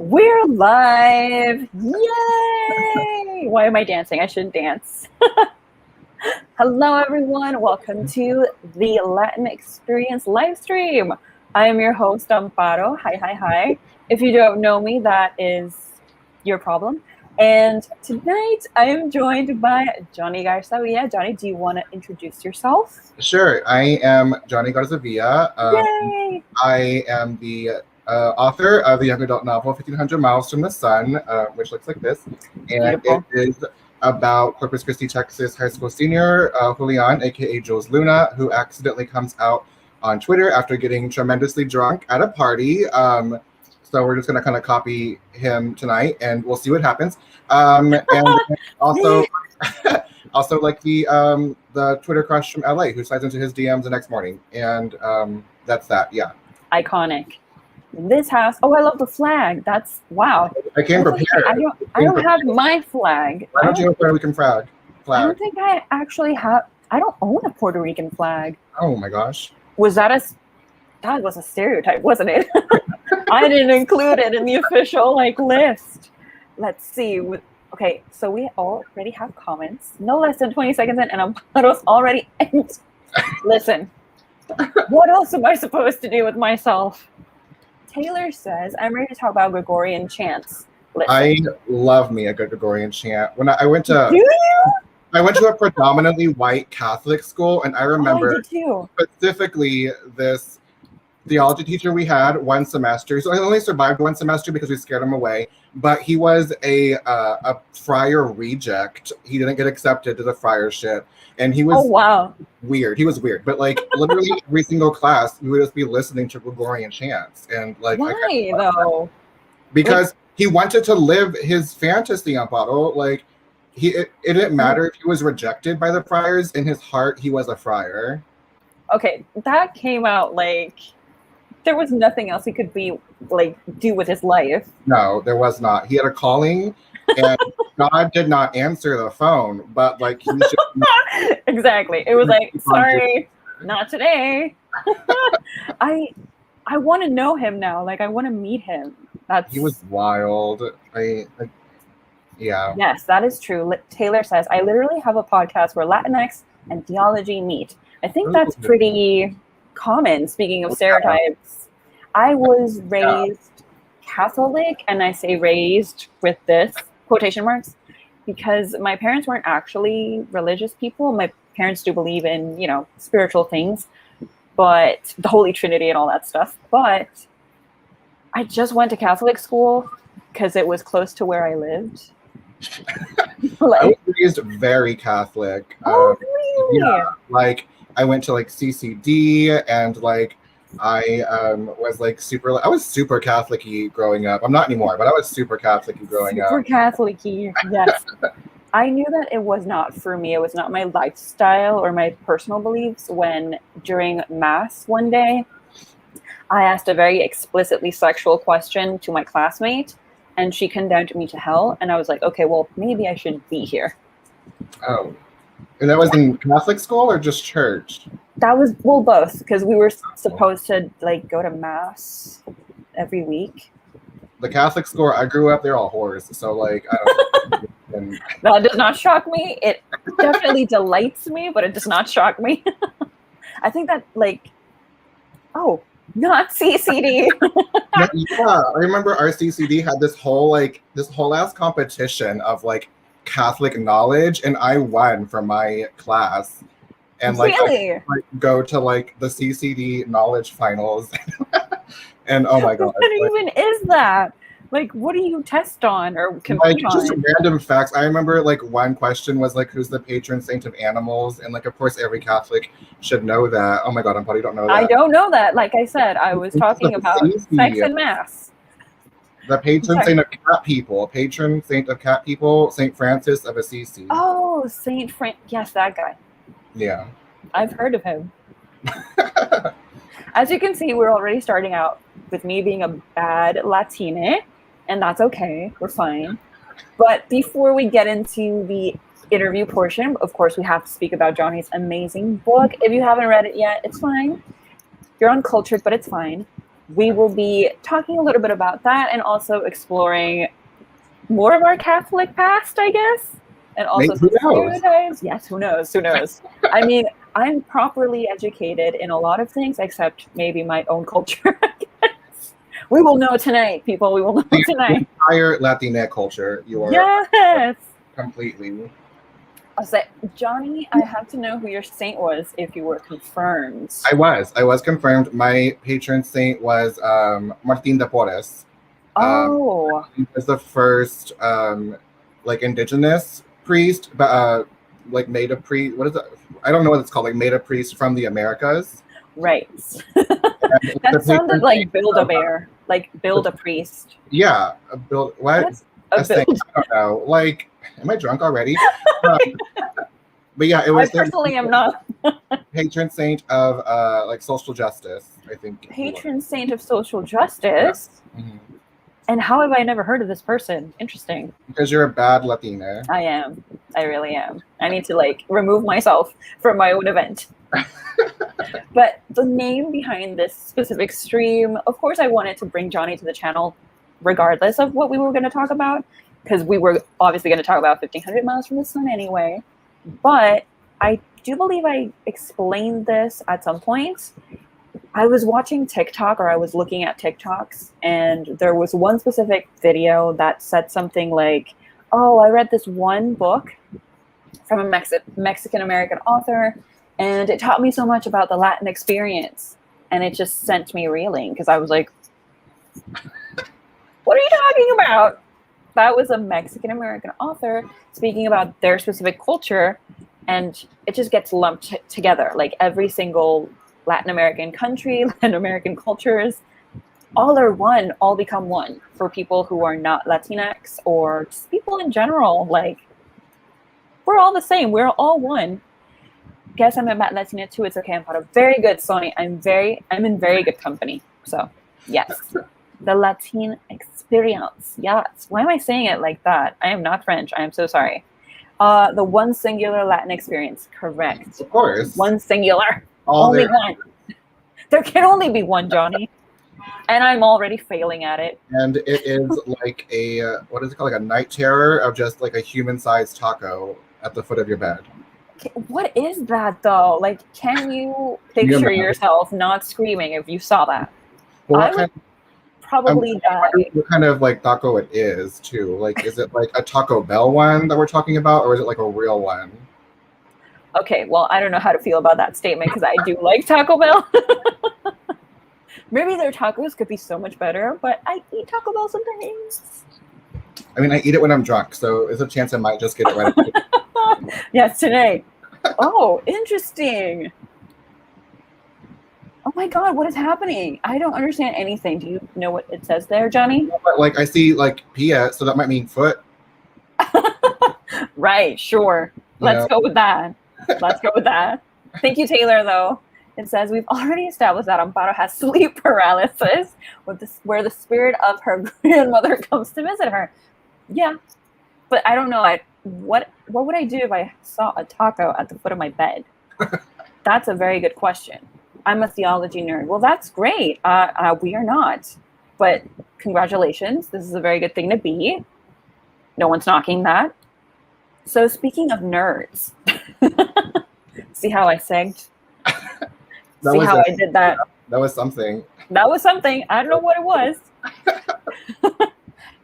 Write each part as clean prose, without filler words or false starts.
We're live! Yay! Why am I dancing? I shouldn't dance. Hello, everyone. Welcome to the Latin Experience Livestream. I am your host, Amparo. Hi. If you don't know me, that is your problem. And tonight, I am joined by Jonny Garza Villa. Jonny, do you want to introduce yourself? Sure. I am Jonny Garza Villa. Yay! I am the author of the young adult novel 1500 Miles from the Sun, which looks like this. And Beautiful. it is about Corpus Christi, Texas high school senior Julian, aka Jules Luna, who accidentally comes out on Twitter after getting tremendously drunk at a party. So we're just going to kind of copy him tonight, and we'll see what happens. And also, also like the Twitter crush from LA who slides into his DMs the next morning, and that's that. Yeah. Iconic. This house. Oh, I love the flag. That's wow. I came prepared. I don't have my flag. Why don't you have a Puerto Rican flag? I don't think I actually have. I don't own a Puerto Rican flag. Oh my gosh. Was that that was a stereotype, wasn't it? I didn't include it in the official list. Let's see. Okay, so we already have comments. No less than 20 seconds in, and Amparo's already in. Listen, what else am I supposed to do with myself? Taylor says, I'm ready to talk about Gregorian chants. Listen. I love me a good Gregorian chant. When I went to Do you? I went to a predominantly white Catholic school, and I remember specifically this theology teacher we had one semester. So I only survived one semester because we scared him away. But he was a friar reject. He didn't get accepted to the friarship, and he was weird. He was weird, but literally every single class, we would just be listening to Gregorian chants, and why though? Because he wanted to live his fantasy on bottle. It didn't matter if he was rejected by the friars. In his heart, he was a friar. Okay, that came out there was nothing else he could do with his life. No, there was not. He had a calling, and God did not answer the phone. But he should. Exactly. It was sorry, not today. I want to know him now. I want to meet him. He was wild. Yeah. Yes, that is true. Taylor says, I literally have a podcast where Latinx and theology meet. I think that's pretty common. Speaking of stereotypes, I was raised Catholic, and I say raised with this quotation marks because my parents weren't actually religious people. My parents do believe in, spiritual things, but the Holy Trinity and all that stuff. But I just went to Catholic school because it was close to where I lived. I was raised very Catholic. Oh, really? Yeah, I went to CCD, and I was super. I was super Catholic-y growing up. I'm not anymore, but I was super Catholic-y growing up. Super Catholic-y, yes. I knew that it was not for me. It was not my lifestyle or my personal beliefs when during Mass one day, I asked a very explicitly sexual question to my classmate, and she condemned me to hell. And I was like, okay, well, maybe I should be here. Oh. And that was in Catholic school or just church? That was, both, because we were supposed to go to Mass every week. The Catholic school I grew up, they're all whores. So I don't That does not shock me. It definitely delights me, but it does not shock me. I think that not CCD. Yeah, I remember our CCD had this whole ass competition of Catholic knowledge, and I won for my class. And really? I go to the CCD knowledge finals. And oh my god. What even is that? What do you test on or compete on? Just random facts. I remember one question was who's the patron saint of animals, and of course every Catholic should know that. Oh my god, I probably don't know that. I don't know that. Like I said, I was talking about sex and Mass. The patron saint of cat people. Patron saint of cat people, Saint Francis of Assisi. Oh, Saint yes, that guy. Yeah. I've heard of him. As you can see, we're already starting out with me being a bad Latina, and that's okay. We're fine. But before we get into the interview portion, of course, we have to speak about Jonny's amazing book. If you haven't read it yet, it's fine. You're uncultured, but it's fine. we will be talking a little bit about that and also exploring more of our Catholic past, I guess, and also some stereotypes. Yes, who knows? Who knows? I mean, I'm properly educated in a lot of things except maybe my own culture, I guess. We will know tonight, people. We will know tonight. The entire Latinx culture. You are yes, completely. I'll say, Johnny, I have to know who your saint was if you were confirmed. I was confirmed. My patron saint was Martin de Porres. Oh. He was the first like indigenous priest, but like made a priest. What is it? I don't know what it's called. Like made a priest from the Americas. Right. That sounded like Build-A-Bear, like build a priest. Yeah, build what? A saint, I don't know. Like, am I drunk already? But yeah, it was. I personally am not. Patron saint of like social justice, I think. Patron saint of social justice. Yeah. Mm-hmm. And how have I never heard of this person? Interesting. Because you're a bad Latina. I am. I really am. I need to like remove myself from my own event. But the name behind this specific stream, of course, I wanted to bring Johnny to the channel regardless of what we were going to talk about, because we were obviously going to talk about 1500 Miles from the Sun anyway. But I do believe I explained this at some point. I was watching TikTok, or I was looking at TikToks, and there was one specific video that said something like, oh, I read this one book from a Mexican-American author, and it taught me so much about the Latin experience. And it just sent me reeling, because I was like, what are you talking about? That was a Mexican-American author speaking about their specific culture, and it just gets lumped together. Like every single Latin American country, Latin American cultures, all are one, all become one for people who are not Latinx or just people in general. Like, we're all the same. We're all one. Guess I'm a Bat Latina too. It's okay. I'm part of very good, Sony. I'm in very good company. So yes, the Latin Experience. Yes. Why am I saying it like that? I am not French. I am so sorry. The one singular Latin experience. Correct. Of course. One singular. Only one. There can only be one, Johnny. And I'm already failing at it. And it is like a, what is it called? Like a night terror of just like a human-sized taco at the foot of your bed. What is that, though? Like, can you picture yourself not screaming if you saw that? Well, I would probably die. What kind of like taco it is, too? Like, is it like a Taco Bell one that we're talking about, or is it like a real one? Okay, well, I don't know how to feel about that statement, because I do like Taco Bell. Maybe their tacos could be so much better, but I eat Taco Bell sometimes. I mean, I eat it when I'm drunk, so there's a chance I might just get it right away. Yes, today. Oh, interesting. Oh my God, what is happening? I don't understand anything. Do you know what it says there, Johnny? But, like, I see, like, Pia, so that might mean foot. Right, sure. Let's go with that. Let's go with that. Thank you, Taylor, though. It says, we've already established that Amparo has sleep paralysis, where the spirit of her grandmother comes to visit her. Yeah, but I don't know. What would I do if I saw a taco at the foot of my bed? That's a very good question. I'm a theology nerd. Well, that's great. We are not. But congratulations. This is a very good thing to be. No one's knocking that. So speaking of nerds, see how I segged? See how I did that? That was something. That was something. I don't know what it was.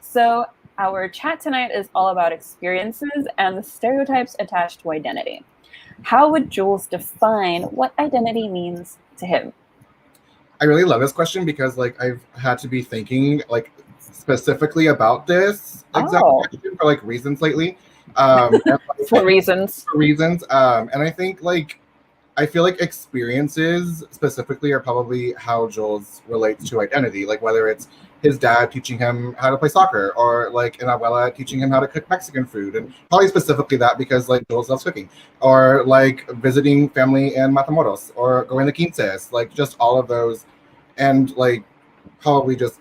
So our chat tonight is all about experiences and the stereotypes attached to identity. How would Jules define what identity means to him? I really love this question because, like, I've had to be thinking, like, specifically about this exact question for, like, reasons lately. And, like, for reasons. For reasons. And I think, like, I feel like experiences specifically are probably how Jules relates to identity. Like, whether it's his dad teaching him how to play soccer, or like an abuela teaching him how to cook Mexican food, and probably specifically that because like Jules loves cooking, or like visiting family in Matamoros, or going to quinces, like just all of those, and like probably just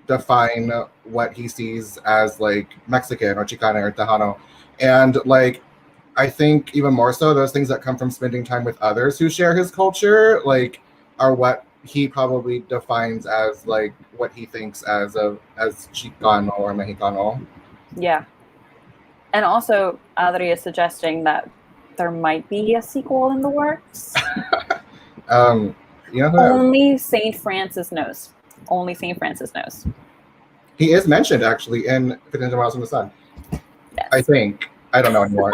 define what he sees as like Mexican or Chicana or Tejano. And like I think even more so those things that come from spending time with others who share his culture, like are what he probably defines as like what he thinks as Chicano or Mexicano. Yeah. And also, Adri is suggesting that there might be a sequel in the works. Only St. Francis knows. Only St. Francis knows. He is mentioned actually in 1500 Miles from the Sun. Yes. I think. I don't know anymore.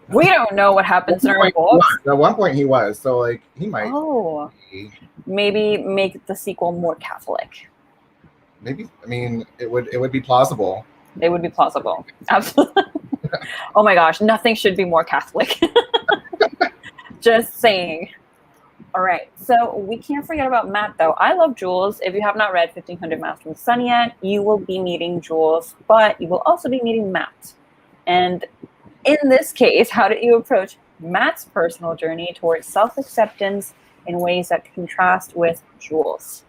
We don't know what happens in our books. At one point he was, so like he might. Oh. Maybe make the sequel more Catholic. Maybe. I mean, it would be plausible. It would be plausible. Absolutely. Oh my gosh, nothing should be more Catholic. Just saying. All right, so we can't forget about Matt, though. I love Jules. If you have not read 1500 Miles from the Sun yet, you will be meeting Jules, but you will also be meeting Matt. And in this case, how did you approach Matt's personal journey towards self-acceptance in ways that contrast with Jules?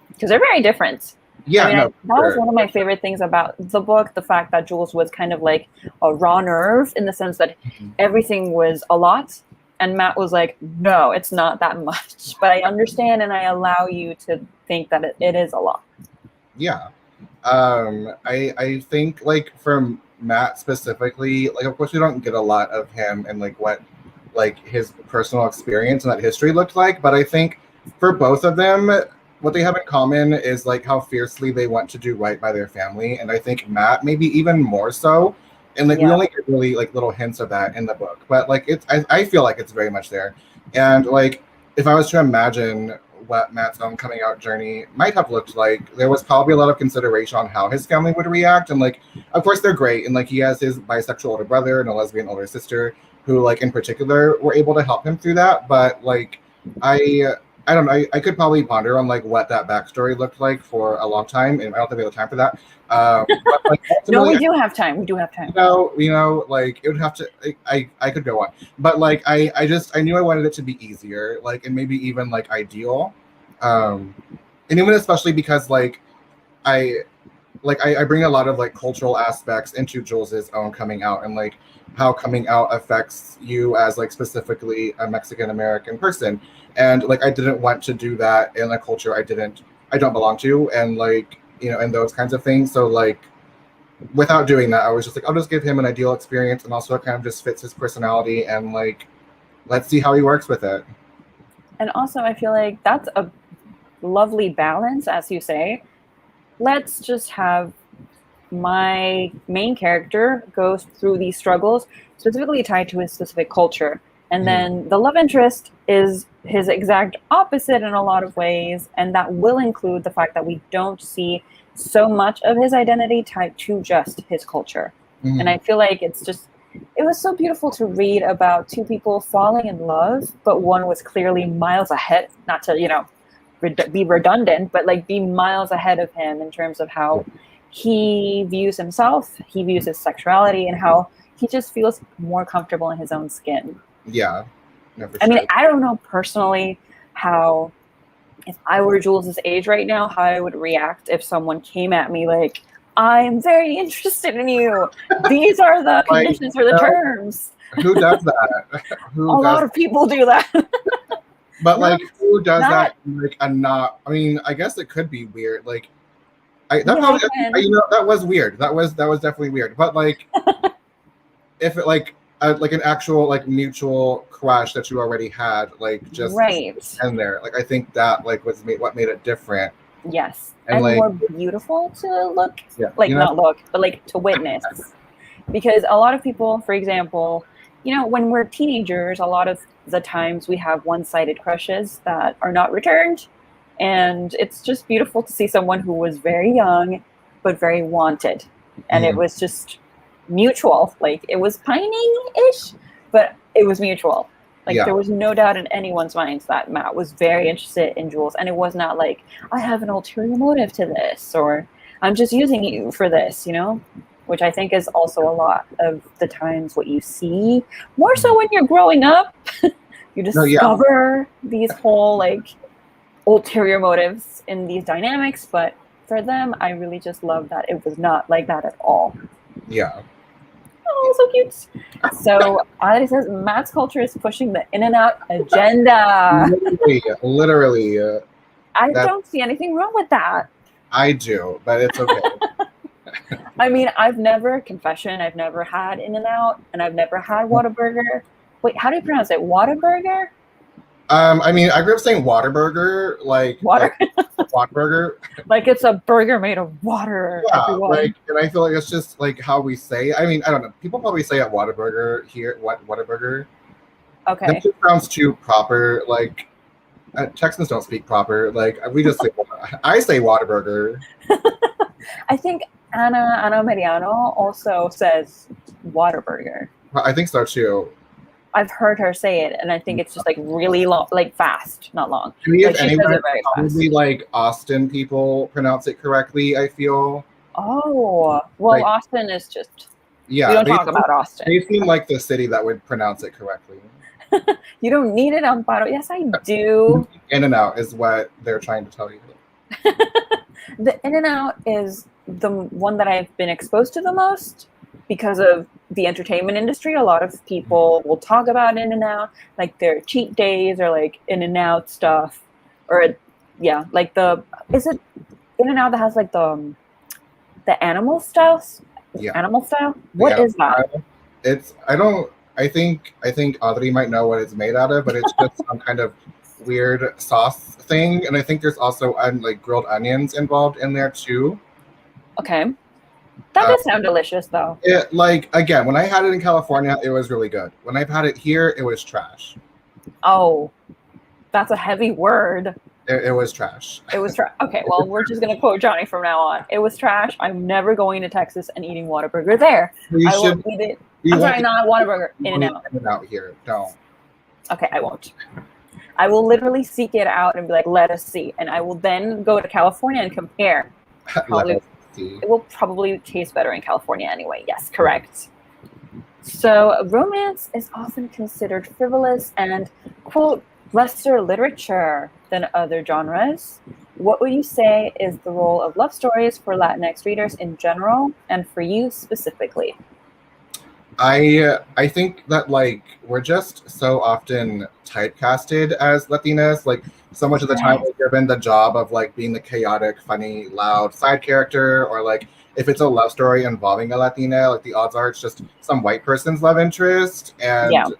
Because they're very different. Yeah, that was one of my favorite things about the book, the fact that Jules was kind of like a raw nerve in the sense that everything was a lot. And Matt was like, no, it's not that much. But I understand and I allow you to think that it is a lot. Yeah. I think like for Matt specifically, like of course we don't get a lot of him and like what like his personal experience and that history looked like. But I think for both of them, what they have in common is like how fiercely they want to do right by their family. And I think Matt maybe even more so. And like we only get really like little hints of that in the book, but like I feel like it's very much there. And like if I was to imagine what Matt's own coming out journey might have looked like, there was probably a lot of consideration on how his family would react. And like, of course they're great. And like he has his bisexual older brother and a lesbian older sister who like in particular were able to help him through that. But like I don't know. I could probably ponder on like what that backstory looked like for a long time, and I don't think we have time for that. But, like, no, we do have time. We do have time. You know, like it would have to. I could go on, but like I knew I wanted it to be easier, like and maybe even like ideal, and even especially because like I bring a lot of like cultural aspects into Jules's own coming out and like how coming out affects you as like specifically a Mexican American person. And like I didn't want to do that in a culture I don't belong to, and like you know, and those kinds of things. So like without doing that, I was just like, I'll just give him an ideal experience, and also it kind of just fits his personality, and like let's see how he works with it. And also I feel like that's a lovely balance, as you say. Let's just have my main character goes through these struggles specifically tied to his specific culture. And then the love interest is his exact opposite in a lot of ways. And that will include the fact that we don't see so much of his identity tied to just his culture. And I feel like it was so beautiful to read about two people falling in love, but one was clearly miles ahead, not to, you know, be redundant, but like be miles ahead of him in terms of how he views himself, he views his sexuality, and how he just feels more comfortable in his own skin. Yeah. I mean, I don't know personally how, if I were Jules's age right now, how I would react if someone came at me like, I'm very interested in you. These are the conditions or the terms. Who does that? A lot of people do that. But like, who does that? Like, I mean, I guess it could be weird. Like, that was weird. That was definitely weird. But like, if it like an actual like mutual crush that you already had, like just in there, like I think that like was what made it different. Yes, and like, more beautiful to look, like not look, but like to witness. Because a lot of people, for example, you know, when we're teenagers, a lot of the times we have one-sided crushes that are not returned. And it's just beautiful to see someone who was very young, but very wanted. And it was just mutual. Like it was pining-ish, but it was mutual. Like there was no doubt in anyone's minds that Matt was very interested in Jules. And it was not like, I have an ulterior motive to this, or I'm just using you for this, you know? Which I think is also a lot of the times what you see. More so when you're growing up, you discover these whole like ulterior motives in these dynamics. But for them, I really just love that it was not like that at all. Yeah. Oh, so cute. So Adri says Matt's culture is pushing the in and out agenda. Literally. I don't see anything wrong with that. I do, but it's okay. I mean, I've never had In-N-Out, and I've never had Whataburger. Wait, how do you pronounce it? Whataburger? I mean, I grew up saying Waterburger, like Water. Waterburger. Like it's a burger made of water. Yeah, everyone. like, and I feel like it's just like how we say. I mean, I don't know. People probably say it Whataburger here. Whataburger. Okay. That just sounds too proper. Like Texans don't speak proper. Like we just say. I say Whataburger. I think Ana Mariano also says Whataburger. I think so too. I've heard her say it, and I think it's just like really long, like fast, not long. To me, like, if anyone, probably like Austin people pronounce it correctly. I feel. Oh well, like, Austin is just. Yeah, we don't talk about Austin. They seem like the city that would pronounce it correctly. You don't need it, Amparo. Yes, I do. In-N-Out is what they're trying to tell you. The In-N-Out is the one that I've been exposed to the most because of the entertainment industry. A lot of people will talk about In-N-Out, like their cheat days or like In-N-Out stuff, or yeah, like is it In-N-Out that has like the animal styles? Yeah. Animal style? What is that? I think Audrey might know what it's made out of, but it's just some kind of weird sauce thing, and I think there's also like grilled onions involved in there too. Okay, that does sound delicious though. It, like, again, when I had it in California, it was really good. When I've had it here, it was trash. Oh, that's a heavy word. It was trash. It was trash. Okay, well, we're just gonna quote Johnny from now on. It was trash. I'm never going to Texas and eating Whataburger there. I will eat it. I'm sorry, not Whataburger. In-N-Out. In-N-Out here. No. Okay, I won't. I will literally seek it out and be like, let us see. And I will then go to California and compare. It will probably taste better in California anyway. Yes, correct. So romance is often considered frivolous and, quote, lesser literature than other genres. What would you say is the role of love stories for Latinx readers in general and for you specifically? I think that like we're just so often typecasted as Latinas. Like so much of the time we're given the job of like being the chaotic, funny, loud side character, or like if it's a love story involving a Latina, like the odds are it's just some white person's love interest and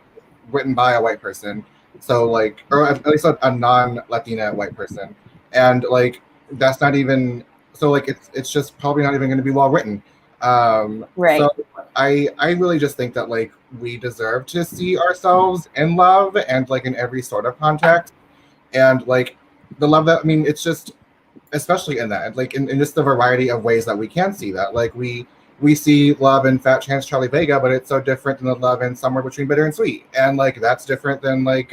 written by a white person. So like, or at least a non-Latina white person, and like that's not even so like it's just probably not even going to be well written. Right. So I really just think that like we deserve to see ourselves in love and like in every sort of context, and like the love that, I mean, it's just especially in that like in just the variety of ways that we can see that, like we see love in Fat Chance Charlie Vega, but it's so different than the love in Somewhere Between Bitter and Sweet, and like that's different than like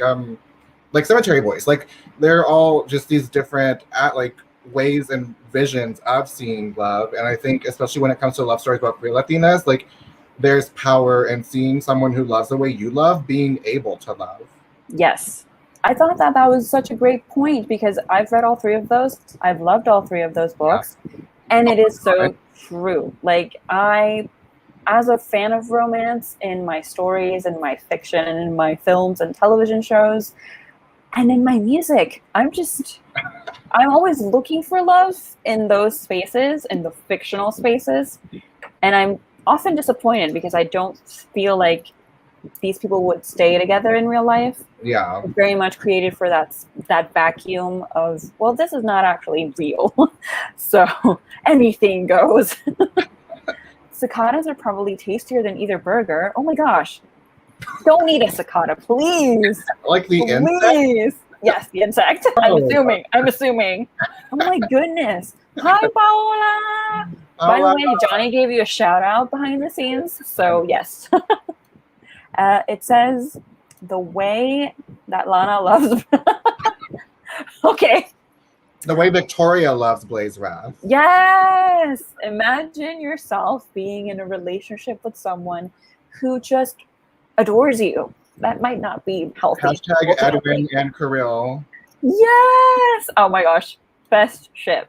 Cemetery Boys. Like they're all just these different like ways and visions of seeing love, and I think especially when it comes to love stories about queer Latinas, like there's power in seeing someone who loves the way you love being able to love. Yes. I thought that was such a great point because I've read all three of those. I've loved all three of those books. Yeah. And it is so true. Like I, as a fan of romance in my stories and my fiction and in my films and television shows and in my music, I'm always looking for love in those spaces, in the fictional spaces. And I'm often disappointed because I don't feel like these people would stay together in real life. Yeah. It's very much created for that vacuum of, well, this is not actually real. So anything goes. Cicadas are probably tastier than either burger. Oh my gosh. Don't eat a cicada, please. Like the insect? Yes, the insect. I'm assuming. Oh my goodness. Hi, Paola. By the way, Johnny gave you a shout out behind the scenes. So yes. It says the way that Lana loves. Okay. The way Victoria loves BLAZEWRATH. Yes. Imagine yourself being in a relationship with someone who just adores you. That might not be healthy. Hashtag Edwin and Kirill. Yes. Oh my gosh. Best ship.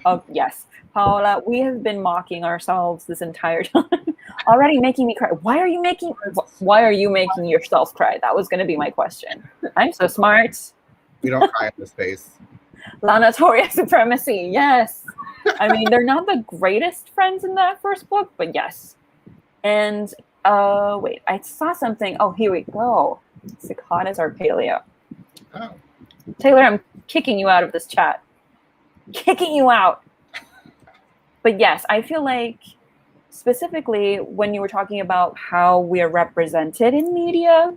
Oh yes. Paola, we have been mocking ourselves this entire time. already making me cry. Why are you making yourself cry? That was going to be my question. I'm so smart. We don't cry in this space. La Notoria Supremacy, yes. I mean, they're not the greatest friends in that first book, but yes. And wait, I saw something. Oh, here we go. Cicadas are paleo. Oh. Taylor, I'm kicking you out of this chat. Kicking you out. But yes, I feel like specifically when you were talking about how we are represented in media,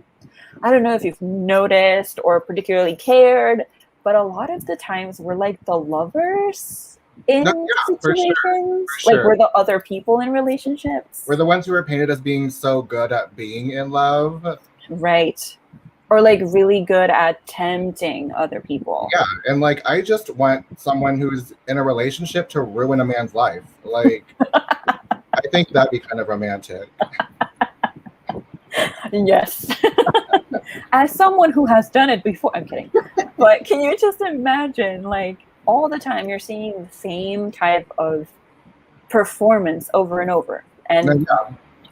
I don't know if you've noticed or particularly cared, but a lot of the times we're like the lovers in situations. For sure. Like we're the other people in relationships. We're the ones who are painted as being so good at being in love. Right. Or like really good at tempting other people. Yeah, and like I just want someone who's in a relationship to ruin a man's life. Like I think that'd be kind of romantic. Yes. As someone who has done it before, I'm kidding. But can you just imagine, like, all the time you're seeing the same type of performance over and over. And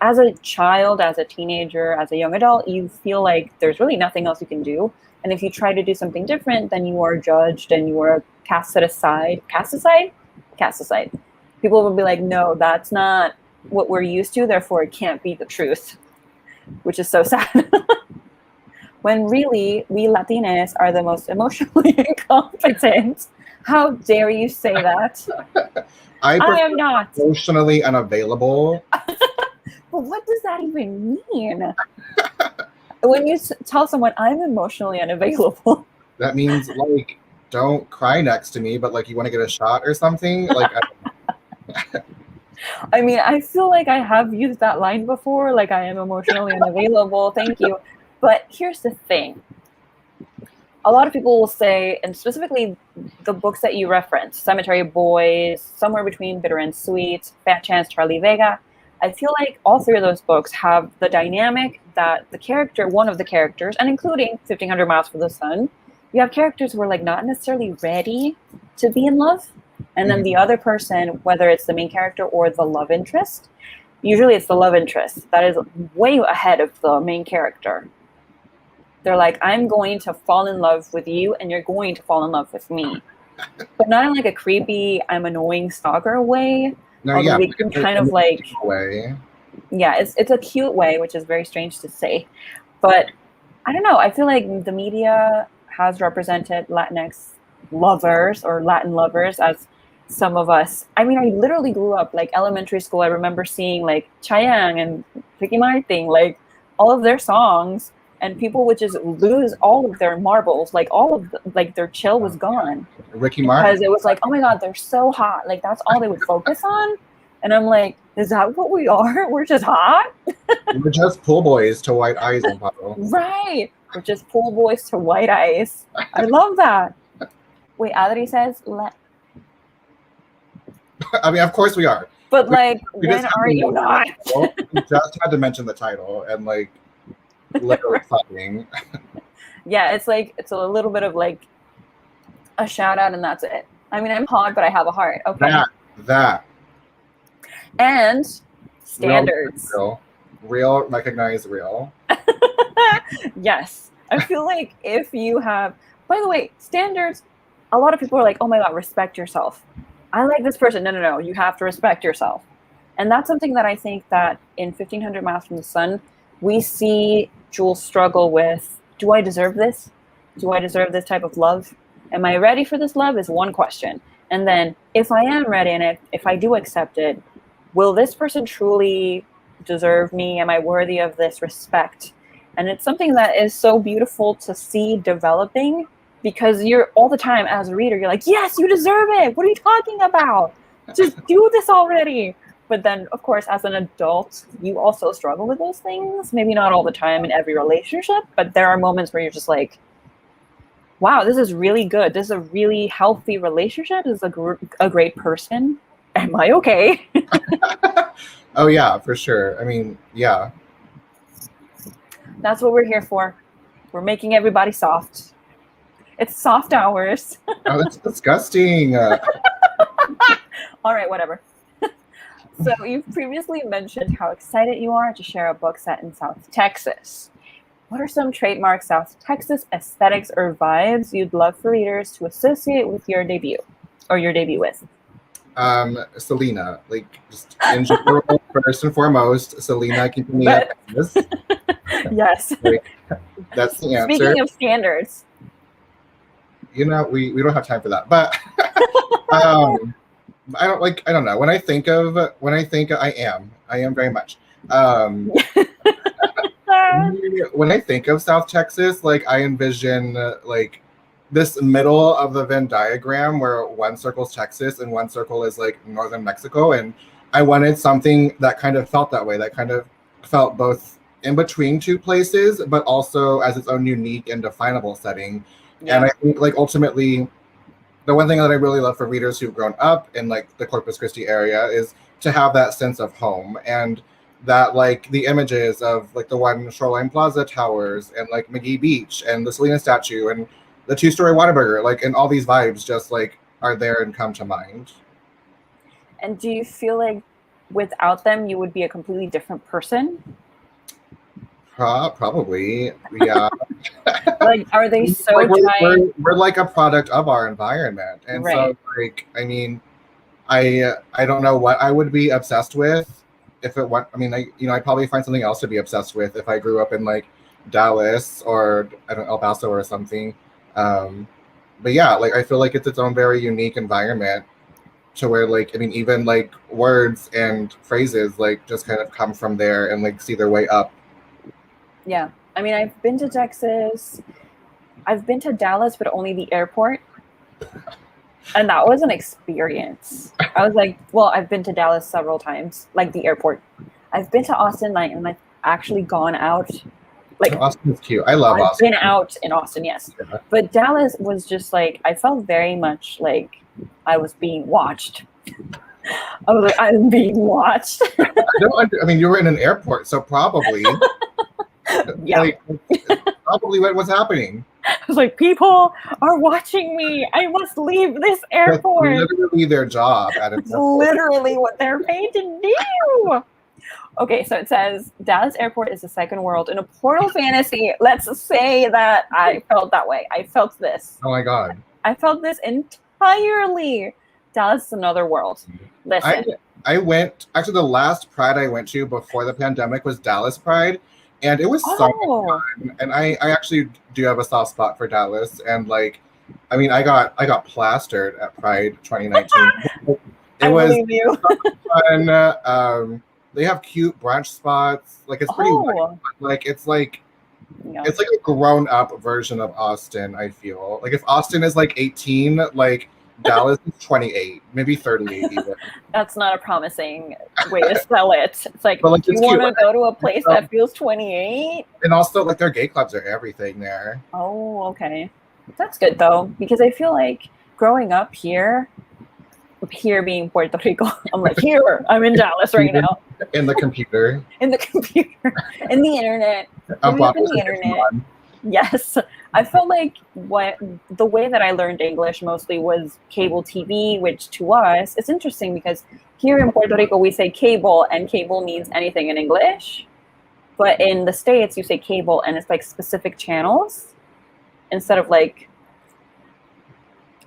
as a child, as a teenager, as a young adult, you feel like there's really nothing else you can do. And if you try to do something different, then you are judged and you are cast aside. Cast aside? Cast aside. People will be like, no, that's not what we're used to, therefore it can't be the truth, which is so sad. When really, we Latinx are the most emotionally incompetent. How dare you say that? I am not. Emotionally unavailable. But what does that even mean? When you tell someone, I'm emotionally unavailable. That means, like, don't cry next to me, but, like, you want to get a shot or something? Like, I mean, I feel like I have used that line before, like, I am emotionally unavailable, thank you. But here's the thing. A lot of people will say, and specifically the books that you reference, Cemetery Boys, Somewhere Between Bitter and Sweet, Fat Chance, Charlie Vega, I feel like all three of those books have the dynamic that the character, one of the characters, and including 1500 Miles from the Sun, you have characters who are like not necessarily ready to be in love. And then the other person, whether it's the main character or the love interest, usually it's the love interest that is way ahead of the main character. They're like, I'm going to fall in love with you and you're going to fall in love with me. But not in like a creepy, I'm annoying stalker way. No, yeah, we can kind of like way. Yeah, it's a cute way, which is very strange to say. But I don't know. I feel like the media has represented Latinx lovers or Latin lovers as some of us. I mean, I literally grew up like elementary school. I remember seeing like Chayanne and Ricky Martin, like all of their songs, and people would just lose all of their marbles, like all of like their chill was gone. Ricky Martin, because it was like, oh my god, they're so hot. Like that's all they would focus on. And I'm like, is that what we are? We're just hot? We're just pool boys to white eyes and bottle. Right. We're just pool boys to white eyes. I love that. Wait, Adri says, I mean, of course we are. But like, when are you not? We just had to mention the title and like literally something. Yeah, it's like, it's a little bit of like a shout out and that's it. I mean, I'm hot, but I have a heart. Okay. That. And standards. Real, recognize real. Yes. I feel like if you have, by the way, standards, a lot of people are like, oh my God, respect yourself. I like this person. No. You have to respect yourself. And that's something that I think that in 1500 Miles from the Sun, we see Jules struggle with, do I deserve this? Do I deserve this type of love? Am I ready for this love is one question. And then if I am ready and if I do accept it, will this person truly deserve me? Am I worthy of this respect? And it's something that is so beautiful to see developing because you're all the time as a reader, you're like, yes, you deserve it. What are you talking about? Just do this already. But then, of course, as an adult, you also struggle with those things. Maybe not all the time in every relationship, but there are moments where you're just like, wow, this is really good. This is a really healthy relationship. This is a great person. Am I okay? Oh, yeah, for sure. I mean, yeah. That's what we're here for. We're making everybody soft. It's soft hours. Oh, that's disgusting. All right, whatever. So you've previously mentioned how excited you are to share a book set in South Texas. What are some trademark South Texas aesthetics or vibes you'd love for readers to associate with your debut, or your debut with? Selena, like just in general, first and foremost, Selena keeping me up. Yes. Like, that's the answer. Speaking of standards. You know, we don't have time for that. But I don't know. When I think I am very much. When I think of South Texas, like I envision like this middle of the Venn diagram where one circle is Texas and one circle is like northern Mexico, and I wanted something that kind of felt that way, that kind of felt both in between two places, but also as its own unique and definable setting. Yeah. And I think like ultimately, the one thing that I really love for readers who've grown up in like the Corpus Christi area is to have that sense of home, and that like the images of like the one Shoreline Plaza towers and like McGee Beach and the Selena statue and the two-story Whataburger, like, and all these vibes just like are there and come to mind. And do you feel like without them you would be a completely different person? Probably, yeah. Like, are they so like we're like a product of our environment, and right. So like, I mean, I don't know what I would be obsessed with if it went. I mean, I'd probably find something else to be obsessed with if I grew up in like Dallas or I don't know, El Paso or something. But yeah, like I feel like it's its own very unique environment to where like, I mean, even like words and phrases like just kind of come from there and like see their way up. Yeah. I mean, I've been to Texas. I've been to Dallas, but only the airport. And that was an experience. I was like, well, I've been to Dallas several times, like the airport. I've been to Austin, like, and I've actually gone out. Like, Austin's cute. I love Austin. I've been out in Austin, yes. Yeah. But Dallas was just like, I felt very much like I was being watched. I was like, I'm being watched. I mean, you were in an airport, so probably. Yeah. Like, probably what was happening. I was like, people are watching me. I must leave this airport. That's literally their job. It's literally what they're paid to do. Okay, so it says Dallas Airport is the second world in a portal fantasy. Let's say that I felt that way. I felt this. Oh my God. I felt this entirely. Dallas is another world. Listen. I went, actually the last Pride I went to before the pandemic was Dallas Pride. And it was so fun. And I actually do have a soft spot for Dallas. And like, I mean, I got plastered at Pride 2019. It was so fun. They have cute brunch spots. Like it's pretty like it's like it's like a grown up version of Austin, I feel. Like if Austin is like 18, like Dallas is 28, maybe 38 even. That's not a promising way to sell it. It's like, do you want to go to a place that feels 28? And also like their gay clubs are everything there. Oh, okay. That's good though, because I feel like growing up here being Puerto Rico, I'm like, here, I'm in Dallas right now. In the computer. In the computer. In the internet. In the internet. Yes. I felt like the way that I learned English mostly was cable TV, which to us, it's interesting because here in Puerto Rico, we say cable and cable means anything in English. But in the States, you say cable and it's like specific channels instead of like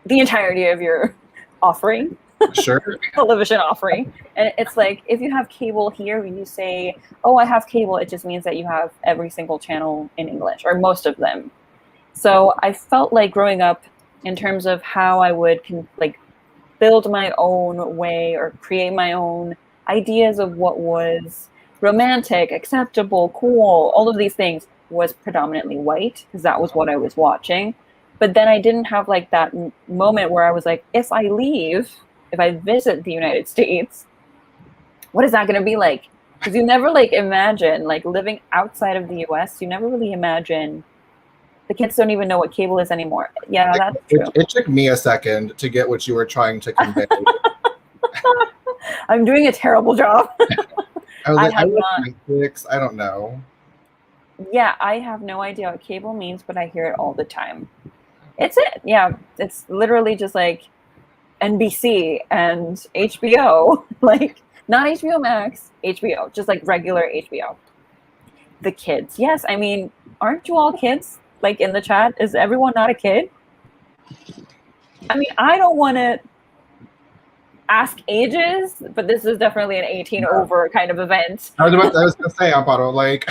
the entirety of your offering. Sure. Television offering. And it's like, if you have cable here, when you say, oh, I have cable, it just means that you have every single channel in English, or most of them. So I felt like growing up, in terms of how I would like build my own way or create my own ideas of what was romantic, acceptable, cool, all of these things, was predominantly white, because that was what I was watching. But then I didn't have like that moment where I was like, if I visit the United States, what is that going to be like? Because you never like imagine, like living outside of the US, you never really imagine. The kids don't even know what cable is anymore. Yeah, that's true. It took me a second to get what you were trying to convey. I'm doing a terrible job. I was like, I don't know. Yeah, I have no idea what cable means, but I hear it all the time. It's it. Yeah, it's literally just like NBC and HBO. Like, Not HBO Max, HBO, just like regular HBO. The kids. Yes, I mean, aren't you all kids? Like in the chat, is everyone not a kid? I mean, I don't want to ask ages, but this is definitely an 18 over kind of event. I was going to say, Amparo, like...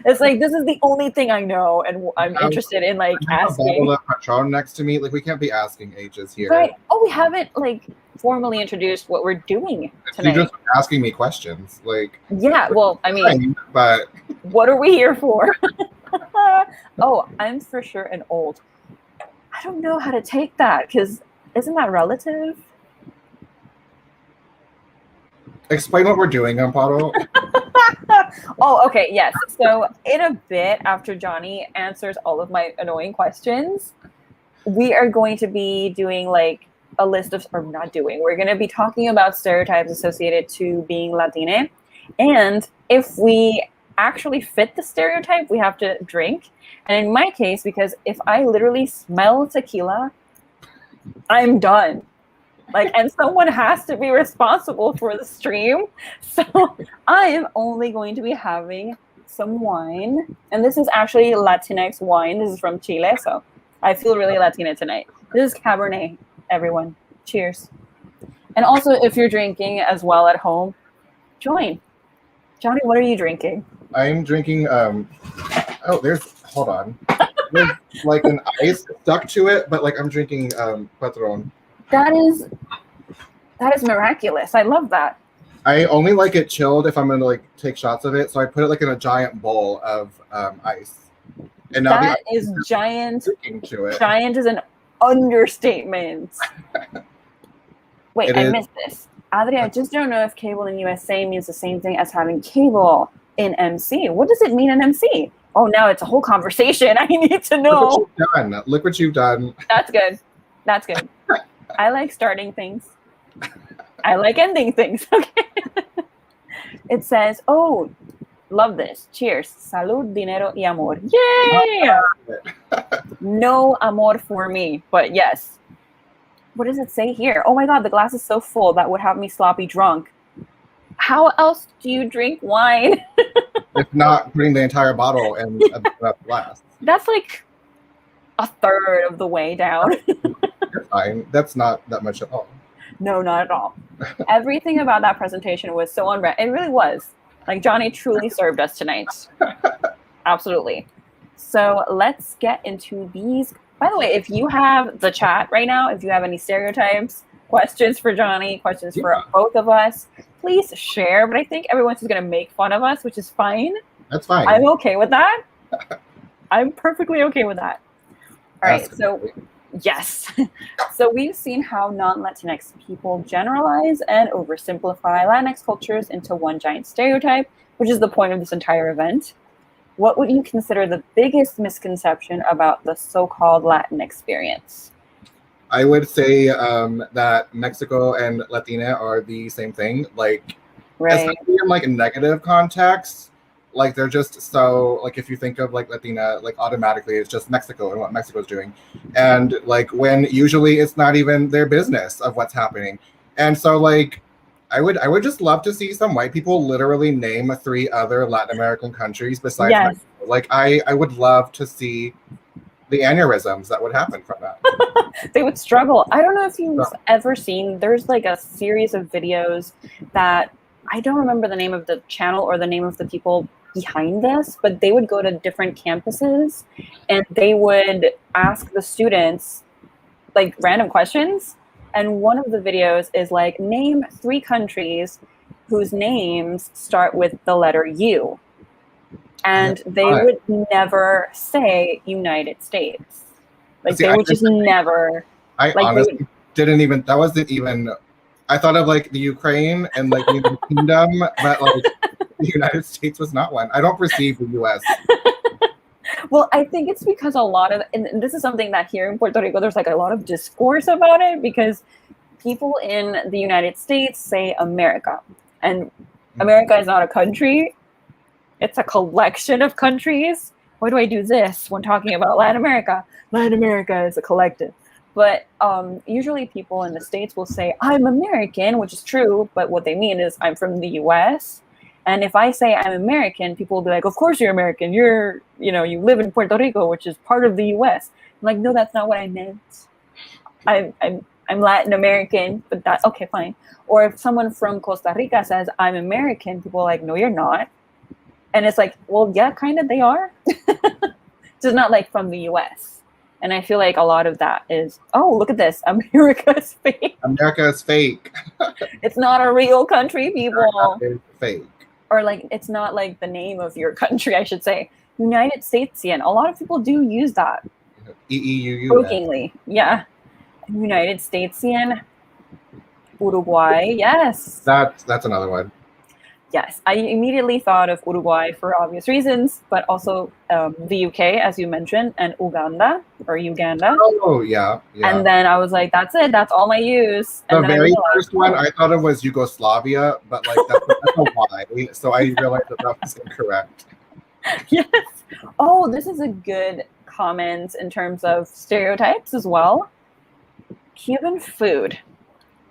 It's like, this is the only thing I know, and I'm interested in, like, asking. A bottle of Patron next to me. Like, we can't be asking ages here. Right. Oh, we haven't, like, formally introduced what we're doing tonight. You're just asking me questions. Like... Yeah, well, I mean... But... What are we here for? Oh, I'm for sure an old. I don't know how to take that, because isn't that relative? Explain what we're doing, Amparo. Oh, okay, yes. So in a bit, after Jonny answers all of my annoying questions, we are going to be doing like a list of, or not doing, we're going to be talking about stereotypes associated to being Latina. And if we actually fit the stereotype, we have to drink. And in my case, because if I literally smell tequila, I'm done. Like, and someone has to be responsible for the stream. So I am only going to be having some wine. And this is actually Latinx wine. This is from Chile. So I feel really Latina tonight. This is Cabernet, everyone. Cheers. And also, if you're drinking as well at home, join. Jonny, what are you drinking? I'm drinking, hold on. There's like an ice stuck to it, but like I'm drinking Patron. That is miraculous. I love that. I only like it chilled if I'm gonna like take shots of it, so I put it like in a giant bowl of ice. And now that is giant. To it. Giant is an understatement. Wait, I missed this. Adri, I just don't know if cable in USA means the same thing as having cable in MC. What does it mean in MC? Oh, now it's a whole conversation. I need to know. Look what you've done. That's good. That's good. I like starting things. I like ending things. Okay. It says, oh, love this. Cheers. Salud, dinero, y amor. Yay! No amor for me, but yes. What does it say here? Oh my God, the glass is so full that would have me sloppy drunk. How else do you drink wine? If not putting the entire bottle in a glass. That's like a third of the way down. You're fine. That's not that much at all. No, not at all. Everything about that presentation was so unreal. It really was. Like, Jonny truly served us tonight. Absolutely. So let's get into these. By the way, if you have the chat right now, if you have any stereotypes, questions for Jonny, questions for both of us, please share. But I think everyone's just going to make fun of us, which is fine. That's fine. I'm okay with that. I'm perfectly okay with that. All right. So, yes. So we've seen how non-Latinx people generalize and oversimplify Latinx cultures into one giant stereotype, which is the point of this entire event. What would you consider the biggest misconception about the so-called Latin experience? I would say that Mexico and Latina are the same thing. Like, especially in like a negative context, like they're just so like if you think of like Latina, like automatically it's just Mexico and what Mexico's doing, and like when usually it's not even their business of what's happening, and so like. I would just love to see some white people literally name 3 other Latin American countries besides Mexico. Like I would love to see the aneurysms that would happen from that. They would struggle. I don't know if you've ever seen, there's like a series of videos that I don't remember the name of the channel or the name of the people behind this, but they would go to different campuses and they would ask the students like random questions. And one of the videos is like, name 3 countries whose names start with the letter U. And they would never say United States. Like they would just never. I honestly didn't even, that wasn't even, I thought of like the Ukraine and like the United Kingdom, but like the United States was not one. I don't perceive the US. Well, I think it's because a lot of, and this is something that here in Puerto Rico, there's like a lot of discourse about it because people in the United States say America. And America is not a country. It's a collection of countries. Why do I do this when talking about Latin America? Latin America is a collective. But usually people in the States will say, I'm American, which is true, but what they mean is I'm from the US. And if I say I'm American, people will be like, of course you're American. You live in Puerto Rico, which is part of the US. I'm like, no, that's not what I meant. I'm Latin American, but that's okay, fine. Or if someone from Costa Rica says I'm American, people are like, no, you're not. And it's like, well, yeah, kind of they are. Just not like from the US. And I feel like a lot of that is, oh, look at this. America is fake. America is fake. It's not a real country, people. America is fake. Or like, it's not like the name of your country, I should say. United Statesian. A lot of people do use that. EEUU. Jokingly. Yeah. United Statesian. Uruguay. Yes. That's another one. Yes, I immediately thought of Uruguay for obvious reasons, but also the UK, as you mentioned, and Uganda. Oh, yeah. And then I was like, that's it. That's all I use. The And then very first one I thought of was Yugoslavia, but like that's a lie. So I realized that was incorrect. Yes. Oh, this is a good comment in terms of stereotypes as well. Cuban food,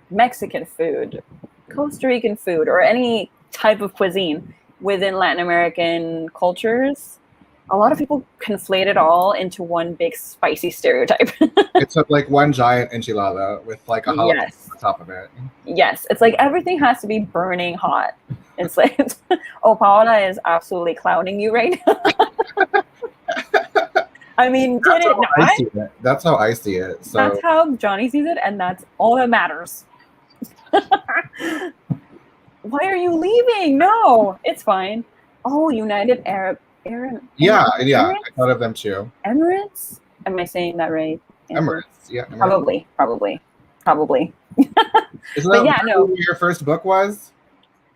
Mexican food, Costa Rican food, or any type of cuisine within Latin American cultures, a lot of people conflate it all into one big spicy stereotype. It's like one giant enchilada with like a jalapeno on top of it. Yes, it's like everything has to be burning hot. It's like, oh, Paola is absolutely clowning you right now. I mean, did it not? That's how I see it. So that's how Johnny sees it, and that's all that matters. Why are you leaving? No, it's fine. Oh, United Arab. Yeah, Emirates? I thought of them too. Emirates? Am I saying that right? Emirates, yeah. Emirates. Probably. Isn't that what your first book was?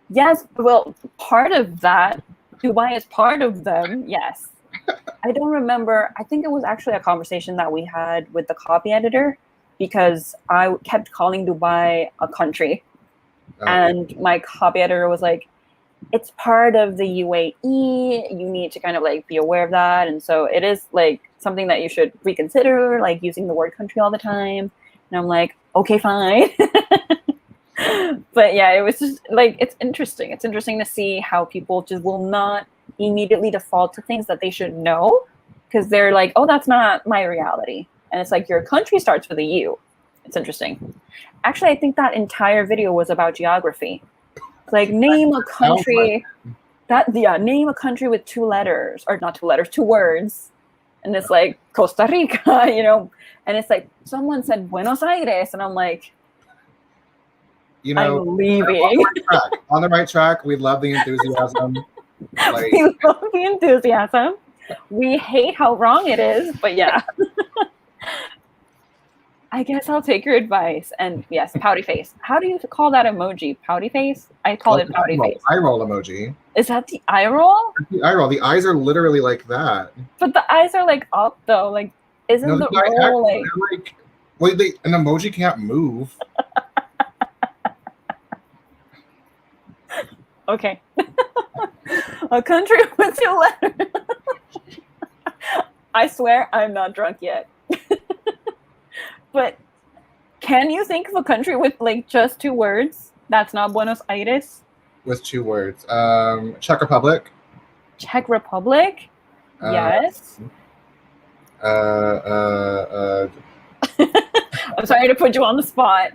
Yes, well, part of that. Dubai is part of them, yes. I don't remember. I think it was actually a conversation that we had with the copy editor because I kept calling Dubai a country. And my copy editor was like, it's part of the UAE. You need to kind of like be aware of that. And so it is like something that you should reconsider, like using the word country all the time. And I'm like, okay, fine. But yeah, it was just like, it's interesting. It's interesting to see how people just will not immediately default to things that they should know because they're like, oh, that's not my reality. And it's like your country starts with a U. It's interesting. Actually, I think that entire video was about geography. Like name a country name a country with two letters, or not two letters, two words. And it's like Costa Rica, and it's like someone said Buenos Aires, and I'm like, I'm leaving. On the right track. We love the enthusiasm. We love the enthusiasm. We hate how wrong it is, but yeah. I guess I'll take your advice. And yes, pouty face. How do you call that emoji? Pouty face? I call it pouty face. Eye roll emoji. Is that the eye roll? The eye roll. The eyes are literally like that. But the eyes are like up though. Like, isn't the roll like... Wait, an emoji can't move. Okay. A country with two letters. I swear I'm not drunk yet. But can you think of a country with like just two words? That's not Buenos Aires. With two words. Czech Republic. Czech Republic? Yes. I'm sorry to put you on the spot.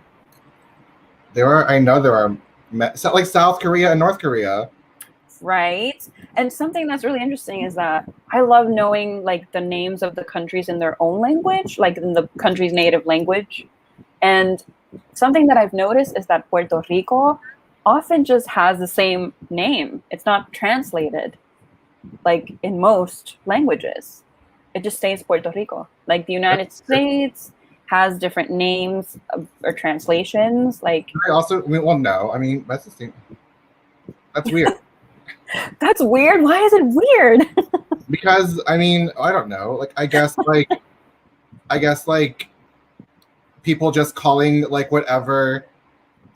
I know there are like South Korea and North Korea. Right. And something that's really interesting is that I love knowing like the names of the countries in their own language, like in the country's native language. And something that I've noticed is that Puerto Rico often just has the same name. It's not translated like in most languages. It just stays Puerto Rico. Like the United States has different names or translations. Like no, I mean, that's the same. That's weird. That's weird. Why is it weird? Because I mean, I don't know. Like I guess like people just calling like whatever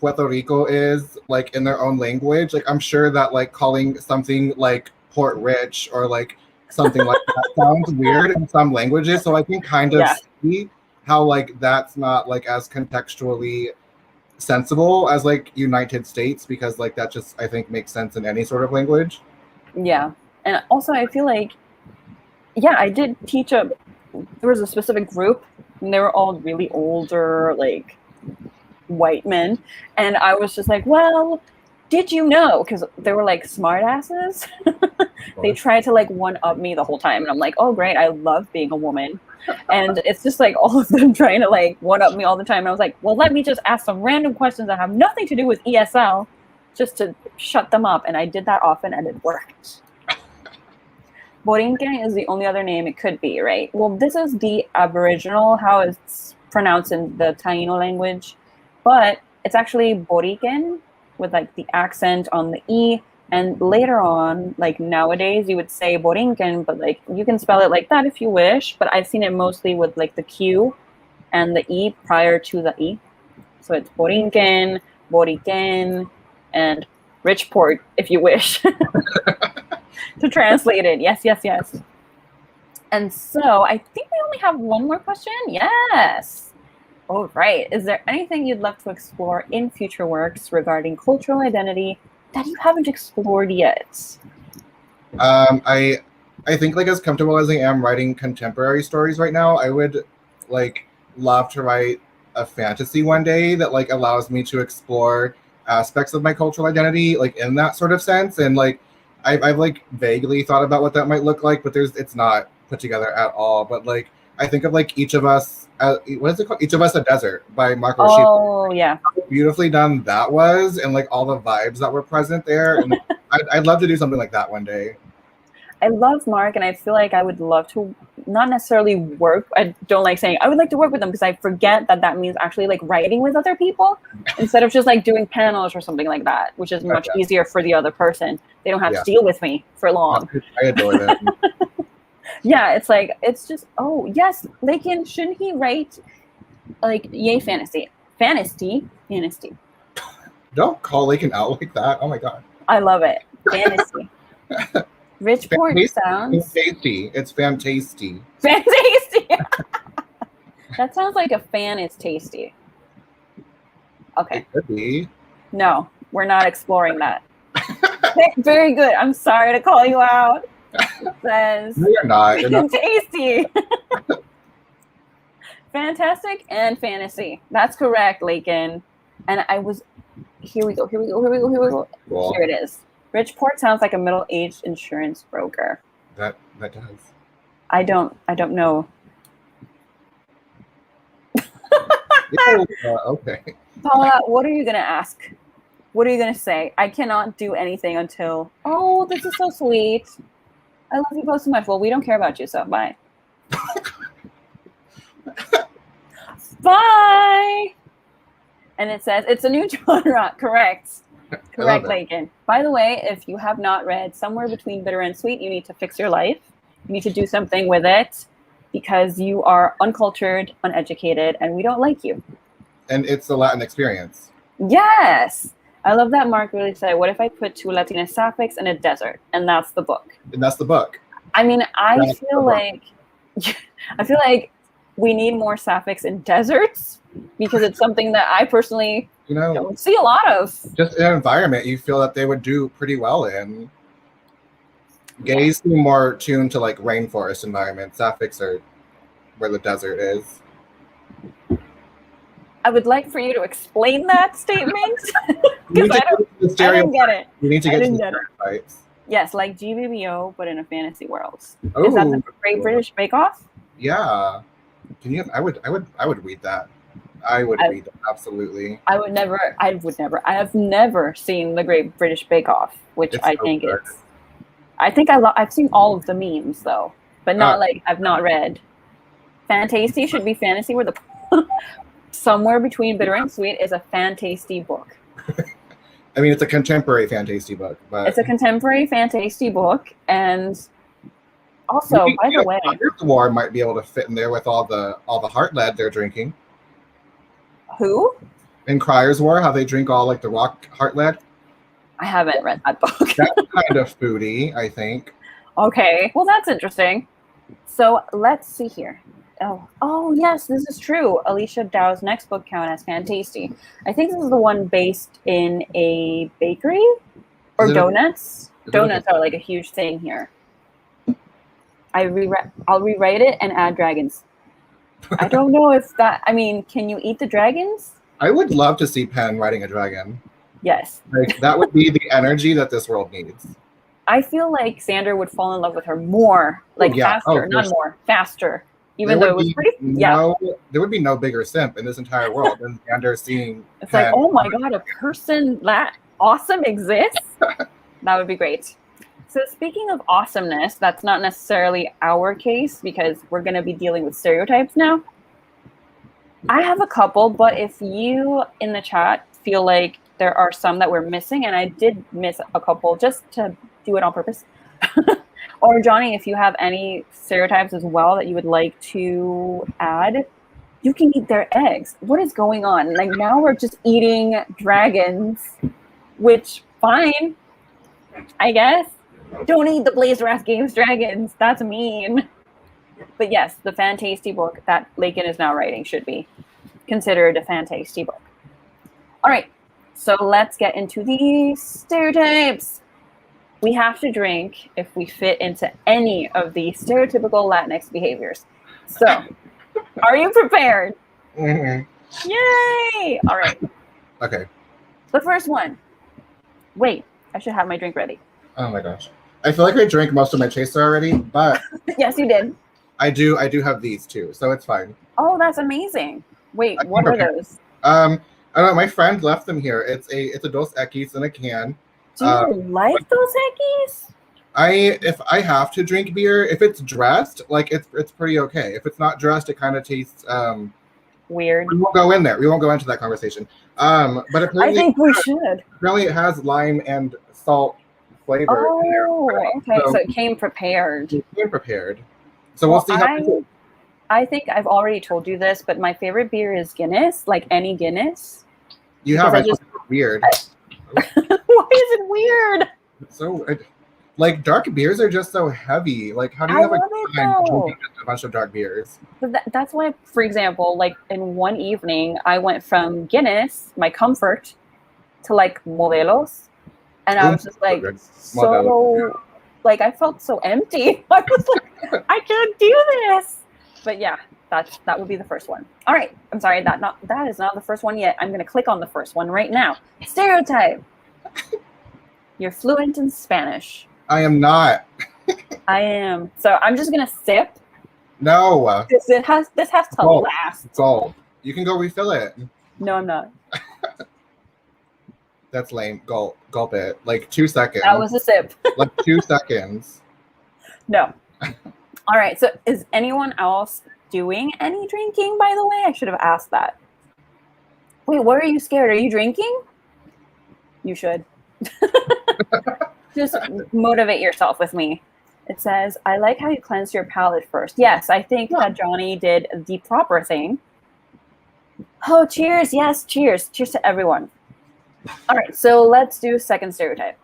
Puerto Rico is like in their own language. Like I'm sure that like calling something like Port Rich or like something like that sounds weird in some languages. So I can kind of see how like that's not like as contextually sensible as like United States, because like that just I think makes sense in any sort of language. Yeah. And also I feel like, yeah, I did teach there was a specific group and they were all really older, like white men. And I was just like, well, did you know? Because they were like smart asses. They tried to like one up me the whole time. And I'm like, oh, great. I love being a woman. And it's just like all of them trying to like one up me all the time. And I was like, well, let me just ask some random questions that have nothing to do with ESL just to shut them up. And I did that often and it worked. Borinquen is the only other name it could be, right? Well, this is the Aboriginal, how it's pronounced in the Taino language. But it's actually Boriquen with like the accent on the E. And later on, like nowadays, you would say Borinquen, but like you can spell it like that if you wish. But I've seen it mostly with like the Q and the E prior to the E. So it's Borinquen, Boriquen, and Richport if you wish to translate it. Yes, yes, yes. And so I think we only have one more question. Yes. All right. Is there anything you'd love to explore in future works regarding cultural identity that you haven't explored yet? I think like as comfortable as I am writing contemporary stories right now, I would like love to write a fantasy one day that like allows me to explore aspects of my cultural identity like in that sort of sense. And like I've like vaguely thought about what that might look like, but it's not put together at all. But like I think of like Each of Us, what is it called? Each of Us a Desert by Marco Rashid. Oh, yeah. How beautifully done that was, and like all the vibes that were present there. And I'd love to do something like that one day. I love Mark, and I feel like I would love to not necessarily work. I don't like saying I would like to work with them because I forget that that means actually like writing with other people instead of just like doing panels or something like that, which is much easier for the other person. They don't have to deal with me for long. I adore that. Yeah, it's like, it's just, oh, yes, Lakin, shouldn't he write, like, yay, fantasy? Fantasy? Don't call Lakin out like that. Oh, my God. I love it. Fantasy. Richport sounds... Fantasty. It's fantasty. Fantasty! That sounds like a fan is tasty. Okay. It could be. No, we're not exploring that. Very good. I'm sorry to call you out. It says, no, you're not. You're not. Tasty. Fantastic and fantasy. That's correct, Lakin. And I was, here we go. Cool. Here it is. Richport sounds like a middle-aged insurance broker. That does. I don't know. Okay. Paula, what are you gonna ask? What are you gonna say? I cannot do anything until, oh, this is so sweet. I love you both so much. Well, we don't care about you, so bye. Bye. And it says, it's a new genre. Correct. Correct, Lakin. By the way, if you have not read Somewhere Between Bitter and Sweet, you need to fix your life. You need to do something with it because you are uncultured, uneducated, and we don't like you. And it's the Latin experience. Yes. I love that Mark really said, what if I put 2 Latina sapphics in a desert? And that's the book. And that's the book. I mean, I feel like we need more sapphics in deserts because it's something that I personally don't see a lot of. Just in an environment you feel that they would do pretty well in. Gays seem more tuned to like rainforest environments. Sapphics are where the desert is. I would like for you to explain that statement because I don't get it. You need to get to the stereotypes. Yes, like GBBO, but in a fantasy world. Is that the Great British Bake Off? Yeah. Can you? I would read that. I would read that, absolutely. I would never. I have never seen the Great British Bake Off, which I think is. I think I've seen all of the memes though, but not like I've not read. Fantasty should be fantasy where the Somewhere Between Bitter and Sweet is a fantasty book. I mean, it's a contemporary fantasy book, but it's a contemporary fantasy book, and also, by the way, the War might be able to fit in there with all the heart lead they're drinking. Who? In Cryer's War, how they drink all like the rock heart lead. I haven't read that book. That's kind of foodie, I think. Okay, well, that's interesting. So let's see here. Oh yes, this is true. Alicia Dow's next book count as Fantasty. I think this is the one based in a bakery or donuts. Donuts are like a huge thing here. I'll rewrite it and add dragons. I don't know if that. I mean, can you eat the dragons? I would love to see Penn riding a dragon. Yes. Like, that would be the energy that this world needs. I feel like Xander would fall in love with her more, like faster, not more, faster. Even though it was pretty, there would be no bigger simp in this entire world than Xander seeing. It's like, oh my god, a person that awesome exists. That would be great. So speaking of awesomeness, that's not necessarily our case because we're going to be dealing with stereotypes now. I have a couple, but if you in the chat feel like there are some that we're missing, and I did miss a couple just to do it on purpose. Or Johnny, if you have any stereotypes as well that you would like to add, you can eat their eggs. What is going on? Like now we're just eating dragons, which fine, I guess. Don't eat the BLAZEWRATH game's dragons. That's mean. But yes, the Fantasty book that Lakin is now writing should be considered a Fantasty book. All right, so let's get into the stereotypes. We have to drink if we fit into any of the stereotypical Latinx behaviors. So, are you prepared? Mm-hmm. Yay! All right. Okay. The first one. Wait, I should have my drink ready. Oh my gosh. I feel like I drank most of my chaser already, but yes, you did. I do have these too, so it's fine. Oh, that's amazing. Wait, what are those? I don't know. My friend left them here. It's a Dos Equis in a can. Do you like Dos Equis? If I have to drink beer, if it's dressed, like it's pretty okay. If it's not dressed, it kind of tastes weird. We won't go in there. We won't go into that conversation. But apparently, I think we should. Apparently, it has lime and salt flavor. Oh, okay. So it came prepared. It came prepared. So we'll see how. I think I've already told you this, but my favorite beer is Guinness, like any Guinness. You have. It's weird. Why is it weird? So, like, dark beers are just so heavy. Like, how do you have a time drinking a bunch of dark beers? But that's why, for example, like in one evening, I went from Guinness, my comfort, to like Modelos, and I was just like, so, like, I felt so empty. I was like, I can't do this. But yeah, that would be the first one. All right, I'm sorry, that is not the first one yet. I'm gonna click on the first one right now. Stereotype. You're fluent in Spanish. I am not. I am. So I'm just gonna sip. No. This has to last. Gulp. You can go refill it. No, I'm not. That's lame. Gulp it. Like 2 seconds. That was a sip. Like 2 seconds. No. All right. So is anyone else doing any drinking, by the way? I should have asked that. Wait, what are you scared? Are you drinking? You should. Just motivate yourself with me. It says, I like how you cleanse your palate first. Yes, I think that Johnny did the proper thing. Oh, cheers. Yes, cheers. Cheers to everyone. All right, so let's do second stereotype.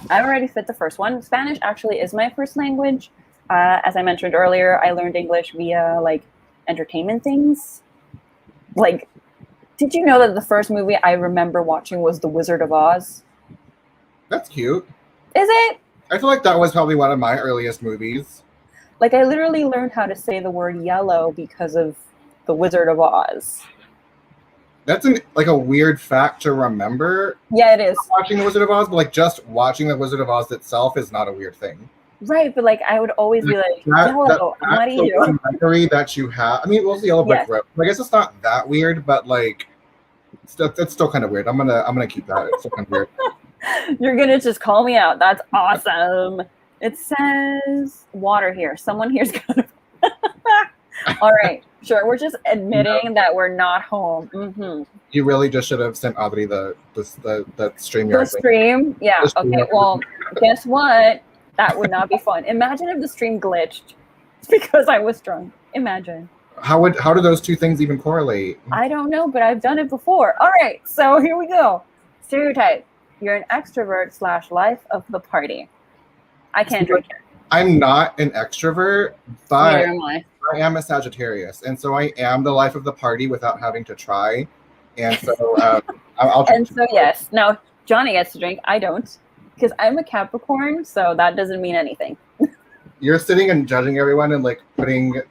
I already fit the first one. Spanish actually is my first language. As I mentioned earlier, I learned English via like entertainment things. Like, did you know that the first movie I remember watching was The Wizard of Oz? That's cute. Is it? I feel like that was probably one of my earliest movies. Like, I literally learned how to say the word yellow because of The Wizard of Oz. That's like a weird fact to remember. Yeah, it is. Watching The Wizard of Oz, but like just watching The Wizard of Oz itself is not a weird thing. Right, but like I would always be like, yellow, amarillo. Memory that you have. I mean, well, the Yellow Brick Road. I guess it's not that weird, but like, it's still kind of weird. I'm gonna keep that. It's still kind of weird. You're gonna just call me out. That's awesome. It says water here. Someone here's gonna. All right, sure. We're just admitting that we're not home. Mm-hmm. You really just should have sent Audrey the stream. The stream, yeah. Okay. Well, guess what? That would not be fun. Imagine if the stream glitched because I was drunk. Imagine. How do those two things even correlate? I don't know, but I've done it before. All right, so here we go. Stereotype. You're an extrovert / life of the party. I can't drink it. I'm not an extrovert, but Neither am I. I am a Sagittarius, and so I am the life of the party without having to try. And so I'll And so yes, now Jonny gets to drink. I don't, because I'm a Capricorn, so that doesn't mean anything. You're sitting and judging everyone and like putting,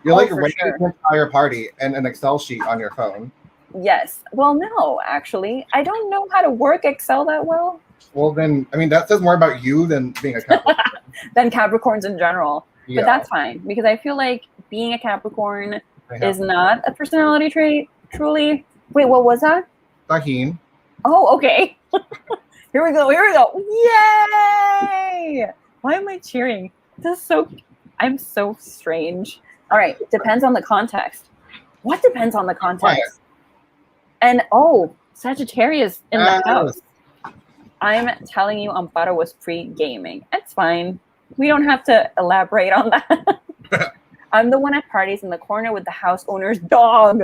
you're like for running sure. the entire party and an Excel sheet on your phone. Yes. Well, no, actually, I don't know how to work Excel that well. Well, then, I mean, that says more about you than being a Capricorn. Than Capricorns in general. Yeah. But that's fine, because I feel like being a Capricorn is not a personality trait, truly. Wait, what was that? Tahine. Oh, okay. Here we go. Yay! Why am I cheering? I'm so strange. All right, it depends on the context. What depends on the context? And Sagittarius in the house. I'm telling you, Amparo was pre-gaming. It's fine. We don't have to elaborate on that. I'm the one at parties in the corner with the house owner's dog.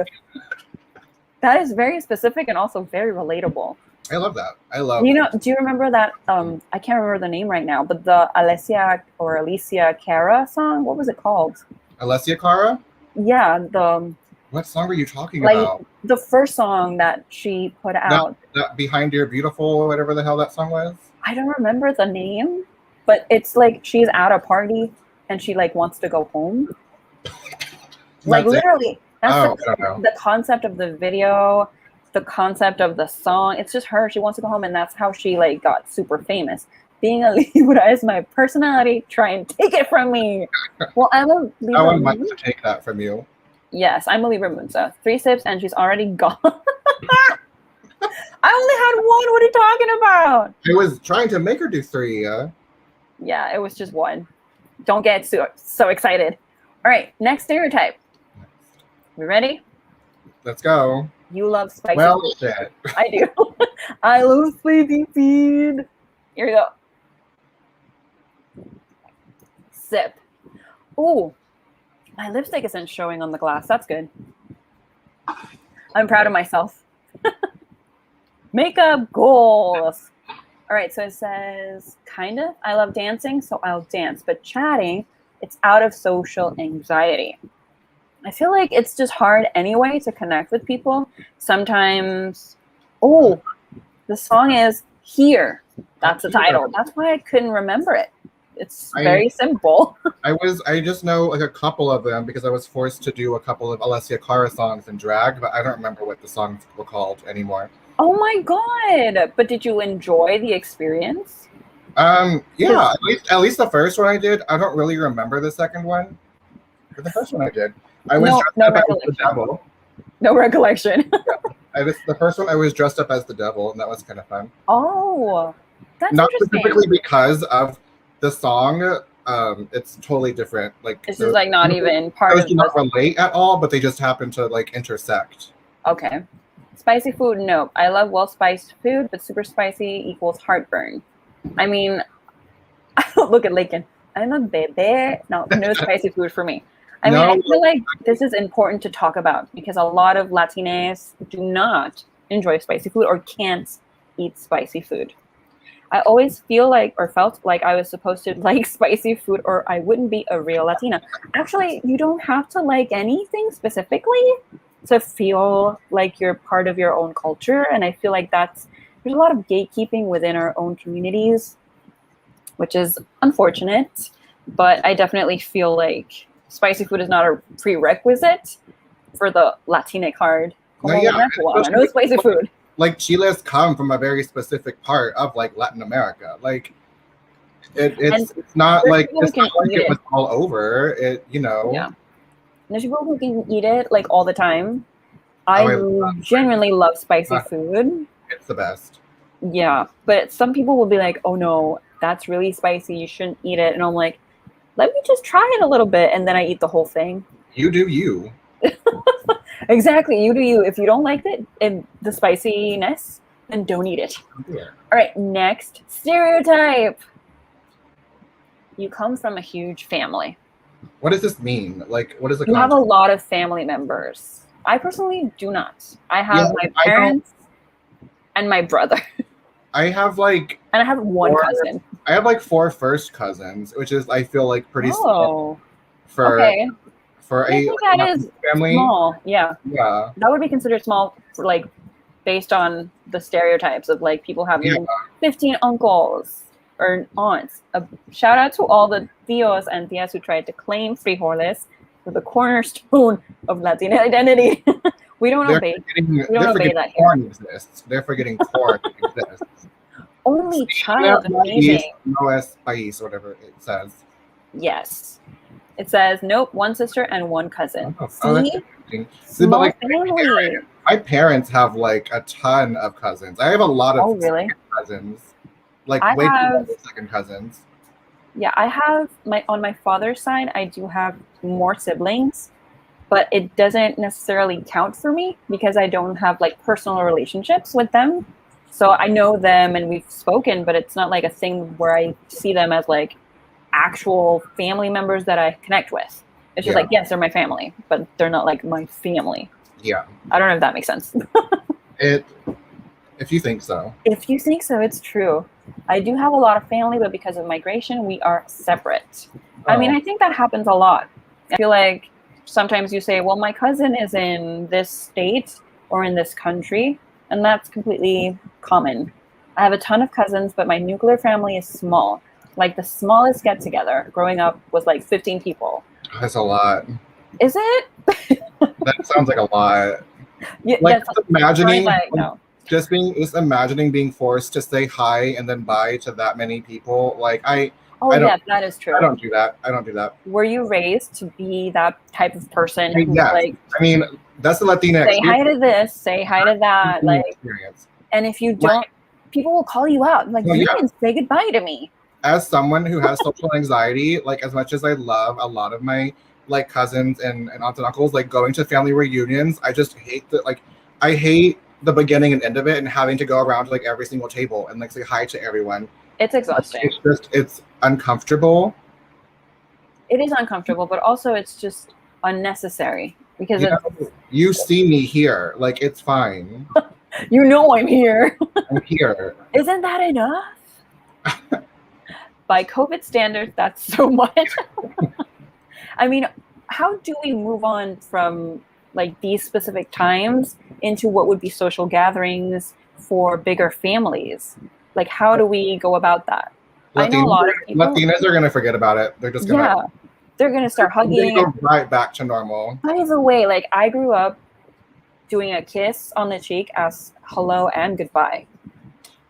That is very specific and also very relatable. I love that. Do you remember that? I can't remember the name right now, but the Alicia Cara song. What was it called? Alessia Cara? Yeah, what song were you talking about? The first song that she put out. That Behind Your Beautiful, whatever the hell that song was. I don't remember the name, but it's like she's at a party and she like wants to go home. Like literally, that's the concept of the video, the concept of the song. It's just her. She wants to go home, and that's how she like got super famous. Being a Libra is my personality. Try and take it from me. Well, I'm a Libra. I would like to take that from you. Yes, I'm a Libra moon. So 3 sips and she's already gone. I only had 1. What are you talking about? I was trying to make her do 3. Yeah, it was just 1. Don't get so excited. All right, next stereotype. We ready? Let's go. You love spicy food. Shit. I do. I love spicy food. Here we go. Sip. Ooh, my lipstick isn't showing on the glass. That's good. I'm proud of myself. Makeup goals. All right, so it says, kind of, I love dancing, so I'll dance. But chatting, it's out of social anxiety. I feel like it's just hard anyway to connect with people. Sometimes, the song is Here. That's the title. That's why I couldn't remember it. It's very simple. I just know like a couple of them because I was forced to do a couple of Alessia Cara songs in drag, but I don't remember what the songs were called anymore. Oh my god! But did you enjoy the experience? Yeah, at least the first one I did. I don't really remember the second one. But the first one I did. I was dressed up as the devil. No recollection. The first one I was dressed up as the devil, and that was kind of fun. Oh, that's not interesting. Specifically because of the song. It's totally different. Like this is like not even part of. Those do not relate at all, but they just happen to like intersect. Okay. Spicy food, no. I love well-spiced food, but super spicy equals heartburn. I mean, look at Lakin. I'm a bebe. No spicy food for me. I mean, I feel like this is important to talk about because a lot of Latinx do not enjoy spicy food or can't eat spicy food. I always felt like I was supposed to like spicy food or I wouldn't be a real Latina. Actually, you don't have to like anything specifically to feel like you're part of your own culture. And I feel like there's a lot of gatekeeping within our own communities, which is unfortunate. But I definitely feel like spicy food is not a prerequisite for the Latinx heart. No spicy food. Like chiles come from a very specific part of like Latin America. Like it's not like it was all over. It Yeah. There's people who can eat it like all the time. I genuinely love spicy food. It's the best. Yeah, but some people will be like, "Oh no, that's really spicy. You shouldn't eat it." And I'm like, let me just try it a little bit, and then I eat the whole thing. You do you. Exactly, you do you. If you don't like it and the spiciness, then don't eat it. Yeah. All right, next stereotype. You come from a huge family. What does this mean? Like, what is the? You have a lot of family members. I personally do not. I have my parents and my brother. I have like. And I have one cousin. I have like 4 first cousins, which is I feel like pretty small for okay. for I a think that is family. small. Yeah. Yeah. That would be considered small for like based on the stereotypes of like people having 15 uncles or aunts. A shout out to all the tios and tias who tried to claim frijoles with the cornerstone of Latina identity. We don't obey. We don't obey that here. Corn exists. They're forgetting corn exists. Only child. Amazing. No es país, whatever it says. Yes. It says, nope, 1 sister and 1 cousin. See? But like, my parents have like a ton of cousins. I have a lot of cousins. Like way too many second cousins. Yeah, I have on my father's side, I do have more siblings, but it doesn't necessarily count for me because I don't have like personal relationships with them. So I know them and we've spoken, but it's not like a thing where I see them as like actual family members that I connect with. It's just like, yes, they're my family, but they're not like my family. Yeah. I don't know if that makes sense. If you think so. If you think so, it's true. I do have a lot of family, but because of migration, we are separate. I mean, I think that happens a lot. I feel like sometimes you say, well, my cousin is in this state or in this country, and that's completely common. I have a ton of cousins, but my nuclear family is small. Like the smallest get together growing up was like 15 people. That's a lot. Is it? That sounds like a lot. Yeah, like just imagining being forced to say hi and then bye to that many people. Like that is true. I don't do that. Were you raised to be that type of person? That's the Latinx. Say hi to this, say hi to that. Like experience. And if you don't, people will call you out. Like, you didn't say goodbye to me. As someone who has social anxiety, like as much as I love a lot of my like cousins and aunts and uncles, like going to family reunions, I just hate I hate the beginning and end of it and having to go around to like every single table and like say hi to everyone. It's exhausting. It's uncomfortable. It is uncomfortable, but also it's just unnecessary because you see me here, like it's fine. You know I'm here. I'm here. Isn't that enough? By COVID standards, that's so much. I mean, how do we move on from like these specific times into what would be social gatherings for bigger families? Like, how do we go about that? I know a lot of people. Latinas are going to forget about it. They're just going to. They're going to start hugging. They go right back to normal. By the way, like I grew up doing a kiss on the cheek as hello and goodbye.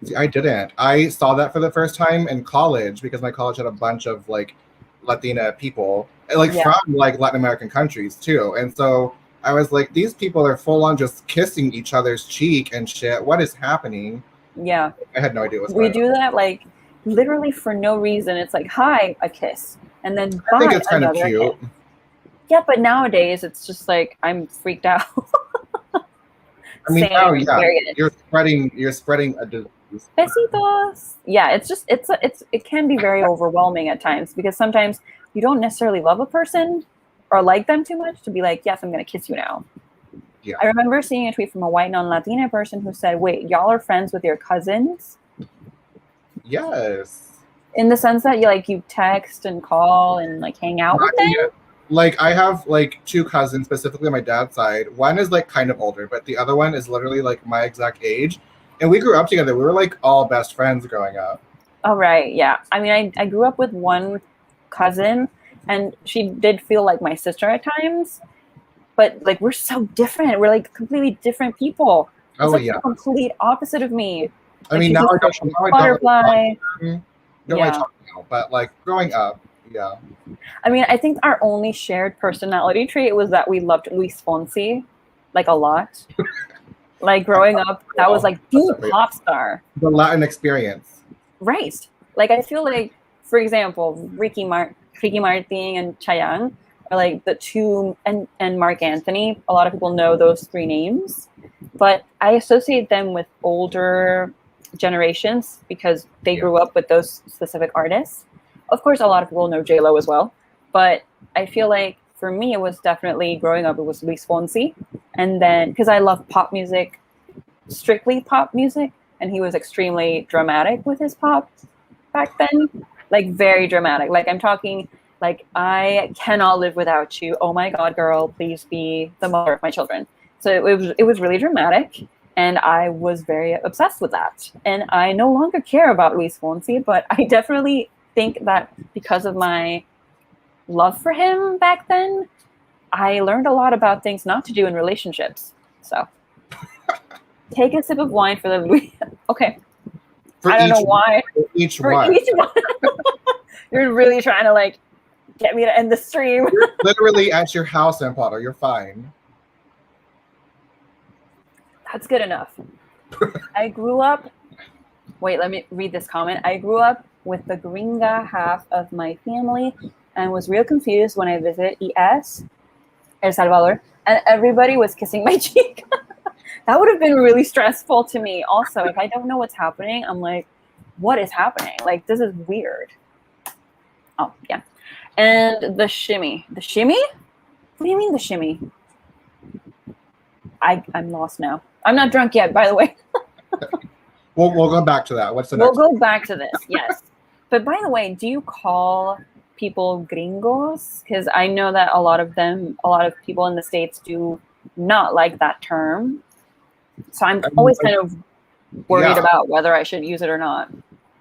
See, I didn't. I saw that for the first time in college because my college had a bunch of like Latina people, like from like Latin American countries too. And so I was like, these people are full on just kissing each other's cheek and shit. What is happening? Yeah. I had no idea what's going on. We do that like literally for no reason. It's like, hi, a kiss. And then I think it's kind of cute. Kiss. Yeah, but nowadays it's just like I'm freaked out. I mean, you're spreading a disease. Besitos. Yeah, it's just it can be very overwhelming at times because sometimes you don't necessarily love a person or like them too much to be like, yes, I'm gonna kiss you now. Yeah. I remember seeing a tweet from a white non-Latina person who said, wait, y'all are friends with your cousins? Yes. In the sense that you text and call and like hang out with them? Like I have like 2 cousins, specifically on my dad's side. One is like kind of older, but the other one is literally like my exact age. And we grew up together. We were like all best friends growing up. Oh, right. Yeah. I mean, I grew up with one cousin and she did feel like my sister at times, but like, we're so different. We're like completely different people. It's like the complete opposite of me. I mean, now I don't butterfly. Don't I talk now, but like growing up, yeah. I mean, I think our only shared personality trait was that we loved Luis Fonsi like a lot. Like growing up, that was like the pop star. The Latin Experience. Right. Like I feel like, for example, Ricky Martin and Chayanne are like the 2, and Mark Anthony. A lot of people know those 3 names, but I associate them with older generations because they grew up with those specific artists. Of course, a lot of people know J-Lo as well, but I feel like for me, it was definitely growing up, it was Luis Fonsi. And then, because I love pop music, strictly pop music, and he was extremely dramatic with his pop. back then. Like very dramatic. Like I'm talking like I cannot live without you. Oh my God, girl, please be the mother of my children. So it was really dramatic. And I was very obsessed with that. And I no longer care about Luis Fonsi, but I definitely think that because of my love for him back then, I learned a lot about things not to do in relationships. So take a sip of wine for the Luis. Okay. I don't know why. For each one. You're really trying to like get me to end the stream. You're literally at your house, Potter. You're fine. That's good enough. I grew up. Wait, let me read this comment. I grew up with the gringa half of my family and was real confused when I visited ES, El Salvador, and everybody was kissing my cheek. That would have been really stressful to me. Also, if I don't know what's happening, I'm like, what is happening? Like, this is weird. Oh, yeah. And the shimmy. The shimmy? What do you mean the shimmy? I'm lost now. I'm not drunk yet, by the way. We'll go back to that. What's the next? We'll go back to this, yes. But by the way, do you call people gringos? Because I know that a lot of people in the States do not like that term. So I'm always kind of worried about whether I should use it or not.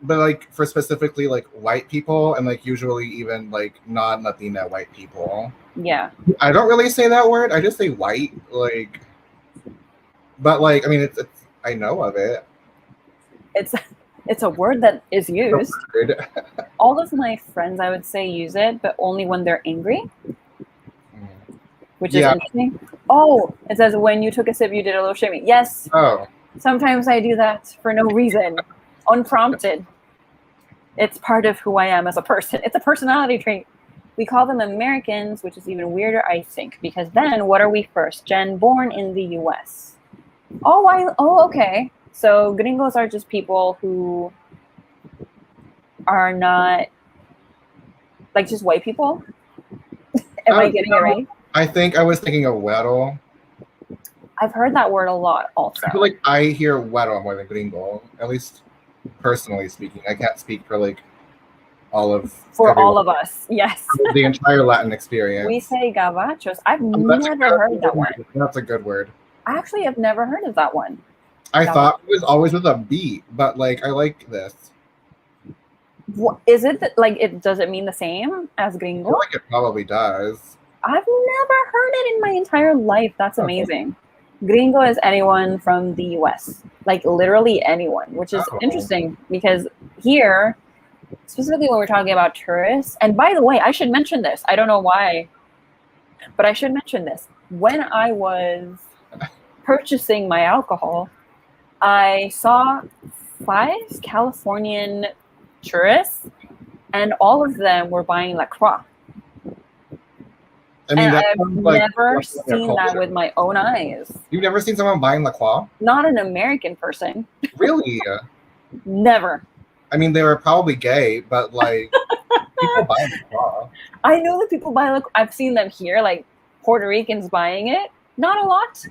But like for specifically like white people and like usually even like non-Latina white people. Yeah. I don't really say that word. I just say white. Like, but like, I mean, it's I know of it. It's a word that is used. All of my friends, I would say, use it, but only when they're angry. Which is interesting. Oh, it says when you took a sip, you did a little shimmy. Yes. Oh. Sometimes I do that for no reason, unprompted. It's part of who I am as a person. It's a personality trait. We call them Americans, which is even weirder, I think, because then what are we first? Gen born in the U.S. Oh, okay. So gringos are just people who are not like just white people. Am I getting it right? I think I was thinking of güero. I've heard that word a lot also. I feel like I hear güero more than gringo, at least personally speaking. I can't speak for like all of us. Yes. The entire Latin experience. We say gabachos. I've never heard that one. That's a good word. I actually have never heard of that one. I thought it was always with a B, but like I like this. What, is it like does it mean the same as gringo? I feel like it probably does. I've never heard it in my entire life. That's amazing. Gringo is anyone from the US, like literally anyone, which is interesting because here, specifically when we're talking about tourists, and by the way, I should mention this. I don't know why, but I should mention this. When I was purchasing my alcohol, I saw 5 Californian tourists, and all of them were buying La Croix. I mean, I've never seen that with my own eyes. You've never seen someone buying La Croix? Not an American person. Really? Never. I mean, they were probably gay, but like people buy La Croix. I know that people buy La Croix. I've seen them here, like Puerto Ricans buying it. Not a lot,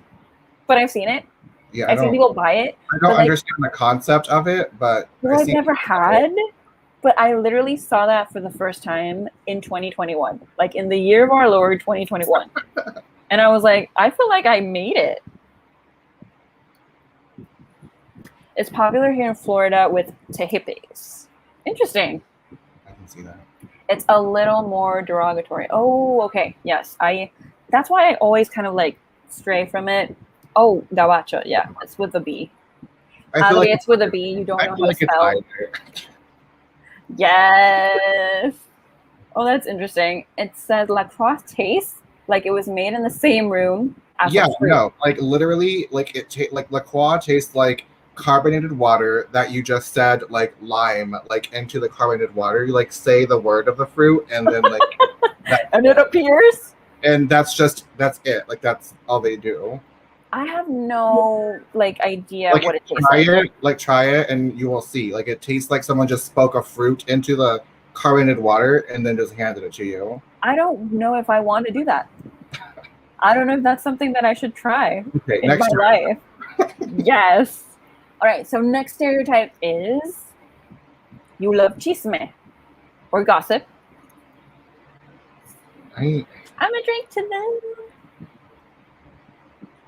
but I've seen it. Yeah, I've seen people buy it. I don't understand the concept of it, but I've never had. But I literally saw that for the first time in 2021, like in the year of our Lord 2021. And I was like, I feel like I made it. It's popular here in Florida with hippies. Interesting. I can see that. It's a little more derogatory. Oh, okay. Yes. That's why I always kind of like stray from it. Oh, gabacho. Yeah. It's with a B. I feel like it's with a B. You don't know how to spell. Yes. Oh, that's interesting. It says La Croix tastes like it was made in the same room as the fruit. No, like literally, like like La Croix tastes like carbonated water that you just said like lime like into the carbonated water. You like say the word of the fruit and then like and it appears. And that's it. Like that's all they do. I have no like idea what it tastes like. Try it and you will see. Like it tastes like someone just spoke a fruit into the carbonated water and then just handed it to you. I don't know if I want to do that. I don't know if that's something that I should try in my life. Yes. All right. So next stereotype is You love chisme or gossip. I'm a drink to them.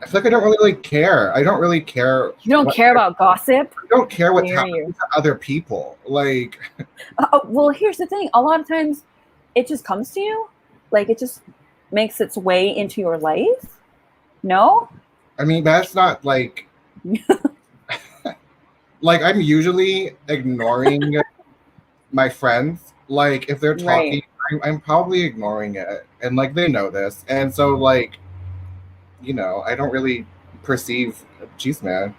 I feel like I don't really care. I don't really care. You don't care about gossip? I don't care what's happening to other people. Like, well, here's the thing. A lot of times it just comes to you. Like, it just makes its way into your life. No? I mean, that's not like... like, I'm usually ignoring my friends. Like, if they're talking, I'm probably ignoring it. And, like, they know this. And so, like, you know, I don't really perceive chisme.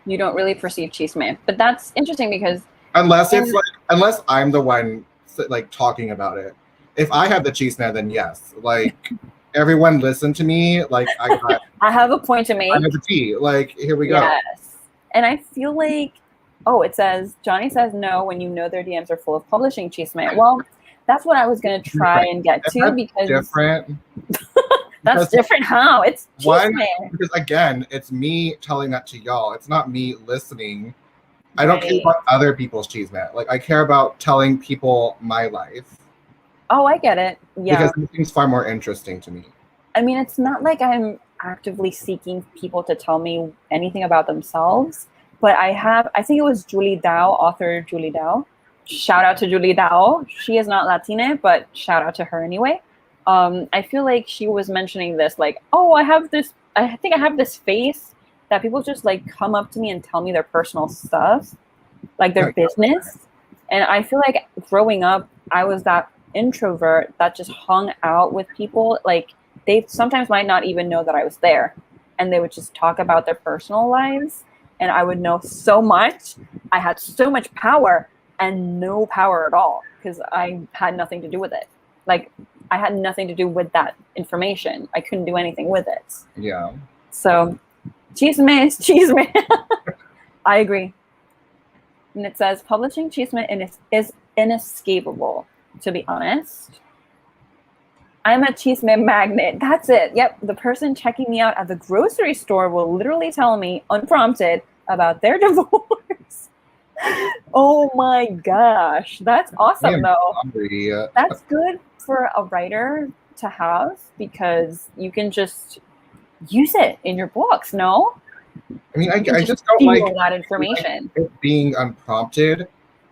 You don't really perceive chisme. But that's interesting because... Unless it's like, unless I'm the one, like, talking about it. If I have the chisme, then yes. Like, everyone listen to me. Like, I have a point to make. I have the tea. Like, here we go. Yes. And I feel like, oh, it says, Johnny says no when you know their DMs are full of publishing chisme. Well, that's what I was going to try and get to because... different. That's different how? It's chisme. Because again, it's me telling that to y'all. It's not me listening. I don't care about other people's chisme. Like, I care about telling people my life. Oh, I get it. Yeah. Because it seems far more interesting to me. I mean, it's not like I'm actively seeking people to tell me anything about themselves, but I think it was Julie Dao, author Julie Dao. Shout out to Julie Dao. She is not Latina, but shout out to her anyway. I feel like she was mentioning this, like, oh, I think I have this face that people just like come up to me and tell me their personal stuff, like their business. And I feel like growing up, I was that introvert that just hung out with people. Like, they sometimes might not even know that I was there, and they would just talk about their personal lives, and I would know so much. I had so much power and no power at all because I had nothing to do with it. Like, I had nothing to do with that information. I couldn't do anything with it. Yeah. So, chisme is chisme. I agree. And it says, publishing chisme is inescapable, to be honest. I'm a chisme magnet. That's it. Yep. The person checking me out at the grocery store will literally tell me, unprompted, about their divorce. Oh my gosh. That's awesome, though. Hungry. That's good for a writer to have because you can just use it in your books, no? I mean, I just don't like that information. It being unprompted.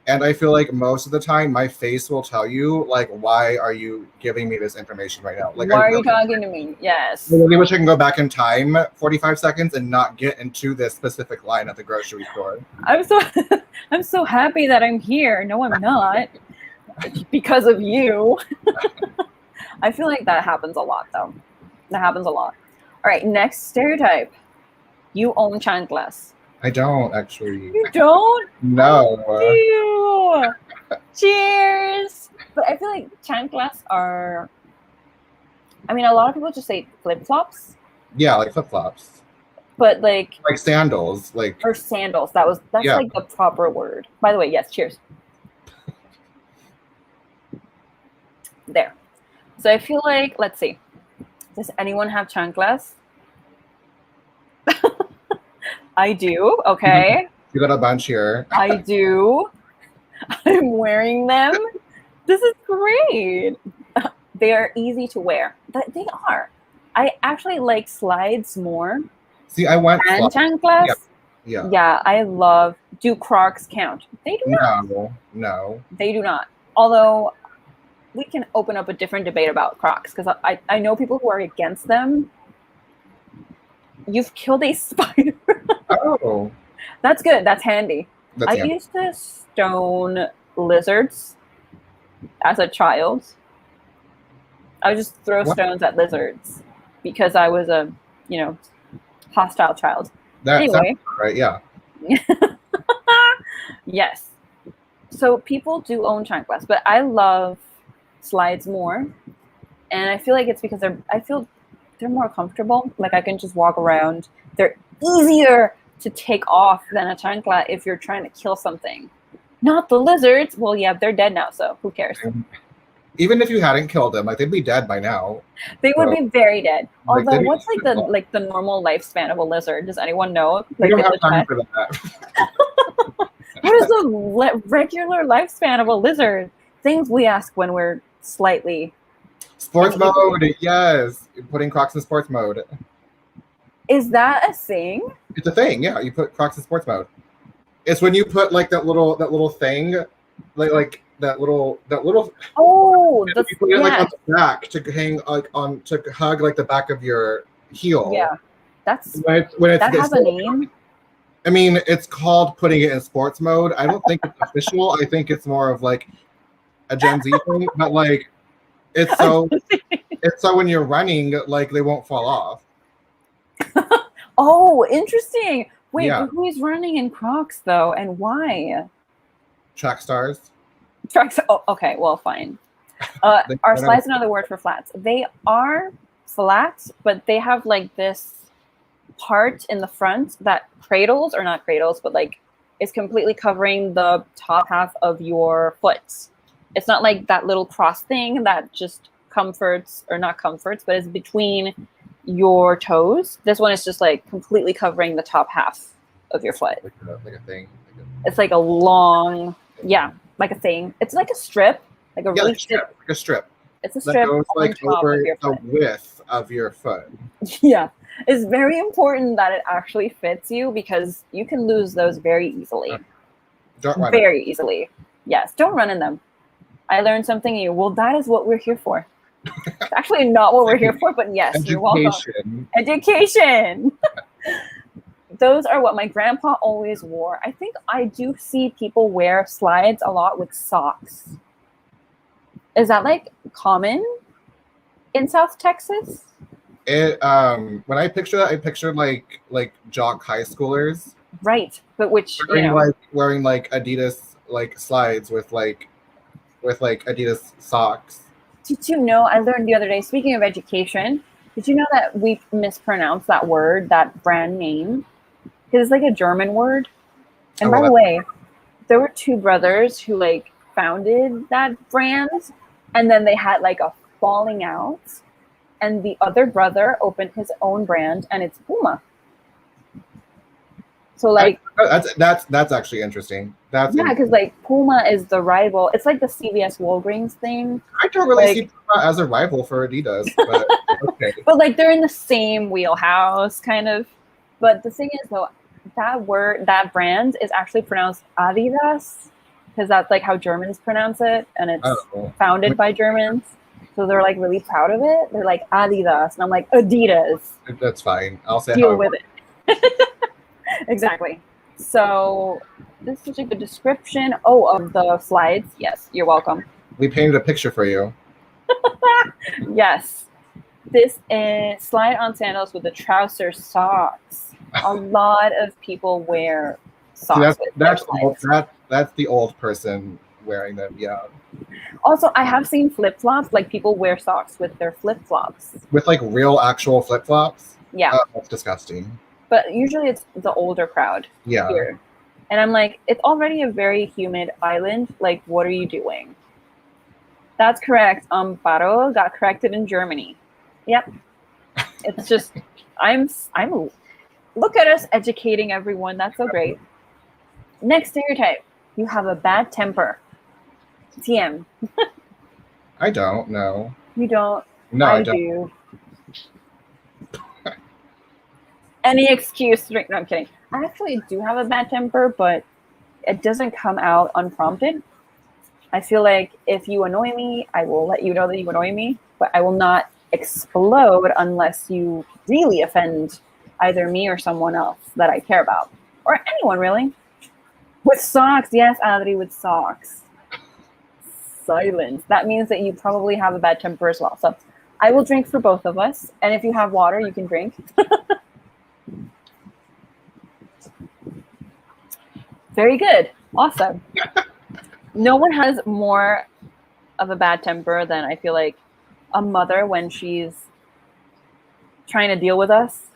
And I feel like most of the time my face will tell you, like, why are you giving me this information right now? Like, why are you talking to me? Yes. I really wish I can go back in time 45 seconds and not get into this specific line at the grocery store. I'm so happy that I'm here. No, I'm not. Because of you. I feel like that happens a lot, though. That happens a lot. All right, next stereotype. You own chanclas. I don't, actually. You don't? No. Oh, cheers. But I feel like chanclas are... I mean, a lot of people just say flip-flops. Yeah, like flip-flops. But like sandals. Or sandals. That's like the proper word. By the way, yes, cheers. There. So I feel like, let's see. Does anyone have chanclas? I do. Okay. You got a bunch here. I do. I'm wearing them. This is great. They are easy to wear. They are. I actually like slides more. See, I went and chanclas. Yeah. Yeah, I love. Do Crocs count? They do not. No. They do not. Although we can open up a different debate about Crocs because I know people who are against them. You've killed a spider. Oh. That's good. That's handy. I used to stone lizards as a child. I would just throw stones at lizards because I was a, hostile child. Anyway. Right, yeah. Yes. So people do own chanclas, but I love slides more. And I feel like it's because they're more comfortable. Like I can just walk around. They're easier to take off than a chancla if you're trying to kill something. Not the lizards. Well, yeah, they're dead now, so who cares? Even if you hadn't killed them, like they'd be dead by now. They would be very dead. Although, what's like the normal lifespan of a lizard? Does anyone know? We don't have time for that. What is the regular lifespan of a lizard? Things we ask when we're slightly... Sports mode, yes. Putting Crocs in sports mode. Is that a thing? It's a thing, yeah. You put Crocs in sports mode. It's when you put like that little thing, like that little. Oh, you put it like on the back to hang to hug like the back of your heel. Yeah, that's when it's that has a name. I mean, it's called putting it in sports mode. I don't think it's official. I think it's more of like a Gen Z thing, but like it's so when you're running, like they won't fall off. Oh, interesting. Wait, Yeah. but who's running in Crocs though, and why? Track stars. Tracks. Oh, okay. Well, fine. Are slides another word for flats? They are flats, but they have like this part in the front that cradles, or not cradles, but like is completely covering the top half of your foot. It's not like that little cross thing that just comforts, or not comforts, but is between your toes. This one is just like completely covering the top half of your foot. Like a thing. It's like a long, yeah, like a thing. It's like a strip, like a really like a strip. It's a strip that goes on like top over of your the foot. width of your foot. Yeah, it's very important that it actually fits you, because you can lose those very easily. Don't run Very easily. Yes, don't run in them. I learned something new. Well, that is what we're here for. It's actually not what we're here for, but yes, you're welcome. Education. Those are what my grandpa always wore. I think I do see people wear slides a lot with socks. Is that like common in South Texas? It when I picture that, I pictured like jock high schoolers. Right, but which wearing like Adidas like slides with Adidas socks. Did you know, I learned the other day, speaking of education, did you know that we mispronounced that word, that brand name? Because it's like a German word. And by the way, there were two brothers who like founded that brand, and then they had like a falling out, and the other brother opened his own brand, and it's Puma. So like that's actually interesting. Because like Puma is the rival. It's like the CVS Walgreens thing. I don't really see Puma as a rival for Adidas, but okay. But like they're in the same wheelhouse, kind of. But the thing is, though, that brand is actually pronounced Adidas, because that's like how Germans pronounce it, and it's founded by Germans. So they're like really proud of it. They're like Adidas, and I'm like Adidas. That's fine. I'll say deal with it. Exactly. So this is such a good description. Oh, of the slides. Yes, you're welcome. We painted a picture for you. Yes. This is slide on sandals with the trouser socks. A lot of people wear socks. That's the old person wearing them, yeah. Also, I have seen flip-flops, like people wear socks with their flip-flops. With like real actual flip-flops? Yeah. That's disgusting. But usually it's the older crowd here. And I'm like, it's already a very humid island. Like, what are you doing? That's correct. Paro got corrected in Germany. Yep. It's just, I'm look at us educating everyone. That's so great. Next stereotype. You have a bad temper. TM. I don't know. You don't? No, I don't. Do. Any excuse to drink. No, I'm kidding. I actually do have a bad temper, but it doesn't come out unprompted. I feel like if you annoy me, I will let you know that you annoy me, but I will not explode unless you really offend either me or someone else that I care about, or anyone really. With socks, yes, Adri, with socks. Silence. That means that you probably have a bad temper as well. So I will drink for both of us, and if you have water, you can drink. Very good. Awesome. No one has more of a bad temper than, I feel like, a mother when she's trying to deal with us.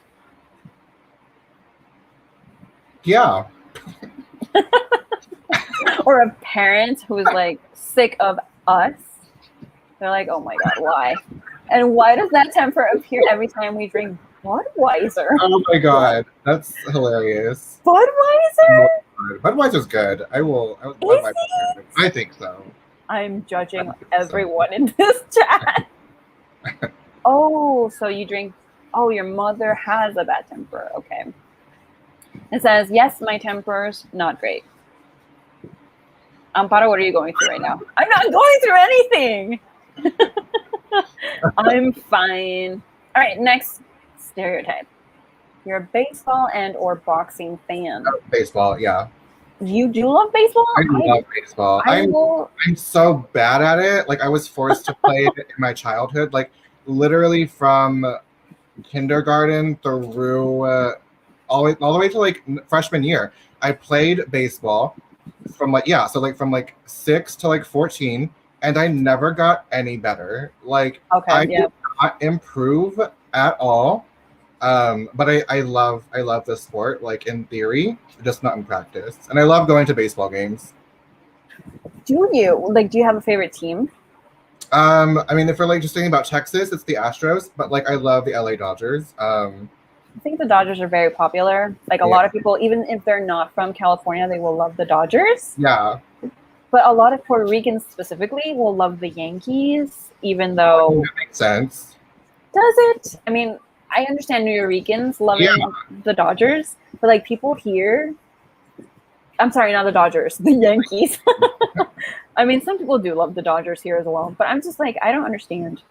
Yeah. Or a parent who is like sick of us. They're like, oh my God, why? And why does that temper appear every time we drink Budweiser. Oh my god, that's hilarious. Budweiser? Budweiser's good. I will. Budweiser. I think so. I'm judging everyone in this chat. Oh, so you drink. Oh, your mother has a bad temper. Okay. It says, yes, my temper's not great. Amparo, what are you going through right now? I'm not going through anything. I'm fine. All right, next stereotype. You're a baseball and or boxing fan. Oh, baseball, yeah. You do love baseball? I love baseball. I'm so bad at it. Like, I was forced to play it in my childhood. Like, literally from kindergarten through all the way to like freshman year. I played baseball from from 6 to 14, and I never got any better. Like, I did not improve at all. But I love the sport, like in theory, just not in practice. And I love going to baseball games. Do you? Like, do you have a favorite team? I mean, if we're like just thinking about Texas, it's the Astros, but like I love the LA Dodgers. I think the Dodgers are very popular. Like a lot of people, even if they're not from California, they will love the Dodgers. Yeah. But a lot of Puerto Ricans specifically will love the Yankees, even though... That makes sense. Does it? I mean, I understand New Yorkers loving the Dodgers, but like people here... I'm sorry, not the Dodgers, the Yankees. I mean, some people do love the Dodgers here as well, but I'm just like, I don't understand.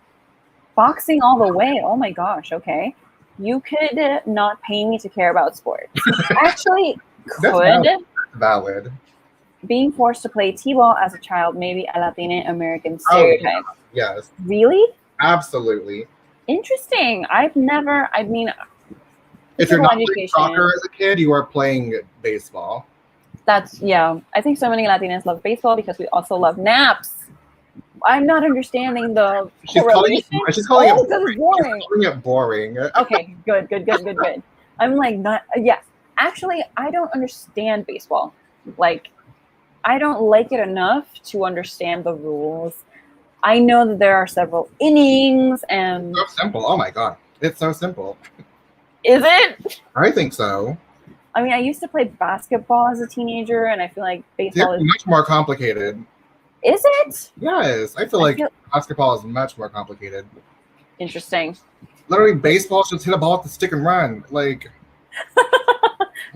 Boxing all the way. Oh my gosh, okay. You could not pay me to care about sports. Actually, could. That's valid. Being forced to play T-ball as a child may be a Latin American stereotype. Oh, yes. Really? Absolutely. Interesting. If you're not playing soccer as a kid, you are playing baseball. I think so many Latinas love baseball because we also love naps. I'm not understanding the correlation. She's calling it boring. She's calling it boring. Okay, good. I'm like, yes. Actually, I don't understand baseball. Like, I don't like it enough to understand the rules. I know that there are several innings and... It's so simple. Oh my god. It's so simple. Is it? I think so. I mean, I used to play basketball as a teenager, and I feel like baseball is much more complicated. Is it? Yes. I feel like basketball is much more complicated. Interesting. Literally, baseball just hit a ball with the stick and run. Like...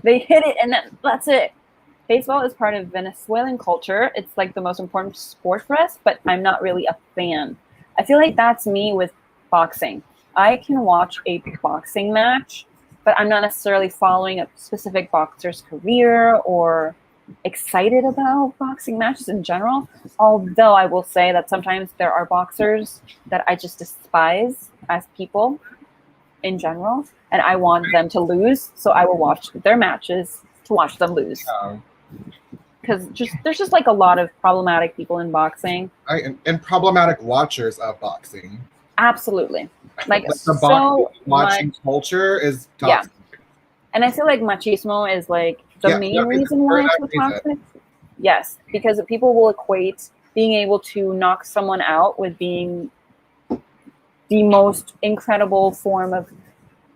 They hit it, and that's it. Baseball is part of Venezuelan culture. It's like the most important sport for us, but I'm not really a fan. I feel like that's me with boxing. I can watch a boxing match, but I'm not necessarily following a specific boxer's career or excited about boxing matches in general. Although I will say that sometimes there are boxers that I just despise as people in general, and I want them to lose, so I will watch their matches to watch them lose. Because there's just like a lot of problematic people in boxing. And problematic watchers of boxing. Absolutely. Like the boxing watching culture is toxic. Yeah. And I feel like machismo is like the main reason why it's so toxic. Yes, because people will equate being able to knock someone out with being the most incredible form of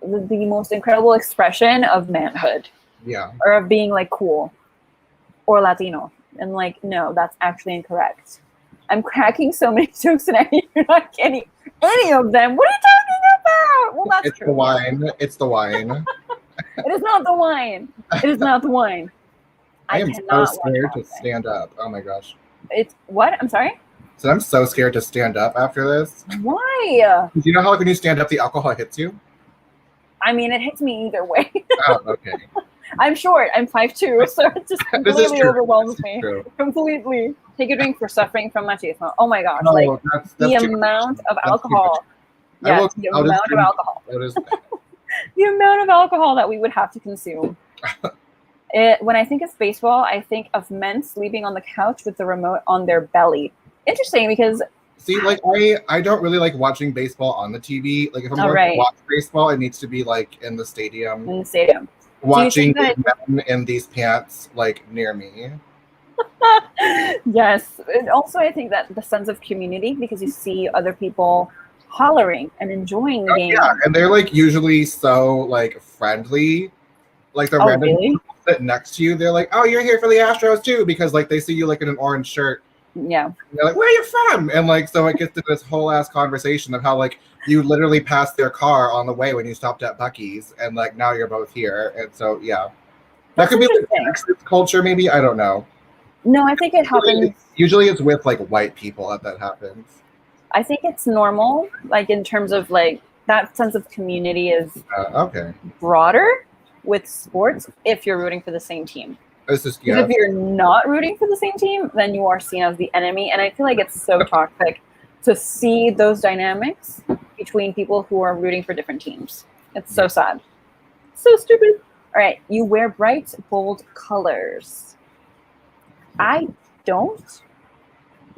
the most incredible expression of manhood. Yeah. Or of being like cool or Latino. And like, no, that's actually incorrect. I'm cracking so many jokes and you're not getting any of them. What are you talking about? Well, that's true. The wine. It's the wine. It is not the wine. It is not the wine. I am so scared to stand up. Oh my gosh. It's what? I'm sorry? So I'm so scared to stand up after this. Why? Do you know how like when you stand up, the alcohol hits you? I mean, it hits me either way. Oh, okay. I'm short. I'm 5'2", so it just completely overwhelms me. True. Completely. Take a drink for suffering from machismo. Oh my gosh. Like that's the amount of alcohol. Yes, the amount of alcohol. The amount of alcohol that we would have to consume. When I think of baseball, I think of men sleeping on the couch with the remote on their belly. Interesting because... See, like I don't really like watching baseball on the TV. Like if I'm going to watch baseball, it needs to be like in the stadium. In the stadium. Watching men in these pants like near me. Yes. And also I think that the sense of community, because you see other people hollering and enjoying the game. Yeah, and they're like usually so like friendly. Like the random really? people sit next to you, they're like, "Oh, you're here for the Astros too," because like they see you like in an orange shirt. Yeah. And they're like, "Where are you from?" And like so it gets to this whole ass conversation of how like you literally passed their car on the way when you stopped at Buc-ee's, and like now you're both here, and so yeah, that could be like Texas culture, maybe, I don't know. No, I think it happens. Usually it's with like white people that happens. I think it's normal, like in terms of like that sense of community is okay. broader with sports if you're rooting for the same team. It's just, because if you're not rooting for the same team, then you are seen as the enemy. And I feel like it's so toxic to see those dynamics between people who are rooting for different teams. It's so sad. So stupid. All right. You wear bright, bold colors. I don't.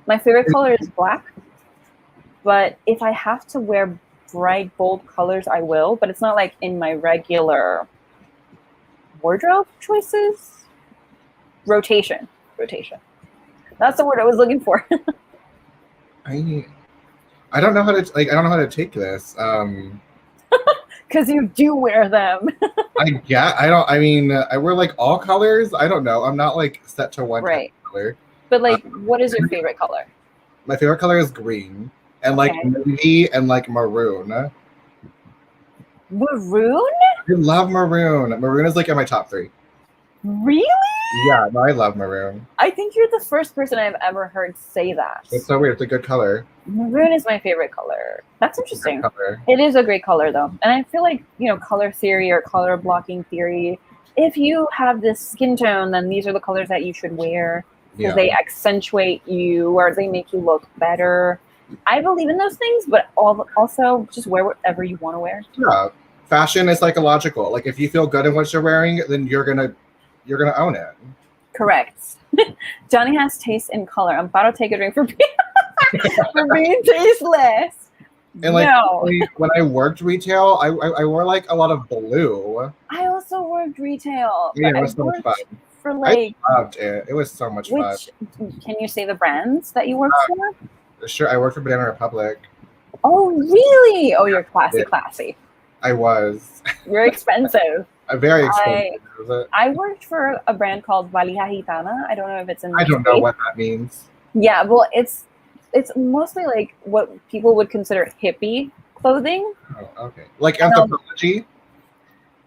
My favorite color is black. But if I have to wear bright, bold colors, I will. But it's not like in my regular wardrobe choices. Rotation. That's the word I was looking for. I don't know how to I don't know how to take this. Because you do wear them. I mean, I wear like all colors. I don't know. I'm not like set to one type of color. But like, what is your favorite color? My favorite color is green and like navy and like maroon. Maroon? I love maroon. Maroon is like in my top 3. Really? Yeah, no, I love maroon. I think you're the first person I've ever heard say that. It's so weird. It's a good color. Maroon is my favorite color. That's interesting. Color. It is a great color, though. And I feel like, color theory or color blocking theory, if you have this skin tone, then these are the colors that you should wear because they accentuate you or they make you look better. I believe in those things, but also just wear whatever you want to wear. Yeah. Fashion is psychological. Like if you feel good in what you're wearing, then you're gonna own it. Correct. Johnny has taste in color. I'm about to take a drink for being tasteless. And like when I worked retail, I wore like a lot of blue. I also worked retail. Yeah, it was so much fun. For like, I loved it. It was so much fun. Can you say the brands that you worked for? Sure, I worked for Banana Republic. Oh, really? Oh, you're classy. I was. You're expensive. Very expensive. I worked for a brand called Valija Gitana. I don't know if it's in. I don't know what that means. Yeah, well, it's mostly like what people would consider hippie clothing. Oh, okay. Like Anthropology?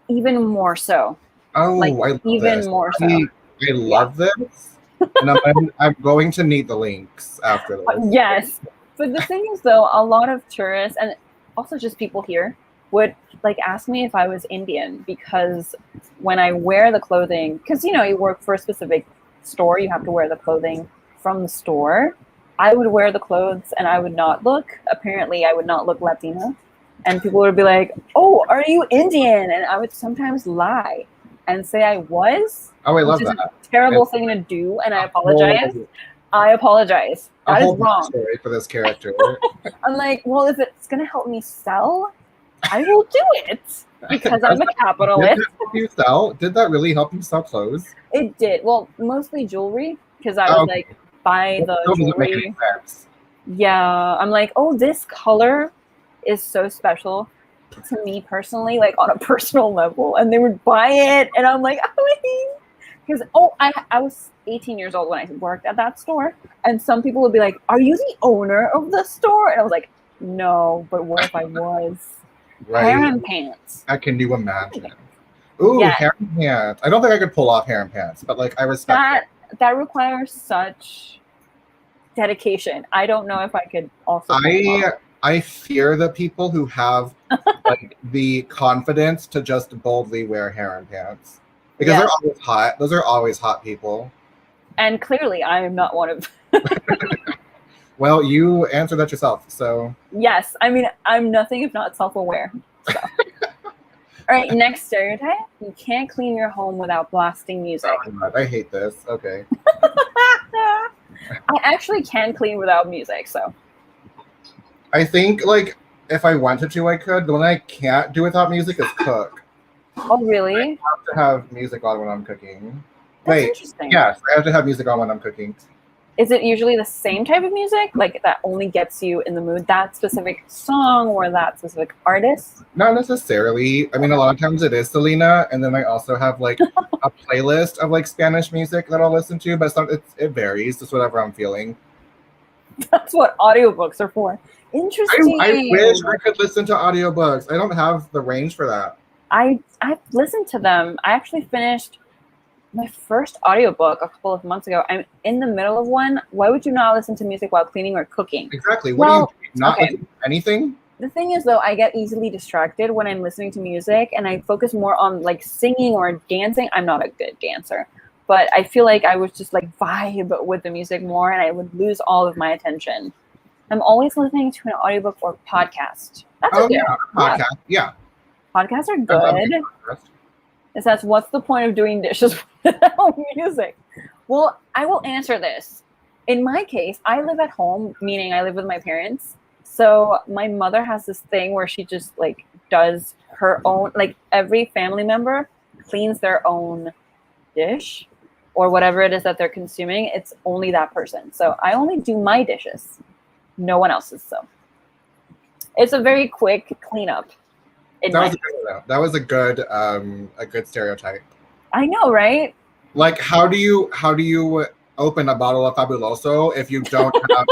Even more so. Oh, like, I love even this. more so. I love this. And I'm going to need the links after this. Yes. But the thing is, though, a lot of tourists and also just people here would like ask me if I was Indian because when I wear the clothing, because you work for a specific store, you have to wear the clothing from the store. I would wear the clothes and I would not look Latina. And people would be like, "Oh, are you Indian?" And I would sometimes lie and say I was. Oh, I love which that. Is a terrible thing to do, and I apologize. I apologize. That is wrong. Story for this character. I'm like, well, if it's gonna help me sell, I will do it because I'm a capitalist. Did that help you sell? Did that really help you sell clothes? It did. Well, mostly jewelry because I was like, buy the jewelry. Yeah, I'm like, oh, this color is so special to me personally, like on a personal level, and they would buy it, and I'm like, oh, because I was 18 years old when I worked at that store, and some people would be like, "Are you the owner of the store?" And I was like, "No, but what if I was?" Right. Hair and pants. Can you imagine? Ooh, hair and pants. I don't think I could pull off hair and pants, but like I respect that. That requires such dedication. I don't know if I could also. I fear the people who have like the confidence to just boldly wear hair and pants because they're always hot. Those are always hot people. And clearly, I am not one of. Well, you answered that yourself, so. Yes, I mean I'm nothing if not self-aware. So. All right, next stereotype: you can't clean your home without blasting music. Oh my God, I hate this. Okay. I actually can clean without music, so. I think like if I wanted to, I could. The one I can't do without music is cook. Oh, really? I have to have music on when I'm cooking. That's interesting. Yes, I have to have music on when I'm cooking. Is it usually the same type of music, like that only gets you in the mood, that specific song or that specific artist? Not necessarily. I mean, a lot of times it is Selena, and then I also have like a playlist of like Spanish music that I'll listen to, but it varies. Just whatever I'm feeling. That's what audiobooks are for. Interesting. I wish I could listen to audiobooks. I don't have the range for that. I've listened to them. I actually finished my first audiobook a couple of months ago. I'm in the middle of one. Why would you not listen to music while cleaning or cooking? Exactly. What do you do? Not listen to anything? The thing is, though, I get easily distracted when I'm listening to music, and I focus more on like singing or dancing. I'm not a good dancer, but I feel like I would just like vibe with the music more, and I would lose all of my attention. I'm always listening to an audiobook or podcast. That's a good podcast. Yeah. Podcasts are good. It says, what's the point of doing dishes without music? Well, I will answer this. In my case, I live at home, meaning I live with my parents. So my mother has this thing where she just like does her own, like every family member cleans their own dish or whatever it is that they're consuming. It's only that person. So I only do my dishes. No one else's. So it's a very quick cleanup. That was a good stereotype. I know, right? Like, how do you open a bottle of Fabuloso if you don't have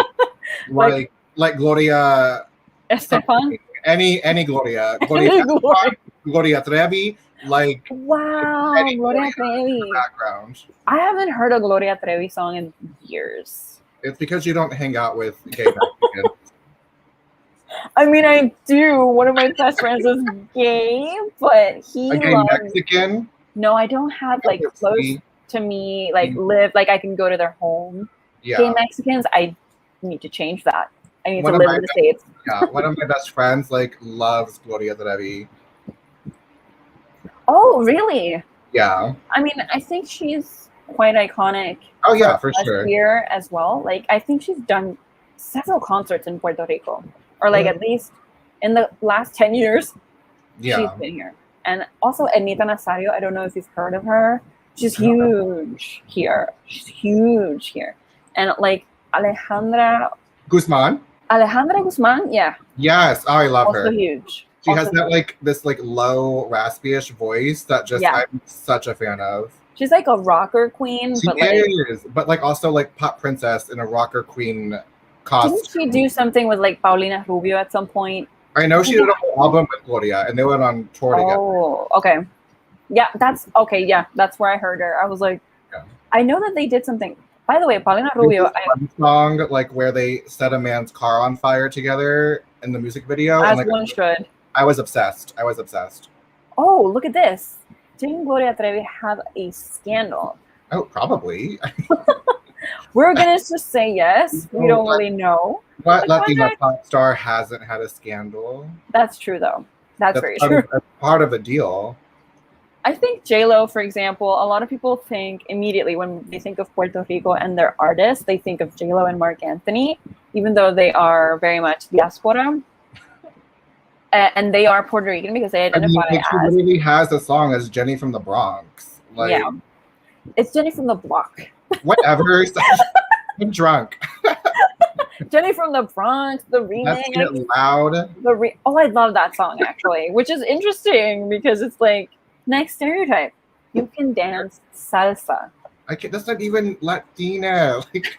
like Gloria Estefan? Any Gloria Gloria Trevi, like wow, Gloria Trevi background. I haven't heard a Gloria Trevi song in years. It's because you don't hang out with gay Mexicans. I mean, I do. One of my best friends is gay, but he a gay loves... Mexican. No, I don't have like close to me, like live, like I can go to their home. Yeah. Gay Mexicans, I need to change that. I need to live in the States. Yeah, one of my best friends like loves Gloria Trevi. Oh, really? Yeah. I mean, I think she's quite iconic. Oh yeah, for sure. Here as well. Like I think she's done several concerts in Puerto Rico. Or like at least in the last 10 years, she's been here. And also Anita Nazario, I don't know if you've heard of her. She's huge here. She's huge here. And like Alejandra Guzman, yeah. Yes, oh, I love her. Also huge. She has that like this like low raspy-ish voice that just I'm such a fan of. She's like a rocker queen. She is, but like also like pop princess in a rocker queen costume. Didn't she do something with like Paulina Rubio at some point? I know she did a whole album with Gloria, and they went on tour together. Oh, okay. Yeah, that's okay. Yeah, that's where I heard her. I was like, I know that they did something. By the way, Paulina Rubio. One song like where they set a man's car on fire together in the music video. As and, like, one should. I was obsessed. Oh, look at this. Didn't Gloria Trevi have a scandal? Oh, probably. We're gonna just say yes. We don't really know. What Latina pop star hasn't had a scandal? That's true, though. That's very true. That's part of the deal. I think J-Lo, for example, a lot of people think immediately when they think of Puerto Rico and their artists, they think of J-Lo and Mark Anthony, even though they are very much diaspora. And they are Puerto Rican because they identify as... She literally has a song as Jenny from the Bronx. Like, yeah. It's Jenny from the Block. Whatever. I'm drunk. Jenny from the Bronx, the remix. Let's get loud. Oh, I love that song, actually, which is interesting because it's like, next stereotype. You can dance salsa. That's not even Latina. Like,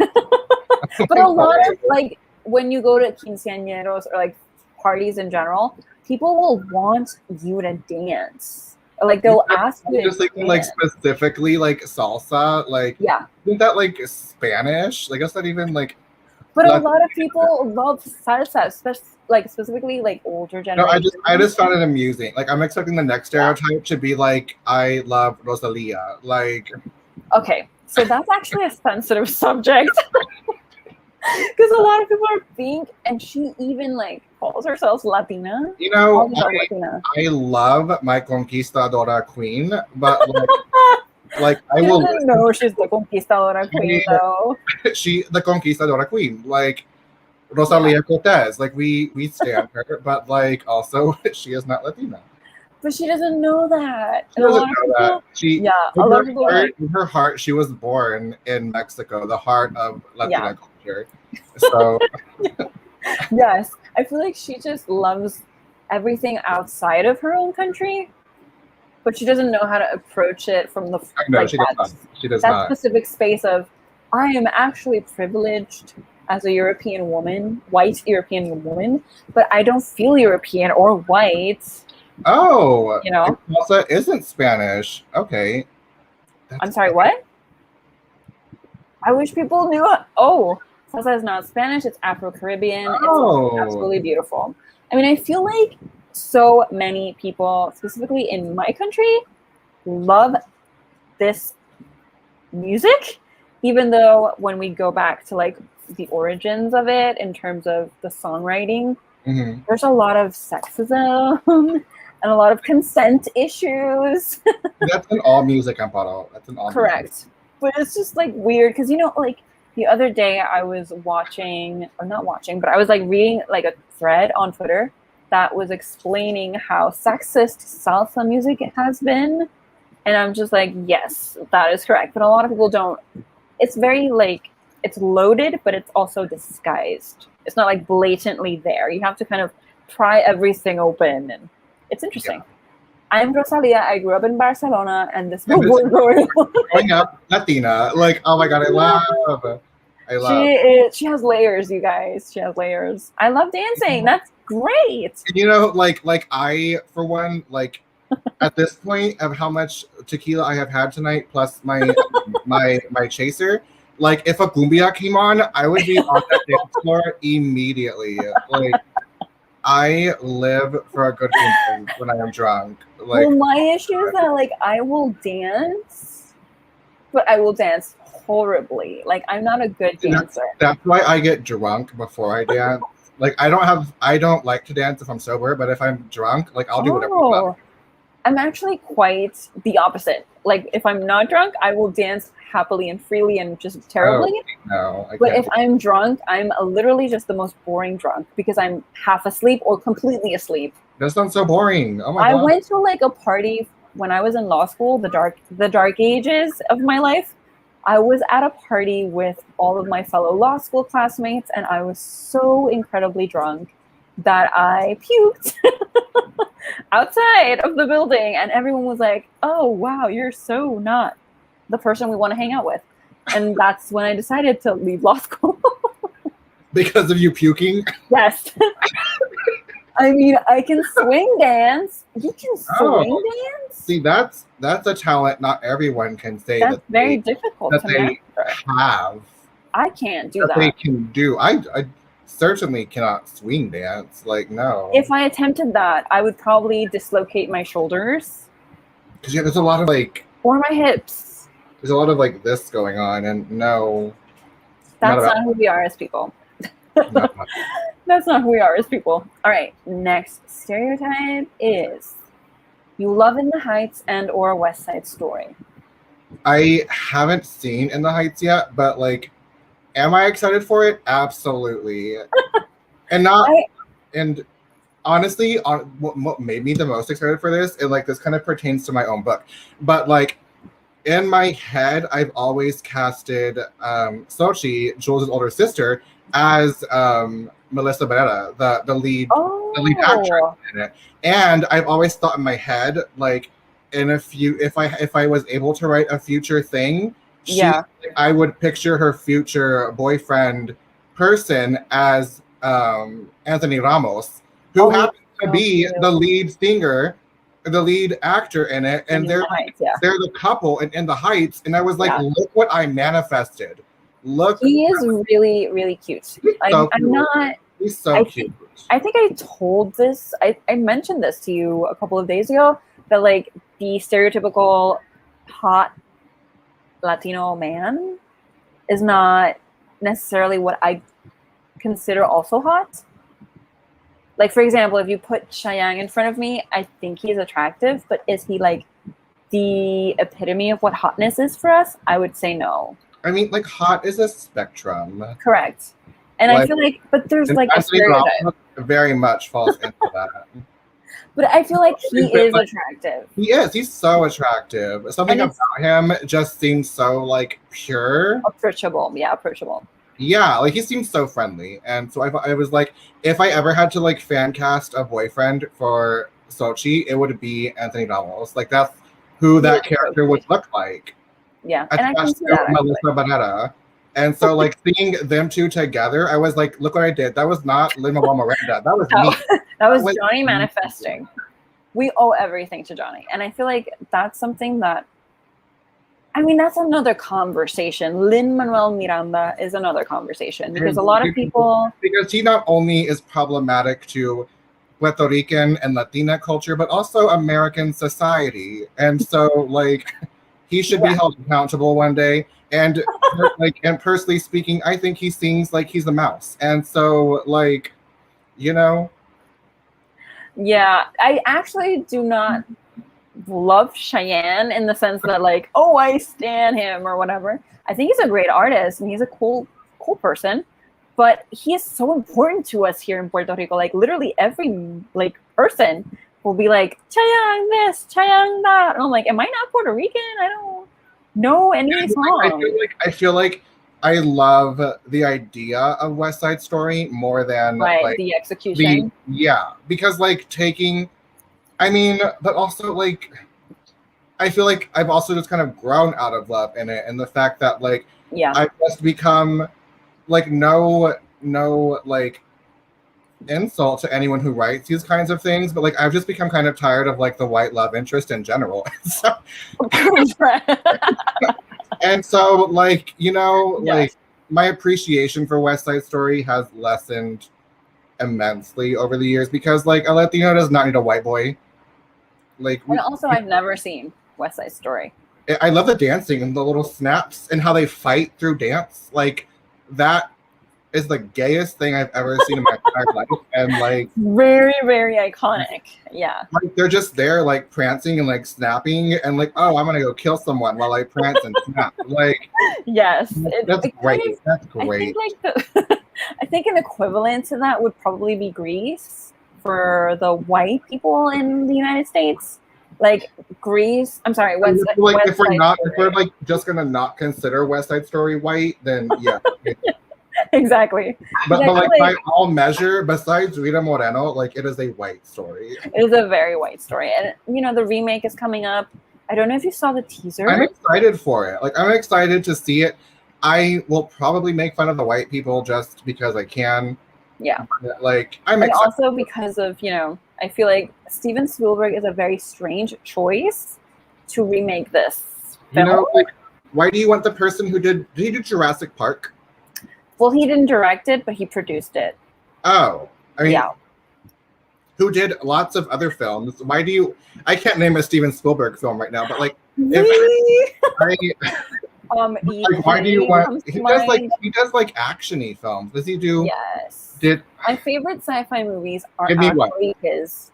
but a lot of, like, when you go to quinceañeros or, like, parties in general, people will want you to dance. Like they'll ask you. Just like specifically like salsa, like isn't that like Spanish? Like that's not even like. But a lot of people love salsa, specifically like older generation. No, I just found it amusing. Like I'm expecting the next stereotype to be like I love Rosalia. Like. Okay, so that's actually a sensitive subject. Because a lot of people are pink, and she even like calls herself Latina. You know, I love my conquistadora queen, but like I will. No, she's the conquistadora queen, though. The conquistadora queen, like Rosalia Cortez. Like we stand her, but like also she is not Latina. But she doesn't know that. She doesn't know that. A lot of people are like, in her heart, she was born in Mexico, the heart of Latina culture. So yes, I feel like she just loves everything outside of her own country, but she doesn't know how to approach it from the she does not. Specific space of, I am actually privileged as a European woman, white European woman, but I don't feel European or white. Oh, you know, Salsa isn't Spanish. Okay. I'm sorry, what? I wish people knew. Oh, salsa is not Spanish. It's Afro-Caribbean. Oh. It's absolutely beautiful. I mean, I feel like so many people, specifically in my country, love this music, even though when we go back to like the origins of it in terms of the songwriting, there's a lot of sexism and a lot of consent issues. That's in all music, Amparo. That's in all Correct. Music. But it's just like weird because, you know, like the other day I was watching, or not watching, but I was like reading like a thread on Twitter that was explaining how sexist salsa music has been. And I'm just like, yes, that is correct. But a lot of people don't. It's very like, it's loaded, but it's also disguised. It's not like blatantly there. You have to kind of pry everything open, and it's interesting. Yeah. I'm Rosalia. I grew up in Barcelona, and this was growing up Latina. Like, oh my god, I love. She has layers, you guys. She has layers. I love dancing. That's great. You know, like I, for one, like at this point of how much tequila I have had tonight, plus my my chaser. Like, if a cumbia came on, I would be on that dance floor immediately. Like, I live for a good cumbia when I am drunk. Like, well, my issue is that, like, I will dance, but I will dance horribly. Like, I'm not a good dancer. That's why I get drunk before I dance. Like, I don't like to dance if I'm sober, but if I'm drunk, like, I'll do whatever I want. I'm actually quite the opposite. Like, if I'm not drunk, I will dance happily and freely and just terribly. Oh, no, but if I'm drunk, I'm literally just the most boring drunk because I'm half asleep or completely asleep. That sounds so boring. Oh my god. I went to like a party when I was in law school, the dark ages of my life. I was at a party with all of my fellow law school classmates, and I was so incredibly drunk that I puked outside of the building, and everyone was like, oh wow, you're so not the person we want to hang out with. And that's when I decided to leave law school. Because of you puking? Yes. I mean, I can swing dance. You can swing dance? See, that's a talent not everyone can say. That's very difficult to master. Have. I can't do that. They can do. I certainly cannot swing dance. Like, no. If I attempted that, I would probably dislocate my shoulders. Because there's a lot of like... Or my hips. There's a lot of like this going on, and no. That's not who we are as people. No. That's not who we are as people. All right, next stereotype is you love In the Heights and or West Side Story. I haven't seen In the Heights yet, but like, am I excited for it? Absolutely. And honestly, what made me the most excited for this, and like this kind of pertains to my own book, but like in my head, I've always casted Xochitl, Jules' older sister, as Melissa Barrera, the lead actress in it. And I've always thought in my head, like, if I was able to write a future thing, I would picture her future boyfriend person as Anthony Ramos, who happens to be the lead singer, the lead actor in it, and they're the couple in The Heights. And I was like, look what I manifested. Look, he is really, really cute. He's so cute. I think I told this. I mentioned this to you a couple of days ago, that like the stereotypical hot Latino man is not necessarily what I consider also hot. Like, for example, if you put Cheyenne in front of me, I think he's attractive, but is he like the epitome of what hotness is for us? I would say no. I mean, like, hot is a spectrum. Correct. And like, I feel like, but there's like a stereotype. Very much falls into that. But I feel like he is attractive. He is. He's so attractive. Something about him just seems so like pure. Approachable. Yeah, approachable. Yeah, like he seems so friendly. And so I was like, if I ever had to like fan cast a boyfriend for Sochi, it would be Anthony Daniels. Like that's who that character would look like. Yeah, and I can see that. Melissa Bonetta. And so, like, seeing them two together, I was like, look what I did. That was not Lin-Manuel Miranda. That was me. That was Jonny manifesting. We owe everything to Jonny. And I feel like that's something that, I mean, that's another conversation. Lin-Manuel Miranda is another conversation because a lot of people... Because he not only is problematic to Puerto Rican and Latina culture, but also American society. And so, like, he should be held accountable one day. And like, and personally speaking, I think he sings like he's a mouse. And so, like, you know. Yeah, I actually do not love Cheyenne in the sense that, like, oh, I stan him or whatever. I think he's a great artist and he's a cool person. But he is so important to us here in Puerto Rico. Like, literally every like person will be like, Cheyenne this, Cheyenne that. And I'm like, am I not Puerto Rican? I don't know any song. I feel like I love the idea of West Side Story more than like the execution. Because like I mean, but also like I feel like I've also just kind of grown out of love in it, and the fact that like I've just become like no like insult to anyone who writes these kinds of things, but like I've just become kind of tired of like the white love interest in general. So, and so like, you know, like my appreciation for West Side Story has lessened immensely over the years because like a Latino does not need a white boy. Like, and also I've never seen West Side Story. I love the dancing and the little snaps and how they fight through dance. Like that is the gayest thing I've ever seen in my entire life, and like very, very iconic. Yeah, like they're just there, like prancing and like snapping, and like, oh, I'm gonna go kill someone while I prance and snap. Like, yes, that's great. That's great. I think an equivalent to that would probably be Grease for the white people in the United States. Like Grease, I'm sorry. If we're like just gonna not consider West Side Story white, then yeah. Exactly. But like by all measure, besides Rita Moreno, like it is a white story. It is a very white story. And you know, the remake is coming up. I don't know if you saw the teaser. I'm excited for it. Like I'm excited to see it. I will probably make fun of the white people just because I can. Yeah. Like I'm excited. Also because of, you know, I feel like Steven Spielberg is a very strange choice to remake this film. You know, like why do you want the person who did he do Jurassic Park? Well, he didn't direct it, but he produced it. Oh, I mean, who did lots of other films? Why do you? I can't name a Steven Spielberg film right now, but like, really? Like, why do you want? He does like actiony films. Does he do? Yes. My favorite sci-fi movies are his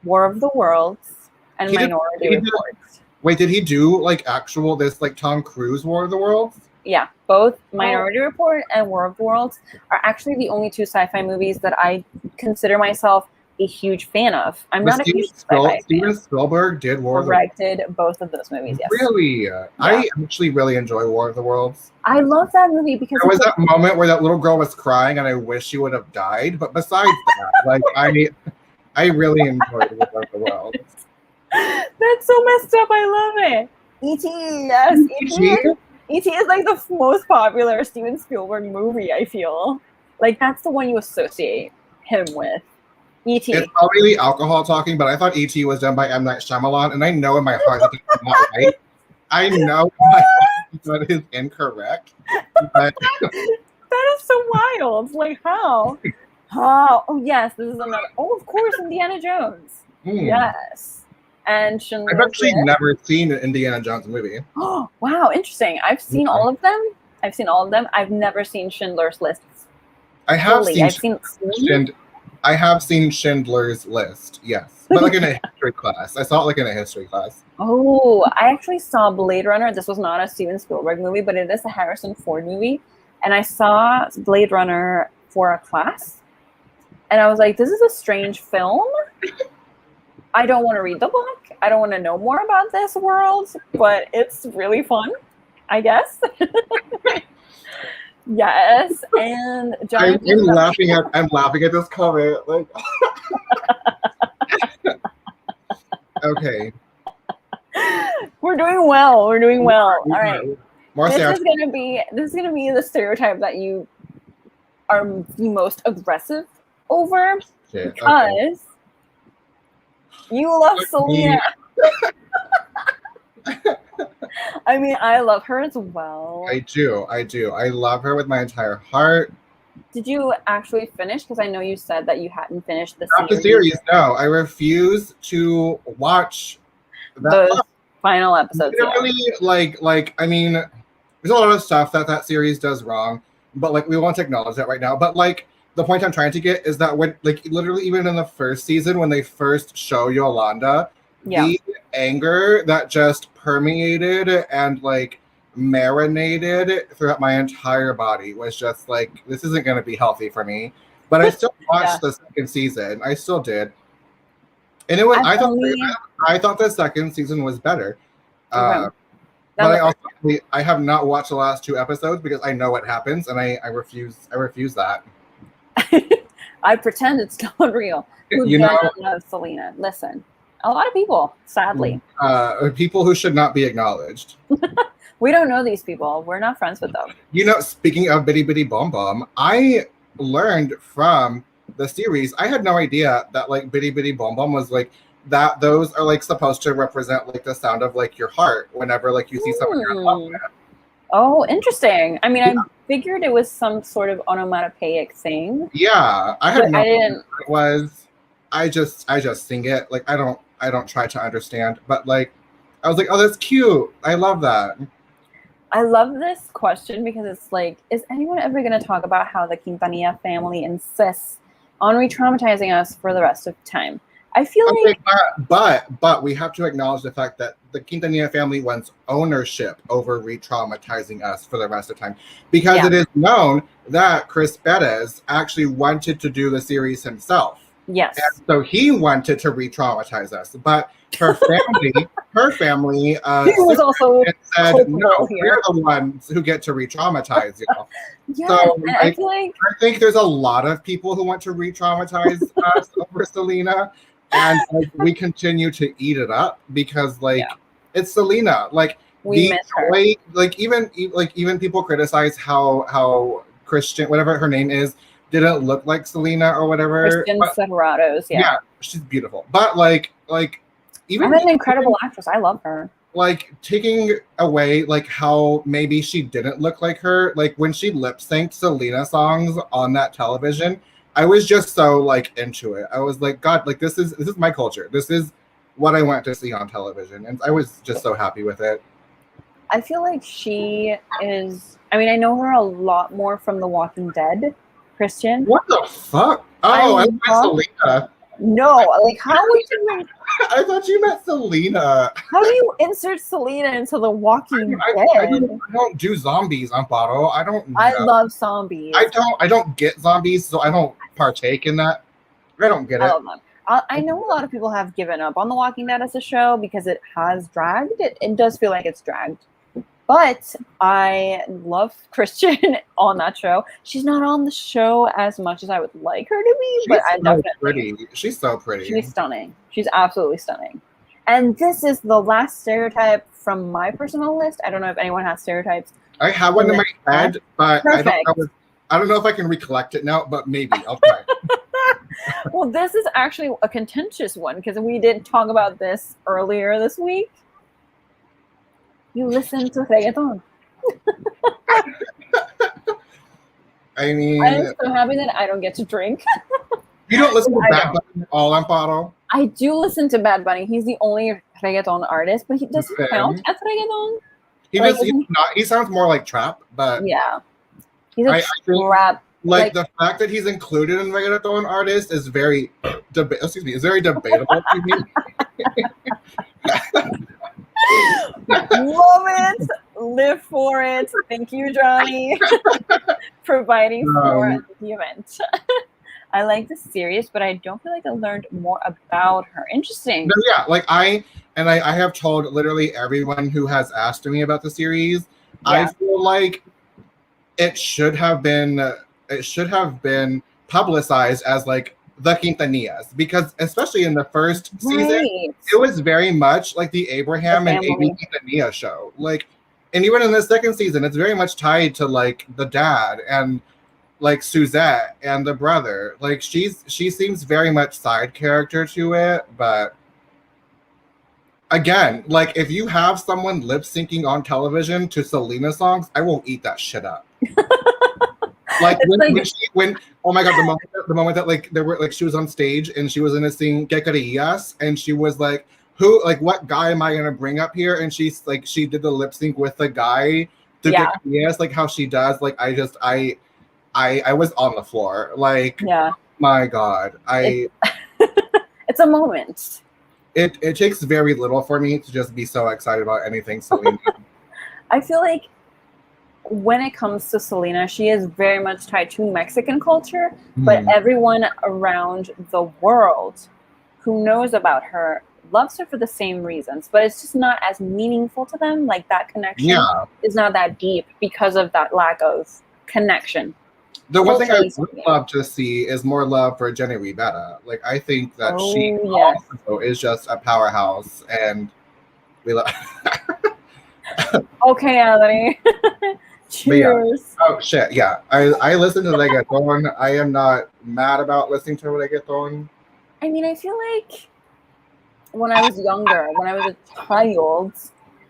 War of the Worlds and Minority Report. Wait, did he do like actual this like Tom Cruise War of the Worlds? Yeah, both Minority Report and War of the Worlds are actually the only two sci-fi movies that I consider myself a huge fan of. I'm not a huge sci-fi fan. Steven Spielberg did War of the Worlds. Directed both of those movies, yes. Really? Yeah. I actually really enjoy War of the Worlds. I love that movie because there was that moment where that little girl was crying and I wish she would have died. But besides that, like I really enjoyed War of the Worlds. That's so messed up. I love it. E.T. Yes. E.T. is like the most popular Steven Spielberg movie, I feel. Like, that's the one you associate him with. E.T. It's probably the alcohol talking, but I thought E.T. was done by M. Night Shyamalan, and I know in my heart that it's not right. I know that is incorrect. But that is so wild. Like, how? Oh, yes, this is another. Oh, of course, Indiana Jones. Yes. And I've actually never seen an Indiana Jones movie. Oh, wow, interesting. I've seen all of them. I've never seen Schindler's List. I have seen Schindler's List, yes. But like in a history class. I saw it like in a history class. Oh, I actually saw Blade Runner. This was not a Steven Spielberg movie, but it is a Harrison Ford movie. And I saw Blade Runner for a class. And I was like, this is a strange film. I don't want to read the book. I don't want to know more about this world, but it's really fun, I guess. Yes, and Johnny. I'm laughing at this comment. Like, okay. We're doing well. We're doing well. All right. This is gonna be the stereotype that you are the most aggressive over because you love Selena. I mean, I love her as well. I do. I love her with my entire heart. Did you actually finish? Because I know you said that you hadn't finished the series. Not the series, no. I refuse to watch those final episodes. Literally, I mean, there's a lot of stuff that series does wrong, but like we won't acknowledge that right now. But like the point I'm trying to get is that when like literally even in the first season when they first show Yolanda, the anger that just permeated and like marinated throughout my entire body was just like, this isn't going to be healthy for me. But I still watched the second season. I still did, and it was. I thought the second season was better. But I have not watched the last 2 episodes because I know what happens, and I refuse that. I pretend it's not real. You know, Selena. Listen, a lot of people, sadly, people who should not be acknowledged. We don't know these people. We're not friends with them. You know, speaking of Bitty Bitty Bom Bom, I learned from the series. I had no idea that like Bitty Bitty Bom Bom was like that. Those are like supposed to represent like the sound of like your heart whenever like you see someone you're in love with. Oh, interesting. I mean, I figured it was some sort of onomatopoeic thing. Yeah, I had no idea what it was. I just sing it. Like I don't try to understand, but like I was like, oh, that's cute. I love that. I love this question because it's like, is anyone ever going to talk about how the Quintanilla family insists on re-traumatizing us for the rest of time? I feel like... But we have to acknowledge the fact that the Quintanilla family wants ownership over re-traumatizing us for the rest of time. Because it is known that Chris Perez actually wanted to do the series himself. Yes. And so he wanted to re-traumatize us. But her family he was also said, no, we're the ones who get to re-traumatize you. Yeah, so I feel like I think there's a lot of people who want to re-traumatize us over Selena, and like we continue to eat it up because like it's Selena. Like we miss her. Like even people criticize how Christian, whatever her name is, didn't look like Selena or whatever. Christian Serratos, yeah, she's beautiful. But like even I'm an incredible actress. I love her. Like taking away like how maybe she didn't look like her, like when she lip synced Selena songs on that television, I was just so like into it. I was like, God, like this is my culture. This is what I want to see on television, and I was just so happy with it. I feel like she is. I mean, I know her a lot more from The Walking Dead. Christian. What the fuck? Oh, I meant Selena. No, like how would you? I thought you meant Selena. How do you insert Selena into The Walking Dead? I don't do zombies, Amparo. I don't. I love zombies. I don't get zombies, so I don't partake in that. I don't get it. I love them. I know a lot of people have given up on The Walking Dead as a show because it has dragged. It does feel like it's dragged. But I love Christian on that show. She's not on the show as much as I would like her to be, but I definitely. She's so pretty. She's stunning. She's absolutely stunning. And this is the last stereotype from my personal list. I don't know if anyone has stereotypes. I have one in my head, but I don't know if I can recollect it now, but maybe I'll try. Well, this is actually a contentious one because we did talk about this earlier this week. You listen to reggaeton. I mean, I'm so happy that I don't get to drink. You don't listen to Bad Bunny at all, Amparo? I do listen to Bad Bunny. He's the only reggaeton artist, but he doesn't count as reggaeton. He sounds more like trap, but yeah, he's a trap. Like the fact that he's included in reggaeton artist is very debatable to me. Love it. Live for it. Thank you, Johnny, providing for the event. I like the series, but I don't feel like I learned more about her. Interesting. No, yeah, like I have told literally everyone who has asked me about the series. I feel like it should have been publicized as like the Quintanillas, because especially in the first season, it was very much like the Abraham and Amy Quintanilla show. Like, and even in the second season, it's very much tied to like the dad and like Suzette and the brother. Like she seems very much side character to it, but again, like if you have someone lip syncing on television to Selena songs, I won't eat that shit up. Like when oh my god, the moment that like there were like she was on stage and she was gonna sing Que Querías, and she was like, who, like, what guy am I gonna bring up here? And she's like, she did the lip sync with the guy to Que Querías, like how she does. Like I was on the floor. Like, my god, it's a moment. It takes very little for me to just be so excited about anything Selena. I feel like when it comes to Selena, she is very much tied to Mexican culture, but everyone around the world who knows about her loves her for the same reasons, but it's just not as meaningful to them. Like that connection is not that deep because of that lack of connection. The one thing I would love to see is more love for Jenny Rivera. Like, I think that she also is just a powerhouse, and we love. Okay, Anthony. Cheers. Oh shit! Yeah, I listen to reggaeton. I am not mad about listening to reggaeton. I mean, I feel like when I was younger, when I was a child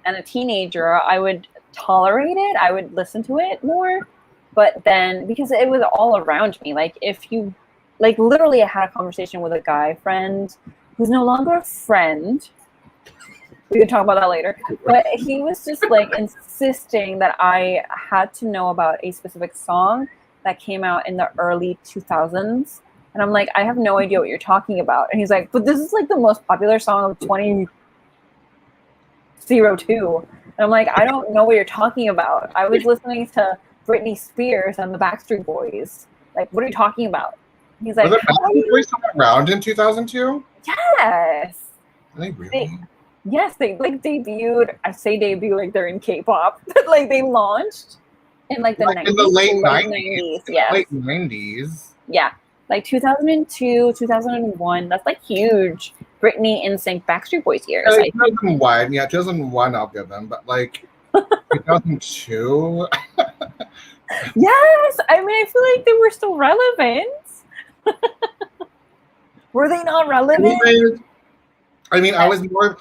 and a teenager, I would tolerate it. I would listen to it more. But then, because it was all around me, like if you, like literally I had a conversation with a guy friend who's no longer a friend. We can talk about that later. But he was just like insisting that I had to know about a specific song that came out in the early 2000s. And I'm like, I have no idea what you're talking about. And he's like, but this is like the most popular song of 2002. And I'm like, I don't know what you're talking about. I was listening to Britney Spears and the Backstreet Boys. Like, what are you talking about? He's like, were the Backstreet Boys still around in 2002? Yes. Are they really? Yes, they like debuted. I say debut like they're in K-pop, but like they launched in like the 90s, in the late 90s. Yeah, late 90s. Yeah, like 2002, 2001. That's like huge. Britney, NSYNC, Backstreet Boys years. 2001, yeah, 2001 I'll give them, but like 2002. Yes, I mean I feel like they were still relevant. Were they not relevant? I mean, I was more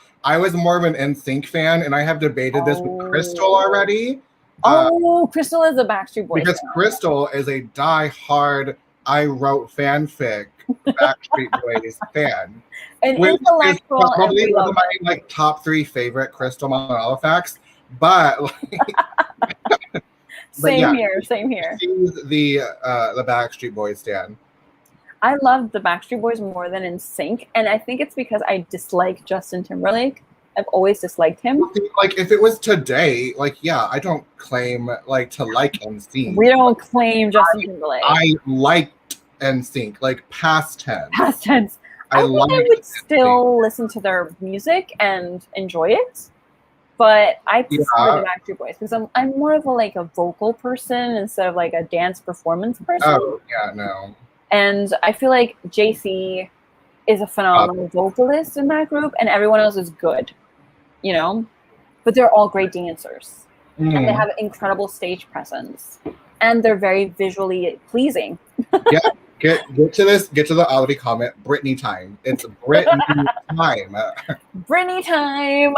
of an NSYNC fan, and I have debated this with Crystal already. Crystal is a Backstreet Boys because fan. Crystal is a die-hard I wrote fanfic Backstreet Boys fan. And which is probably one of my like top 3 favorite Crystal Monella facts. But like, same here. She's the Backstreet Boys stan. I love the Backstreet Boys more than NSYNC, and I think it's because I dislike Justin Timberlake. I've always disliked him. Like, if it was today, like, yeah, I don't claim like to like NSYNC. We don't claim Justin Timberlake. I liked NSYNC, like past tense. Past tense. I think I would still listen to their music and enjoy it, but I prefer the Backstreet Boys because I'm more of a vocal person instead of like a dance performance person. Oh yeah, no. And I feel like JC is a phenomenal vocalist in that group, and everyone else is good, you know? But they're all great dancers. And they have incredible stage presence. And they're very visually pleasing. Yeah, get to the Audrey comment. Britney time. It's Britney time. Britney time.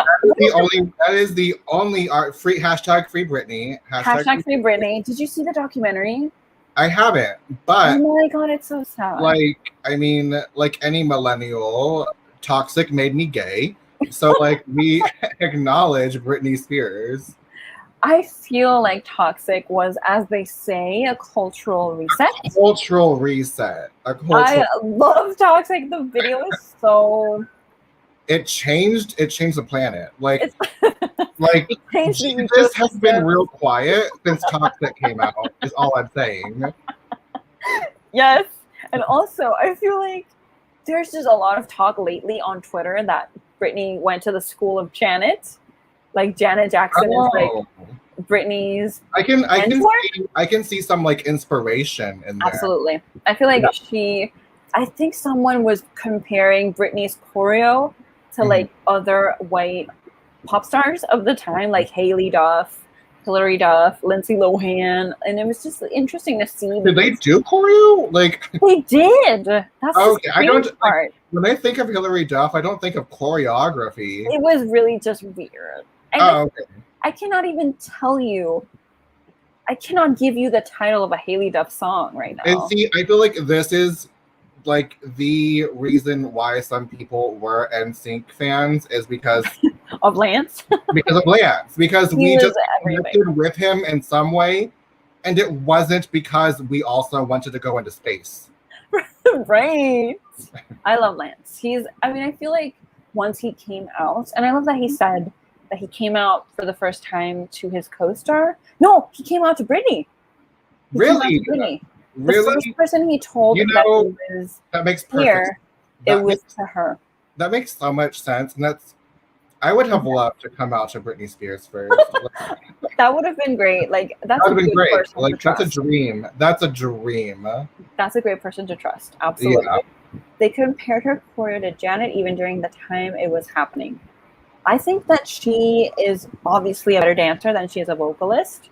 That is the only art free hashtag free Britney. Hashtag free Britney. Did you see the documentary? I haven't, but oh my god, it's so sad. Like, I mean, like any millennial, Toxic made me gay. So like we acknowledge Britney Spears. I feel like Toxic was, as they say, a cultural reset. A cultural reset. I love Toxic. The video is so. It changed the planet. Like, like this has been real quiet since Toxic came out. Is all I'm saying. Yes, And also, I feel like there's just a lot of talk lately on Twitter that Britney went to the school of Janet. Like Janet Jackson is like Britney's I mentor. can see some like inspiration in there. Absolutely. I feel like I think someone was comparing Britney's choreo to like other white pop stars of the time, like Hailey Duff, Hilary Duff, Lindsay Lohan, and it was just interesting to see. Did they do choreo? Like they did. That's okay. I don't. part. When I think of Hilary Duff, I don't think of choreography. It was really just weird. Okay. I cannot even tell you. I cannot give you the title of a Hailey Duff song right now. And see, I feel like this is like the reason why some people were NSYNC fans is because of Lance. Because of Lance. Because we just connected with him in some way, and it wasn't because we also wanted to go into space. Right. I love Lance. I feel like once he came out, and I love that he said that he came out for the first time to his co-star. No, he came out to Britney. Really? Britney. Really? The first person he told that he was that makes perfect it was to her. That makes so much sense, and I would have loved to come out to Britney Spears first. That would have been great. Like that would have been great. Like that's a dream. That's a dream. That's a great person to trust. Absolutely. Yeah. They compared her choreo to Janet even during the time it was happening. I think that she is obviously a better dancer than she is a vocalist,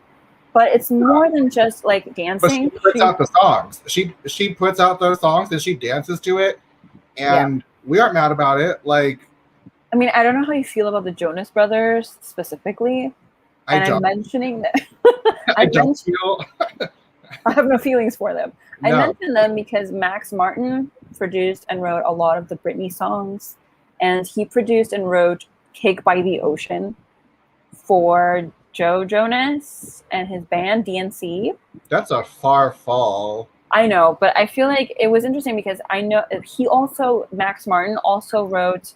but it's more than just like dancing. But she puts out the songs. She puts out those songs and she dances to it, and we aren't mad about it. Like, I mean, I don't know how you feel about the Jonas Brothers specifically. I'm mentioning that. I have no feelings for them. No. I mentioned them because Max Martin produced and wrote a lot of the Britney songs, and he produced and wrote Cake by the Ocean for Joe Jonas and his band DNC. That's a far fall. I know, but I feel like it was interesting because I know Max Martin also wrote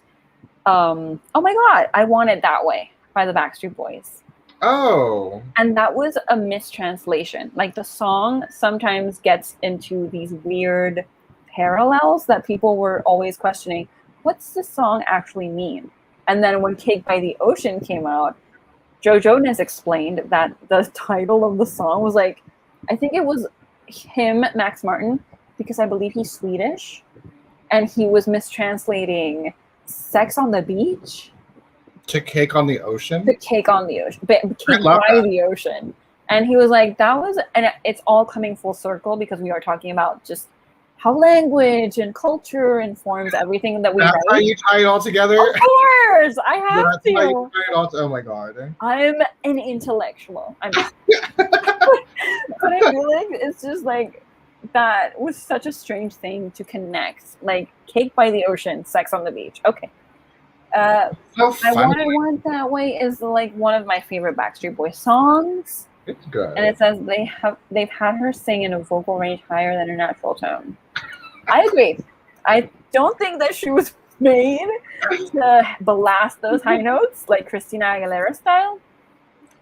oh my god, I Want It That Way by the Backstreet Boys. Oh. And that was a mistranslation. Like the song sometimes gets into these weird parallels that people were always questioning. What's the song actually mean? And then when Cake by the Ocean came out, Joe Jonas explained that the title of the song was like, I think it was him, Max Martin, because I believe he's Swedish, and he was mistranslating Sex on the Beach to Cake on the Ocean. To Cake on the Ocean, Cake by the Ocean. And he was like, and it's all coming full circle because we are talking about just how language and culture informs everything that we write. That's how you tie it all together? Of course! I have to. How you tie it all oh my god. I'm an intellectual. But I feel like it's just like, that was such a strange thing to connect. Like, Cake by the Ocean, Sex on the Beach. Okay. I Want That Way is like one of my favorite Backstreet Boys songs. It's good. And it says they've had her sing in a vocal range higher than her natural tone. I agree. I don't think that she was made to blast those high notes like Christina Aguilera style.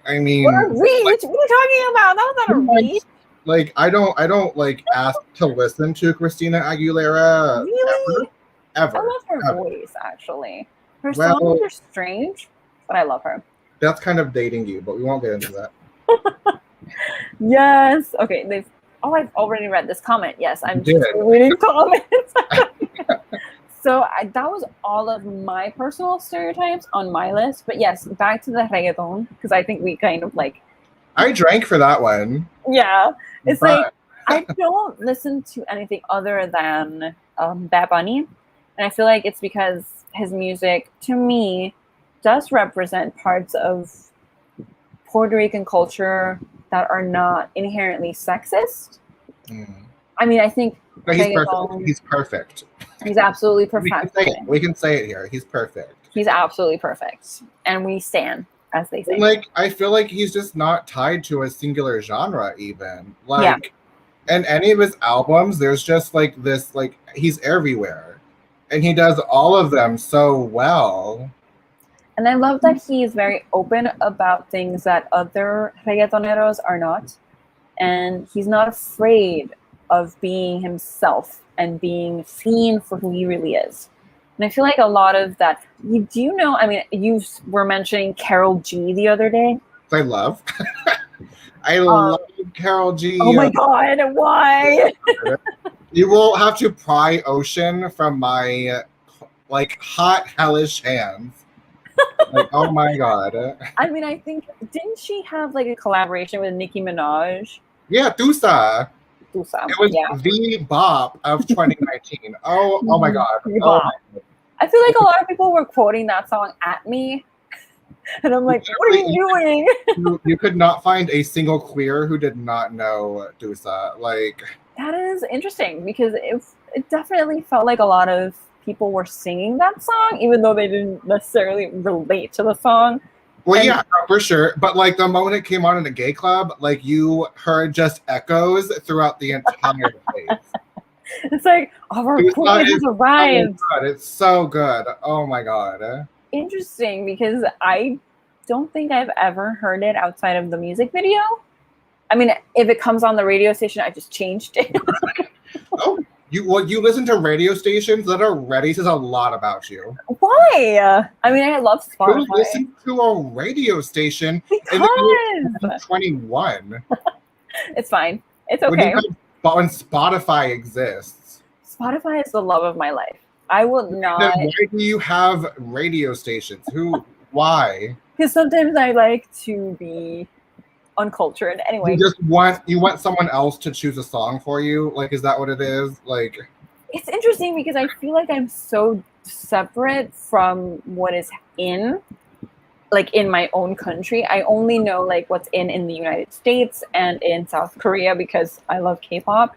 I mean, what a reach! What are you talking about? That was not a reach. Like I don't like ask to listen to Christina Aguilera. Really? Ever. I love her voice actually. Her songs are strange, but I love her. That's kind of dating you, but we won't get into that. Yes. Okay. I've already read this comment. Yes, I'm just reading comments. So that was all of my personal stereotypes on my list. But yes, back to the reggaeton, because I think we kind of like. I drank for that one. Yeah. It's like, I don't listen to anything other than Bad Bunny. And I feel like it's because his music, to me, does represent parts of Puerto Rican culture that are not inherently sexist. I mean, I think he's perfect. He's absolutely perfect. We can say it here. He's perfect. He's absolutely perfect. And we stan, as they say. Like, I feel like he's just not tied to a singular genre even. Like, in any of his albums, there's just like this, like, he's everywhere. And he does all of them so well. And I love that he's very open about things that other reggaetoneros are not. And he's not afraid of being himself and being seen for who he really is. And I feel like a lot of that, you know, I mean, you were mentioning Carol G the other day. I love. I love Carol G. Oh my God, why? You will have to pry ocean from my like hot hellish hands. Like, oh my God. I mean, I think, didn't she have like a collaboration with Nicki Minaj? Yeah, Tusa. It was the bop of 2019. Oh my God. Oh my God. I feel like a lot of people were quoting that song at me. And I'm like, what are you doing? You could not find a single queer who did not know Tusa. Like, that is interesting because it definitely felt like a lot of people were singing that song, even though they didn't necessarily relate to the song. Well, yeah, for sure. But like the moment it came on in a gay club, like you heard just echoes throughout the entire place. It's like, our queen has arrived. So it's so good. Oh my God. Interesting, because I don't think I've ever heard it outside of the music video. I mean, if it comes on the radio station, I just changed it. Oh, you listen to radio stations that already says a lot about you. Why? I mean, I love Spotify. You listen to a radio station because in 21. It's fine. It's okay. When Spotify exists. Spotify is the love of my life. I will not. Then why do you have radio stations? Why? Because sometimes I like to be uncultured. Anyway, you want someone else to choose a song for you. Like, is that what it is? Like, it's interesting because I feel like I'm so separate from what is in my own country. I only know like what's in the United States and in South Korea because I love K-pop.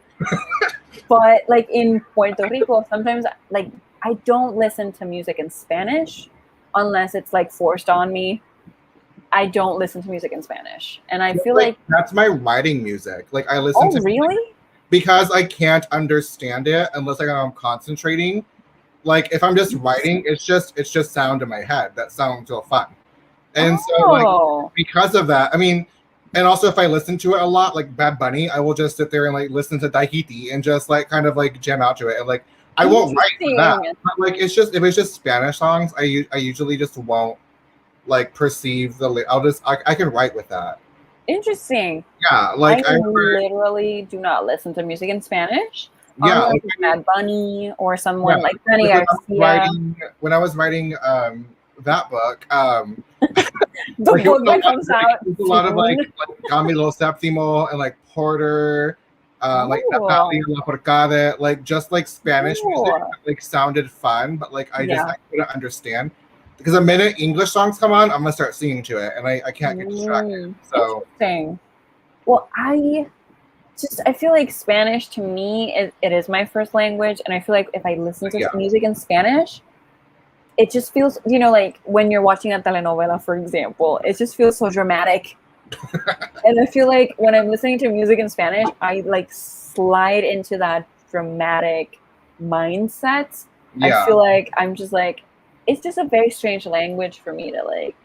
But like in Puerto Rico, sometimes like I don't listen to music in Spanish unless it's like forced on me. I don't listen to music in Spanish, and I feel like that's my writing music. Like I listen to really because I can't understand it unless I'm concentrating. Like if I'm just writing, it's just sound in my head that sounds real fun, and so like because of that, I mean. And also, if I listen to it a lot, like Bad Bunny, I will just sit there and like listen to Tahiti and just like kind of like jam out to it. And like I won't write for that. But, like it's just if it's just Spanish songs, I usually just won't like perceive the. I can write with that. Interesting. Yeah, like I literally do not listen to music in Spanish. Yeah, like Bad Bunny or someone like Jonny Garza. When I was writing that book, the like, book that comes out. A lot of like Camilo Septimo and like Porter, like Natalia Lafourcade, like just like Spanish music that, like sounded fun, but like I couldn't understand. Because the minute English songs come on, I'm gonna start singing to it, and I can't get distracted. So interesting. Well, I feel like Spanish to me it is my first language, and I feel like if I listen to music in Spanish, it just feels, you know, like when you're watching a telenovela, for example, it just feels so dramatic. And I feel like when I'm listening to music in Spanish, I like slide into that dramatic mindset. I feel like I'm just like, it's just a very strange language for me to like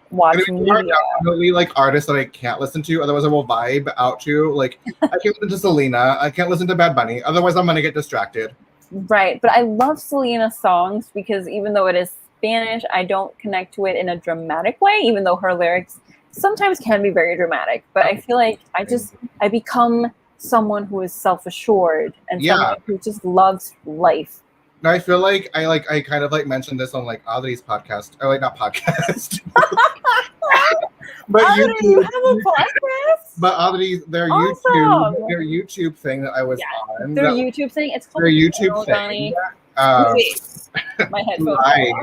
watch media. There are definitely like artists that I can't listen to, otherwise I will vibe out to. Like I can't listen to Selena, I can't listen to Bad Bunny, otherwise I'm gonna get distracted. Right, but I love Selena songs because even though it is Spanish, I don't connect to it in a dramatic way, even though her lyrics sometimes can be very dramatic. But I feel like I become someone who is self-assured and someone who just loves life. No, I feel like I kind of like mentioned this on like Audrey's podcast, or like not podcast. But Audrey, you have a podcast? But Audrey, their YouTube thing that I was on. Their YouTube thing? It's called their YouTube thing. My headphones. Right.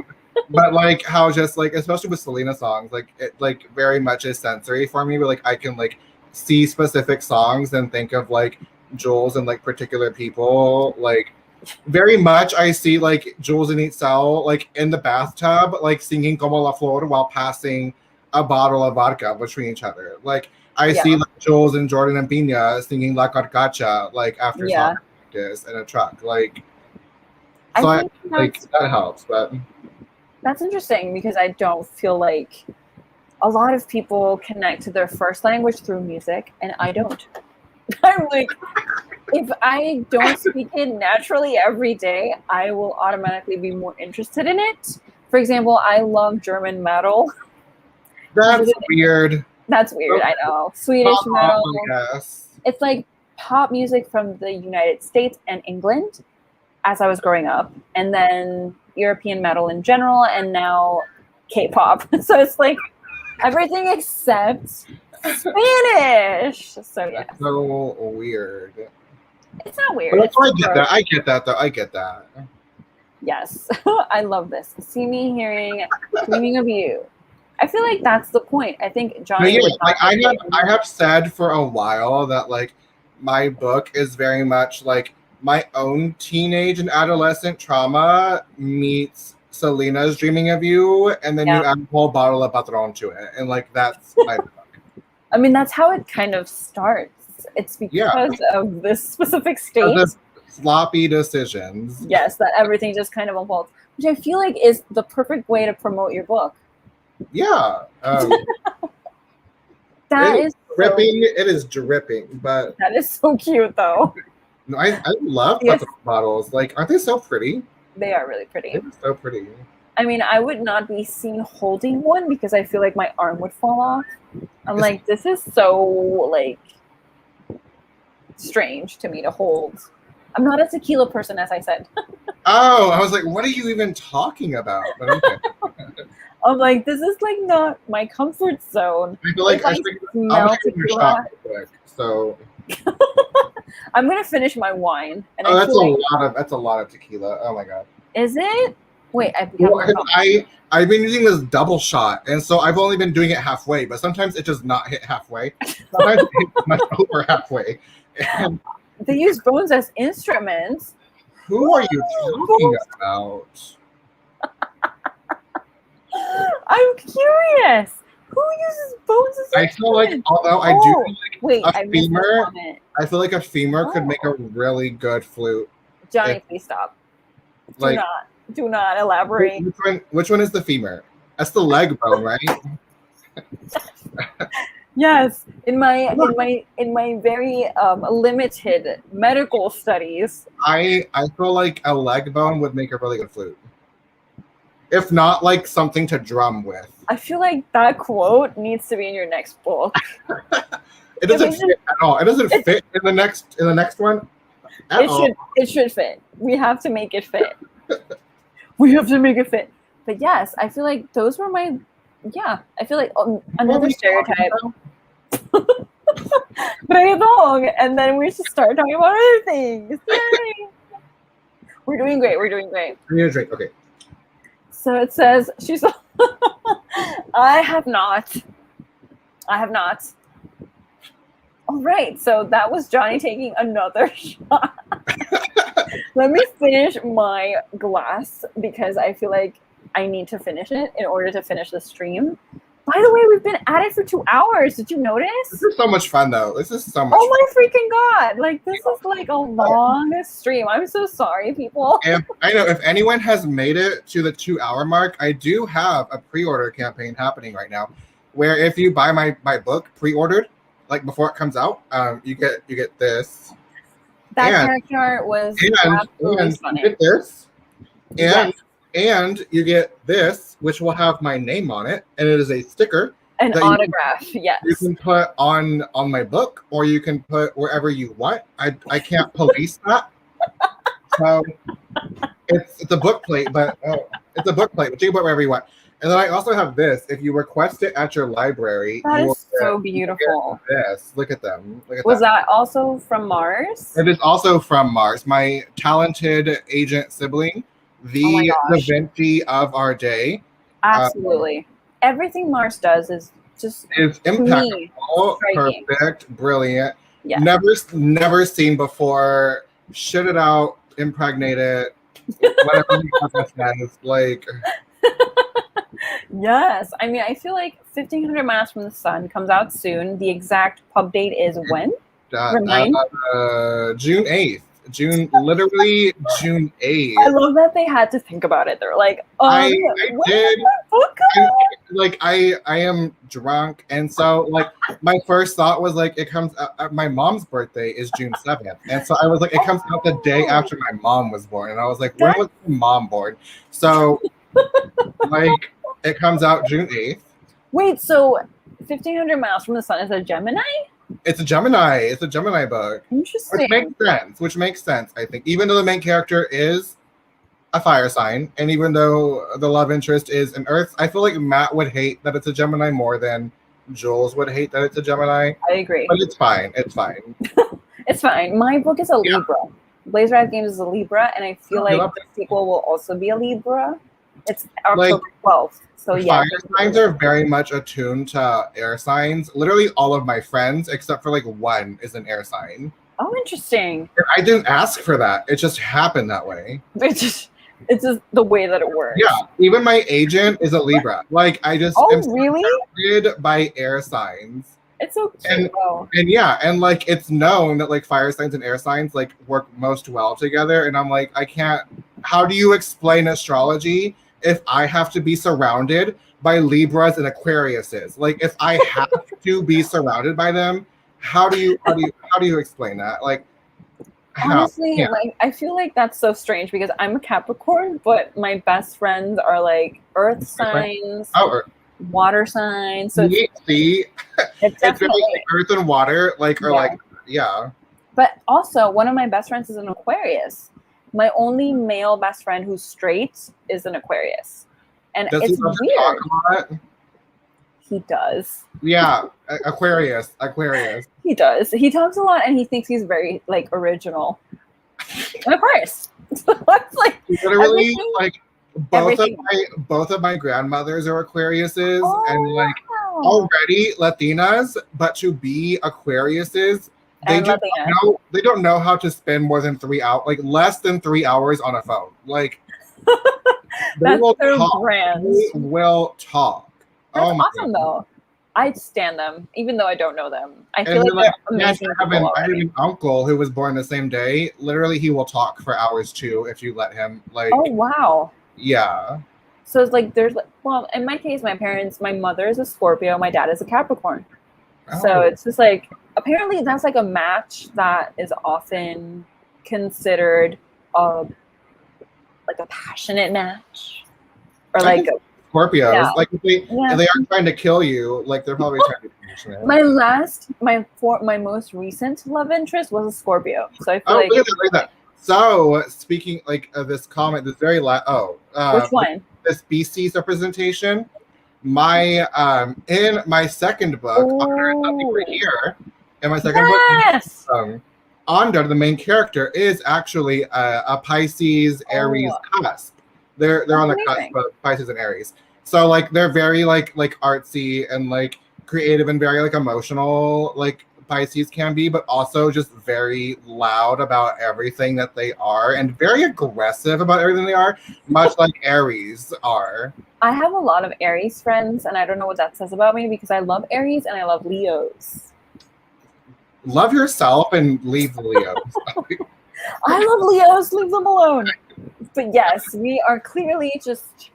But like how just like especially with Selena songs, like it like very much is sensory for me, but like I can like see specific songs and think of like Jules and like particular people. Like very much I see like Jules and Itzel like in the bathtub, like singing Como la Flor while passing a bottle of vodka between each other. Like I see like Jules and Jordan and Pina singing La Carcacha like after soccer practice in a truck. Like so I like that helps, but that's interesting because I don't feel like a lot of people connect to their first language through music, and I don't. I'm like, if I don't speak it naturally every day, I will automatically be more interested in it. For example, I love German metal. That's weird. That's weird, I know. Swedish metal. Yes. It's like pop music from the United States and England as I was growing up, and then European metal in general, and now K-pop. So it's like everything except Spanish. So yeah. That's so weird. It's not weird. But that's why I get that. I get that though. I get that. Yes. I love this. See me hearing dreaming of you. I feel like that's the point. I think Johnny. Yeah, like I have said for a while that like my book is very much like my own teenage and adolescent trauma meets Selena's Dreaming of You, and then you add a whole bottle of Patron to it, and like that's my book. I mean, that's how it kind of starts. It's because of this specific state. Sloppy decisions. Yes, that everything just kind of unfolds, which I feel like is the perfect way to promote your book. Yeah. That is dripping. It is dripping, but that is so cute though. No, I love Patron bottles. Like, aren't they so pretty? They are really pretty. They're so pretty. I mean, I would not be seen holding one because I feel like my arm would fall off. I'm like, this is so like strange to me to hold. I'm not a tequila person, as I said. Oh, I was like, what are you even talking about? But okay. I'm like, this is like not my comfort zone. I feel like I smell tequila. So I'm gonna finish my wine. And that's a lot of tequila. Oh my god. Is it? Wait, I've been using this double shot, and so I've only been doing it halfway. But sometimes it does not hit halfway. Sometimes it hits much over halfway. And they use bones as instruments. Who are you talking about? I'm curious. Who uses bones as instruments? I feel like, although I do feel like a femur, I feel like a femur could make a really good flute. Johnny, please stop. Do not elaborate. Which one is the femur? That's the leg bone, right? Yes, in my very limited medical studies, I feel like a leg bone would make a really good flute. If not, like something to drum with. I feel like that quote needs to be in your next book. It doesn't fit at all. It doesn't fit in the next one at all. It should fit. We have to make it fit. We have to make it fit. But yes, I feel like those were my. Yeah, I feel like another stereotype. Reggaeton, and then we should start talking about other things. Yay! We're doing great. We're doing great. Okay. So it says she's. I have not. All right. So that was Johnny taking another shot. Let me finish my glass because I feel like I need to finish it in order to finish the stream. By the way, we've been at it for 2 hours. Did you notice? This is so much fun, though. This is so much fun. My freaking God. Like, this is like a long stream. I'm so sorry, people. I know if anyone has made it to the 2-hour mark, I do have a pre-order campaign happening right now where if you buy my book pre-ordered, like before it comes out, you get this. That character art was absolutely funny. You get this. And you get this, which will have my name on it, and it is a sticker. An autograph, yes. You can put on my book, or you can put wherever you want. I can't police that. So it's a book plate, but you can put wherever you want. And then I also have this. If you request it at your library, that is so beautiful. This, look at them. Was that also from Mars? It is also from Mars. My talented agent sibling. The Da Vinci of our day. Absolutely. Everything Mars does is just impeccable, perfect, brilliant. Yeah. Never seen before. Shit it out, impregnate it, whatever you says. Like. Yes. I mean, I feel like 1500 Miles from the Sun comes out soon. The exact pub date is when? June 8th. literally June 8th. I love that they had to think about it. They're like, I did. I am drunk, and so like my first thought was like it comes. My mom's birthday is June 7th, and so I was like, it comes out the day after my mom was born, and I was like, when was my mom born? So like it comes out June 8th. Wait, so 1,500 Miles from the Sun is a Gemini? It's a Gemini. It's a Gemini book. Interesting. Which makes sense, I think. Even though the main character is a fire sign, and even though the love interest is an Earth, I feel like Matt would hate that it's a Gemini more than Jules would hate that it's a Gemini. I agree. But it's fine. It's fine. It's fine. My book is a Libra. BLAZEWRATH Games is a Libra, and I feel like the sequel will also be a Libra. It's October 12th. So yeah. Fire signs are very much attuned to air signs. Literally all of my friends, except for like one, is an air sign. Oh, interesting. And I didn't ask for that. It just happened that way. It's just the way that it works. Yeah. Even my agent is a Libra. Like I just am really surrounded by air signs. It's so cute. And yeah, and like it's known that like fire signs and air signs like work most well together. And I'm like, I can't. How do you explain astrology if I have to be surrounded by Libras and Aquariuses? Like if I have to be surrounded by them, how do you explain that? Like honestly, like I feel like that's so strange because I'm a Capricorn, but my best friends are like earth signs, water signs. So see, it's really like earth and water, like But also one of my best friends is an Aquarius. My only male best friend who's straight is an Aquarius. And it's weird. Talk a lot? He does. Yeah, Aquarius. He does. He talks a lot and he thinks he's very like original. An Aquarius. So it's like literally like both of my grandmothers are Aquariuses, and like already Latinas, but to be Aquariuses, they don't know how to spend more than 3 hours, like less than 3 hours on a phone. Like that's their brand. They will talk. That's awesome though. I'd stand them, even though I don't know them. I feel like they're amazing. I have an uncle who was born the same day. Literally, he will talk for hours too if you let him. Like, oh wow. Yeah. So it's like there's well, in my case, my mother is a Scorpio, my dad is a Capricorn. Oh. So it's just like apparently that's like a match that is often considered like a passionate match, or like Scorpios. Yeah. Like if they aren't trying to kill you, like they're probably trying to be passionate. My most recent love interest was a Scorpio. So I feel look at that. So speaking like of this comment, this very which one? This species representation. My in my second book, in my second book, Onda, the main character, is actually a Pisces Aries cusp. They're on the cusp of Pisces and Aries. So like they're very like artsy and like creative and very like emotional, like Pisces can be, but also just very loud about everything that they are and very aggressive about everything they are, much like Aries are. I have a lot of Aries friends, and I don't know what that says about me because I love Aries and I love Leos. Love yourself and leave the Leos. I love Leos, leave them alone. But yes, we are clearly just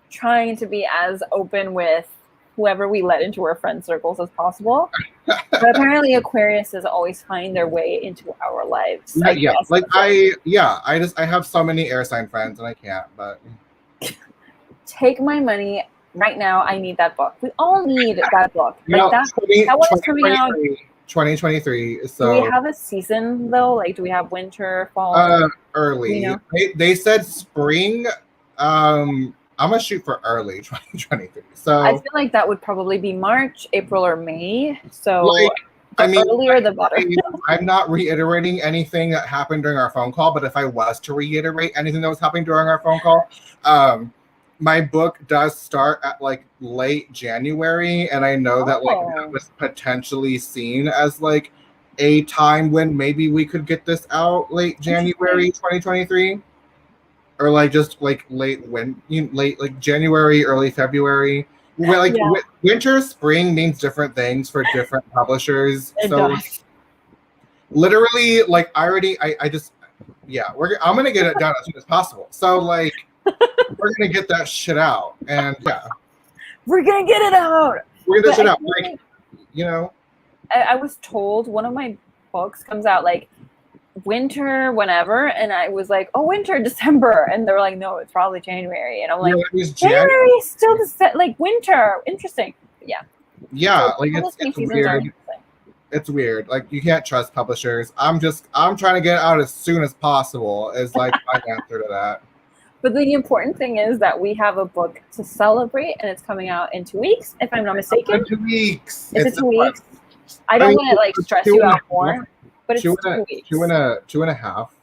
trying to be as open with whoever we let into our friend circles as possible. But apparently Aquariuses always find their way into our lives. I have so many air sign friends and I can't, but take my money right now. I need that book. We all need that book. Like that one's coming out 2023. So do we have a season though? Like do we have winter, fall? Early. You know? They said spring. I'm gonna shoot for early 2023. So I feel like that would probably be March, April, or May. So earlier the better. I'm not reiterating anything that happened during our phone call, but if I was to reiterate anything that was happening during our phone call, my book does start at like late January, and I know that like that was potentially seen as like a time when maybe we could get this out late January 2023. Or like just like late like January, early February. Where like winter, spring means different things for different publishers. It does. Literally, like I Yeah, I'm gonna get it done as soon as possible. So like, we're gonna get that shit out, and yeah, we're gonna get it out. We're gonna get that shit out. Like, you know, I was told one of my books comes out like winter whenever, and I was like, oh, winter, December, and they're like, no, it's probably January, and I'm like, January is still like winter. Interesting. Yeah. Yeah, so like it's weird. It's weird. Like you can't trust publishers. I'm trying to get it out as soon as possible is like my answer to that. But the important thing is that we have a book to celebrate, and it's coming out in 2 weeks, if I'm not mistaken. 2 weeks. Is it 2 weeks? I don't want to like stress you out more, but it's 2 weeks. Two and a half.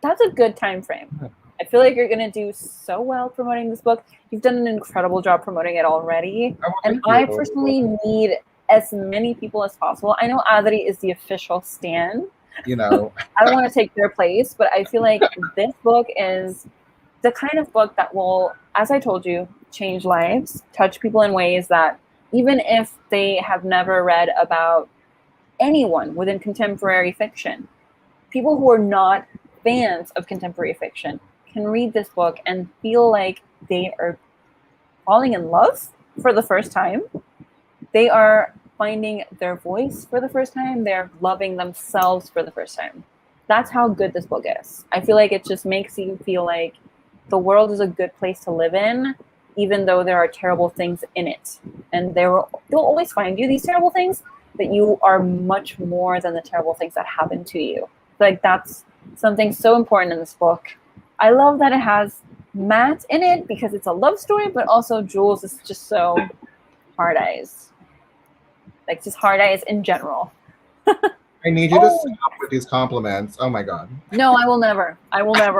That's a good time frame. I feel like you're gonna do so well promoting this book. You've done an incredible job promoting it already, and I personally need as many people as possible. I know Adri is the official stan. You know, I don't want to take their place, but I feel like this book is the kind of book that will, as I told you, change lives, touch people in ways that even if they have never read about anyone within contemporary fiction, people who are not fans of contemporary fiction can read this book and feel like they are falling in love for the first time. They are finding their voice for the first time. They're loving themselves for the first time. That's how good this book is. I feel like it just makes you feel like the world is a good place to live in, even though there are terrible things in it. And they'll always find you these terrible things, but you are much more than the terrible things that happen to you. Like that's something so important in this book. I love that it has Matt in it because it's a love story, but also Jules is just so hard eyes. Like just hard eyes in general. I need you to stop with these compliments. Oh my God. No, I will never. I will never.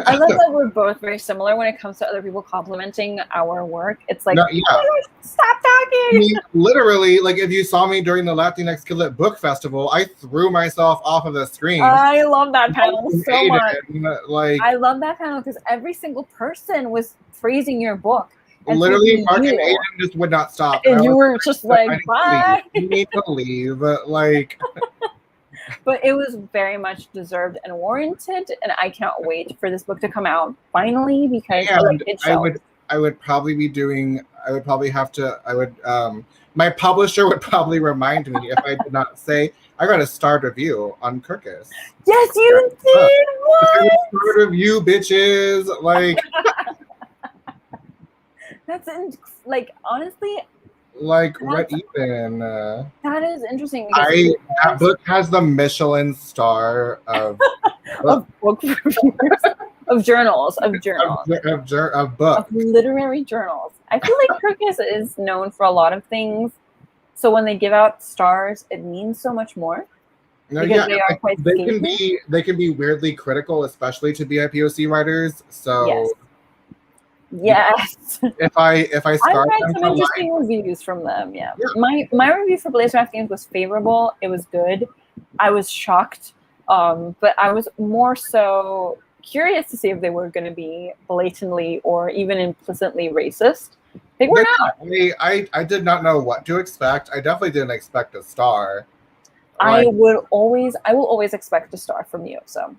I love that we're both very similar when it comes to other people complimenting our work. It's like, oh my gosh, stop talking. I mean, literally, like if you saw me during the Latinx Lit Book Festival, I threw myself off of the screen. I love that panel so much. Like, I love that panel because every single person was praising your book. Literally, Mark and Aiden just would not stop. And you were just like, bye. You need to leave. Like. But it was very much deserved and warranted, and I cannot wait for this book to come out finally because I would probably my publisher would probably remind me if I did not say I got a starred review on Kirkus. Yes, you did. What? Starred review, bitches. Like that's like honestly. Like what even? That is interesting. That book has the Michelin star of book reviews, of journals, of books, of literary journals. I feel like Kirkus is known for a lot of things, so when they give out stars, it means so much more. No, yeah, they can be weirdly critical, especially to BIPOC writers. So. Yes. If I start I read some interesting reviews from them. Yeah. My review for BLAZEWRATH games was favorable. It was good. I was shocked, but I was more so curious to see if they were going to be blatantly or even implicitly racist. They were not. I did not know what to expect. I definitely didn't expect a star. I will always expect a star from you. So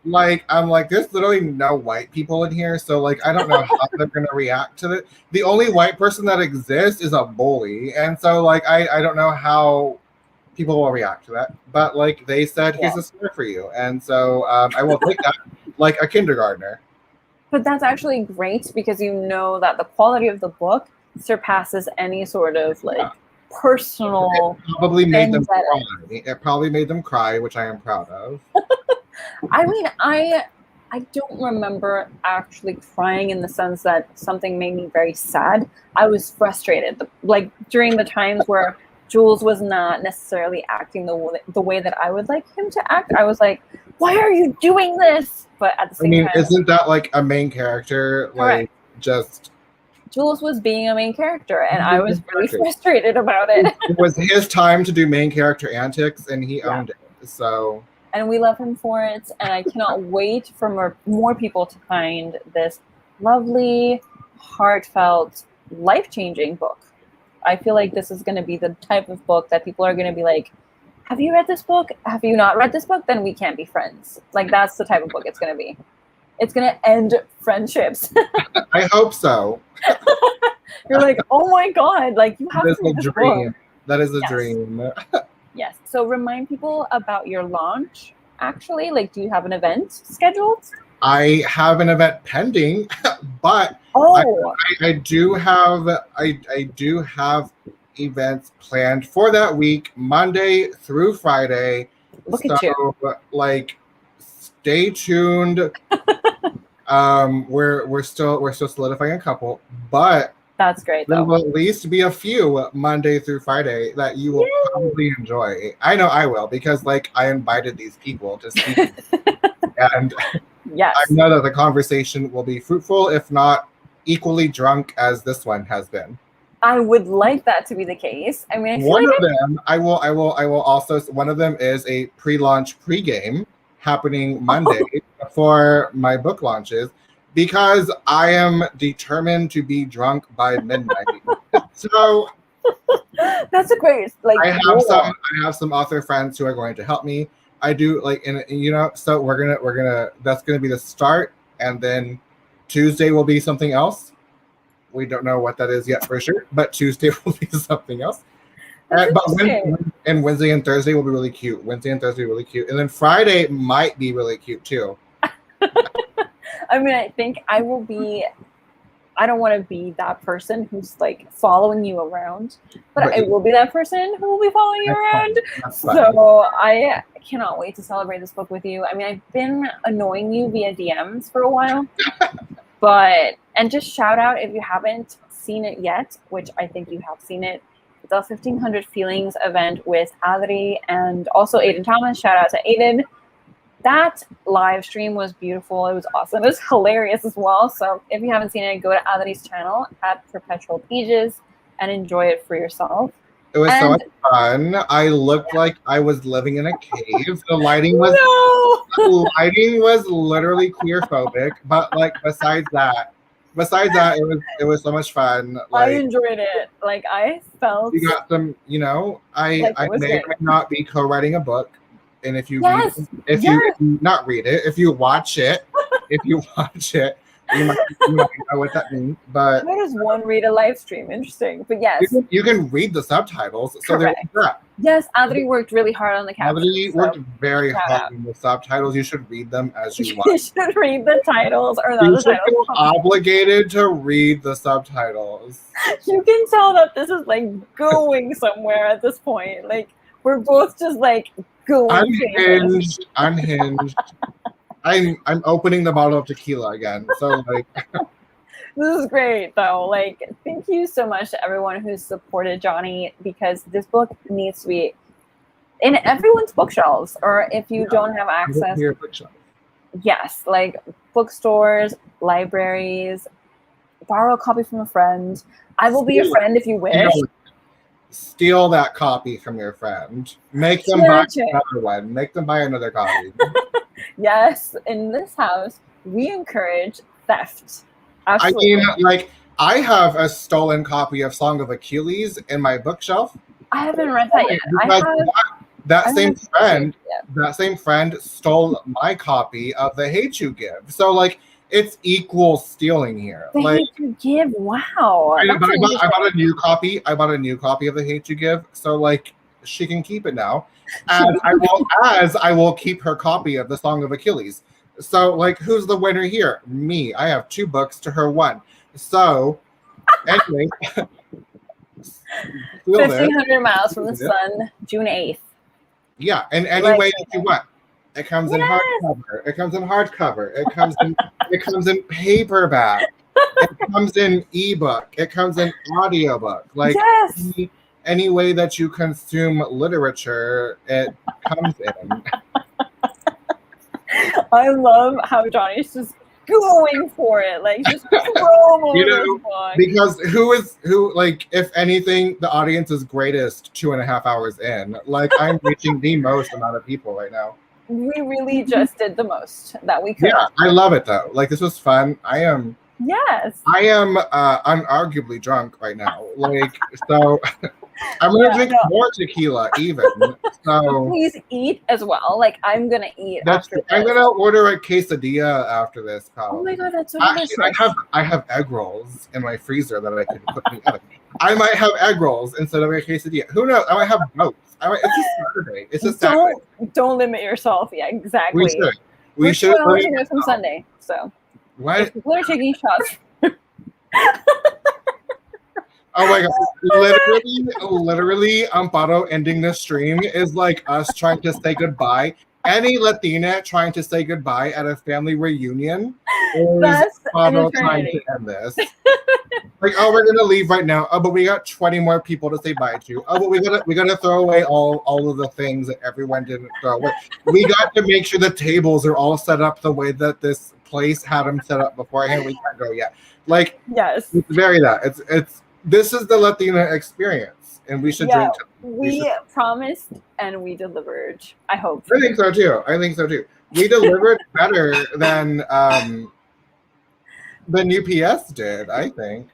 I'm like, there's literally no white people in here, so like I don't know how they're gonna react to it. The only white person that exists is a bully, and so like I don't know how people will react to that. But like they said, here's a star for you, and so I will take that like a kindergartner. But that's actually great because you know that the quality of the book surpasses any sort of like. Personal. It probably made them cry. It probably made them cry, which I am proud of. I mean, I don't remember actually crying in the sense that something made me very sad. I was frustrated, like during the times where Jules was not necessarily acting the way that I would like him to act. I was like, why are you doing this? But at the same time, isn't that like a main character? Like just. Jules was being a main character, and I was really frustrated about it. It was his time to do main character antics, and he owned it. So, and we love him for it, and I cannot wait for more people to find this lovely, heartfelt, life-changing book. I feel like this is going to be the type of book that people are going to be like, have you read this book? Have you not read this book? Then we can't be friends. Like, that's the type of book it's going to be. It's going to end friendships. I hope so. You're like, oh my God, like, you have to read this book. That is a dream. Yes. So remind people about your launch, actually. Like, do you have an event scheduled? I have an event pending, but I do have events planned for that week, Monday through Friday. Look at you. Like, stay tuned. We're still solidifying a couple, but that's great. There will at least be a few Monday through Friday that you will probably enjoy. I know I will, because like I invited these people to speak, and yes, I know that the conversation will be fruitful, if not equally drunk as this one has been. I would like that to be the case. I mean, one of them is a pre-launch pregame happening Monday for my book launches, because I am determined to be drunk by midnight. So that's a great, like, I have some author friends who are going to help me. I do, like, and you know, so we're gonna that's gonna be the start, and then Tuesday will be something else. We don't know what that is yet for sure, but Tuesday will be something else. But Wednesday and Thursday will be really cute. Wednesday and Thursday will be really cute, and then Friday might be really cute too. I mean, I think I will be. I don't want to be that person who's like following you around, but I will be that person who will be following you around. So I cannot wait to celebrate this book with you. I mean, I've been annoying you via DMs for a while, and just shout out if you haven't seen it yet, which I think you have seen it. The 1500 Feelings event with Adri and also Aiden Thomas. Shout out to Aiden. That live stream was beautiful. It was awesome. It was hilarious as well. So if you haven't seen it, go to Adri's channel at Perpetual Pages and enjoy it for yourself. It was so much fun. I looked like I was living in a cave. The lighting was literally queerphobic, but like besides that, it was so much fun. Like, I enjoyed it. Like, I felt you got some, you know, I may or may not be co-writing a book. And if you if you not read it, if you watch it, you might know what that means. But how does one read a live stream? Interesting. But yes, you can read the subtitles. So there's that. Yes, Adri worked really hard on the captions. Adri worked very hard on the subtitles. You should read them as you want. You should read the titles or not the titles. Feel obligated to read the subtitles. You can tell that this is like going somewhere at this point. Like, we're both just like going unhinged. I'm opening the bottle of tequila again. So like this is great though. Like, thank you so much to everyone who's supported Jonny, because this book needs to be in everyone's bookshelves, or if you don't have access, yes, like bookstores, libraries, borrow a copy from a friend. I will be your friend if you wish. Steal that copy from your friend. Make them buy another one. Make them buy another copy. Yes, in this house, we encourage theft. Absolutely. I mean, like, I have a stolen copy of Song of Achilles in my bookshelf. I haven't read that yet. That same friend stole my copy of The Hate You Give. So, like, it's equal stealing here. The Hate You Give, wow. I bought a new copy. I bought a new copy of The Hate You Give. So, like, she can keep it now. And I will keep her copy of The Song of Achilles. So, like, who's the winner here? Me. I have 2 books to her 1. So, anyway. 1,500 miles from the sun, June 8th. Yeah, and any way that you want. It comes in hardcover. It comes in hardcover. It comes in paperback. It comes in ebook. It comes in audiobook. Like, any way that you consume literature, it comes in. I love how Jonny's just going for it, like, just promo. Because who like, if anything, the audience is greatest 2.5 hours in. Like, I'm reaching the most amount of people right now. We really just did the most that we could. Yeah, I love it though. Like, this was fun. I am unarguably drunk right now. Like, so I'm gonna drink more tequila, even. So please eat as well. Like I'm gonna eat. I'm gonna order a quesadilla after this. Probably. Oh my god, that's so delicious. delicious. I have egg rolls in my freezer that I can put in the oven. I might have egg rolls instead of a quesadilla. Who knows? I might have both. It's a Saturday. It's a Saturday. Don't limit yourself. Yeah, exactly. We should. We're 2 hours away from Sunday, so what? If people are taking shots. Oh my god! Literally, Amparo ending the stream is like us trying to say goodbye. Any Latina trying to say goodbye at a family reunion is Amparo trying to end this. Like, oh, we're gonna leave right now. Oh, but we got 20 more people to say bye to. Oh, but we gotta throw away all of the things that everyone didn't throw away. We got to make sure the tables are all set up the way that this place had them set up beforehand. We can't go yet. Like, yes, it's very that. It's this is the Latina experience, and we should drink. We promised and we delivered. I hope. I think so too. We delivered better than UPS did, I think.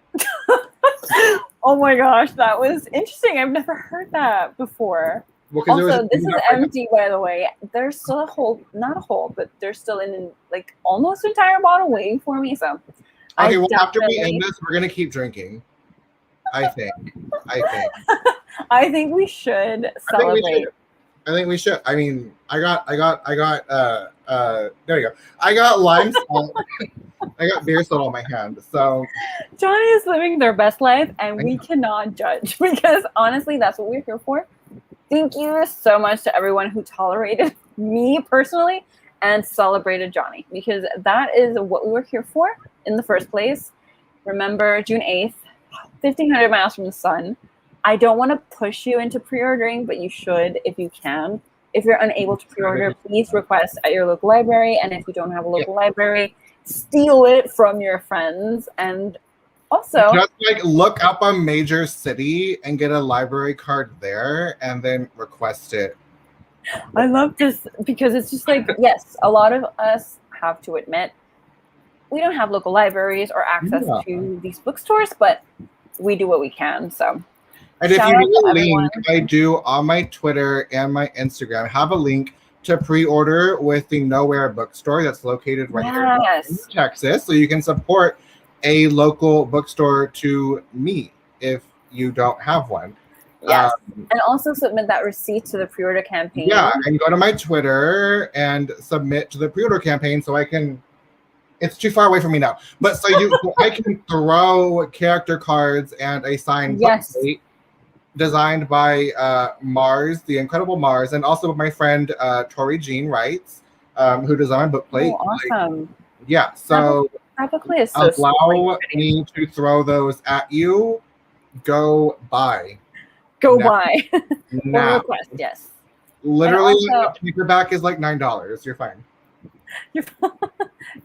Oh my gosh, that was interesting. I've never heard that before. Well, also, this is empty, by the way. There's still a whole, not a whole, but there's still an like almost entire bottle waiting for me. So, okay, well, after we end this, we're gonna keep drinking. I think. I think we should celebrate. I think we should. I mean, I got there you go. I got lime salt. I got beer salt on my hand. So Jonny is living their best life, and we cannot judge because honestly, that's what we're here for. Thank you so much to everyone who tolerated me personally and celebrated Jonny, because that is what we were here for in the first place. Remember, June 8th, 1,500 miles from the sun. I don't want to push you into pre-ordering, but you should if you can. If you're unable to pre-order, please request at your local library. And if you don't have a local library, steal it from your friends. And also, just like look up a major city and get a library card there and then request it. I love this because it's just like, yes, a lot of us have to admit we don't have local libraries or access to these bookstores, but we do what we can. So, and if you need a link, I do on my Twitter and my Instagram have a link to pre-order with the Nowhere bookstore that's located right here in Texas, so you can support a local bookstore to me if you don't have one. Yes, and also submit that receipt to the pre-order campaign. Yeah, and go to my Twitter and submit to the pre-order campaign so I can. It's too far away from me now, but so I can throw character cards and a signed bookplate designed by Mars, the incredible Mars, and also my friend Tori Jean writes, who designed my bookplate. Oh, awesome! Yeah, so that bookplate is so allow me to throw those at you. Go buy. Go buy. Now. Request, yes. Literally, the paperback is like $9. You're fine.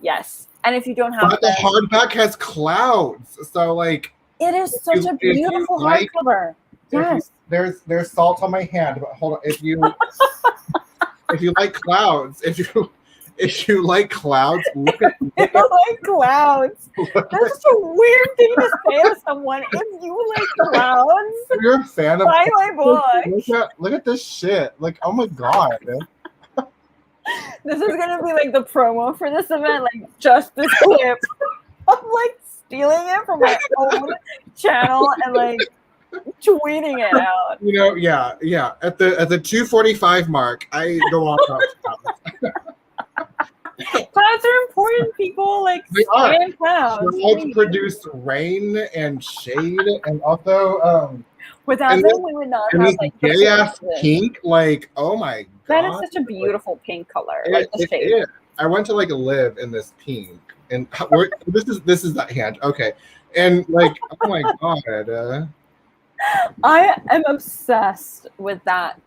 Yes, and if you don't have, but the hardback has clouds, so like it is such a beautiful hardcover. Yes, there's salt on my hand, but hold on. If you like clouds, if you like clouds, look at like clouds. That's such a weird thing to say to someone. If you like clouds, if you're a fan of buy my book. Look at this shit. Like, oh my god. This is gonna be like the promo for this event, like just this clip. I'm like stealing it from my own channel and like tweeting it out. You know, yeah. At the 2:45 mark, I go off. Clouds are important, people. Like they are. Clouds. Clouds produce rain and shade, and also without them, we would not have like gay ass pink. Like, oh my god, that is such a beautiful pink color. Like the shade. Is. I want to like live in this pink, and this is that hand. Okay, and like, oh my god. I am obsessed with that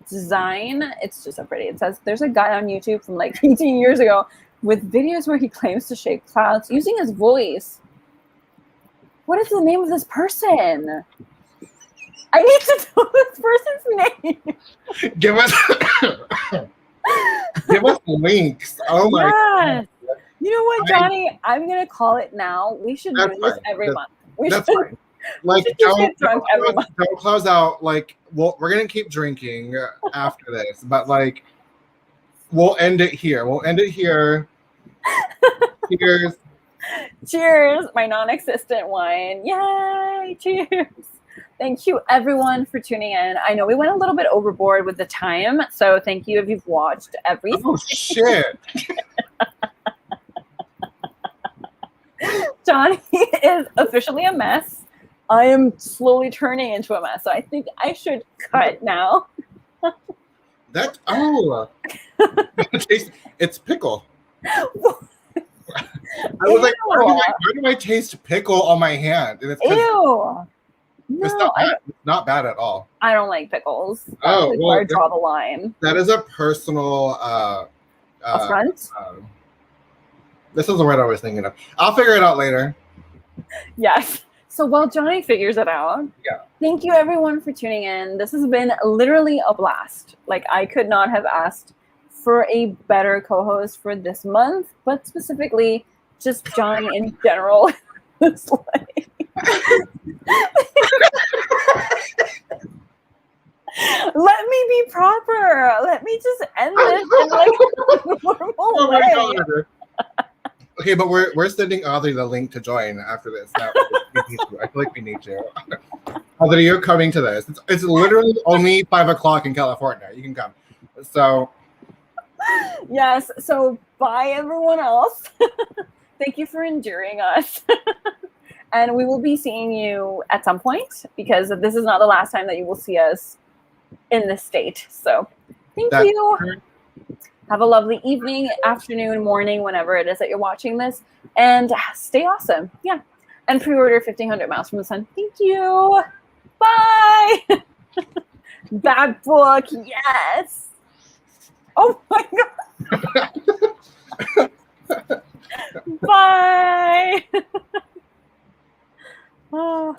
design. It's just so pretty. It says there's a guy on YouTube from like 18 years ago with videos where he claims to shape clouds using his voice. What is the name of this person? I need to know this person's name. Give us links. Oh my god. You know what, Jonny? I'm gonna call it now. We should do this every month. That's fine. Like, get drunk every month. Don't close out. Like, well, we're gonna keep drinking after this, but like, we'll end it here. We'll end it here. Cheers. Cheers, my non-existent wine. Yay! Cheers. Thank you, everyone, for tuning in. I know we went a little bit overboard with the time, so thank you if you've watched everything. Oh, shit. Jonny is officially a mess. I am slowly turning into a mess, so I think I should cut now. That, it's pickle. I was like, why do I taste pickle on my hand? And it's ew. No, it's not bad at all. I don't like pickles. That's well, where I draw the line. That is a personal affront? This is the word I was thinking of. I'll figure it out later. Yes. So while Jonny figures it out, thank you everyone for tuning in. This has been literally a blast. Like, I could not have asked for a better co-host for this month, but specifically just Jonny in general. It's like... Let me be proper. Let me just end this in like a normal way. Okay, but we're sending Audrey the link to join after this. Now, I feel like we need to. Audrey, you're coming to this. It's literally only 5 o'clock in California. You can come. So yes. So bye, everyone else. Thank you for enduring us. And we will be seeing you at some point, because this is not the last time that you will see us in this state. So thank you. Have a lovely evening, afternoon, morning, whenever it is that you're watching this. And stay awesome. Yeah. And pre-order 1500 Miles from the Sun. Thank you. Bye. That book. Yes. Oh my God. Bye. Oh.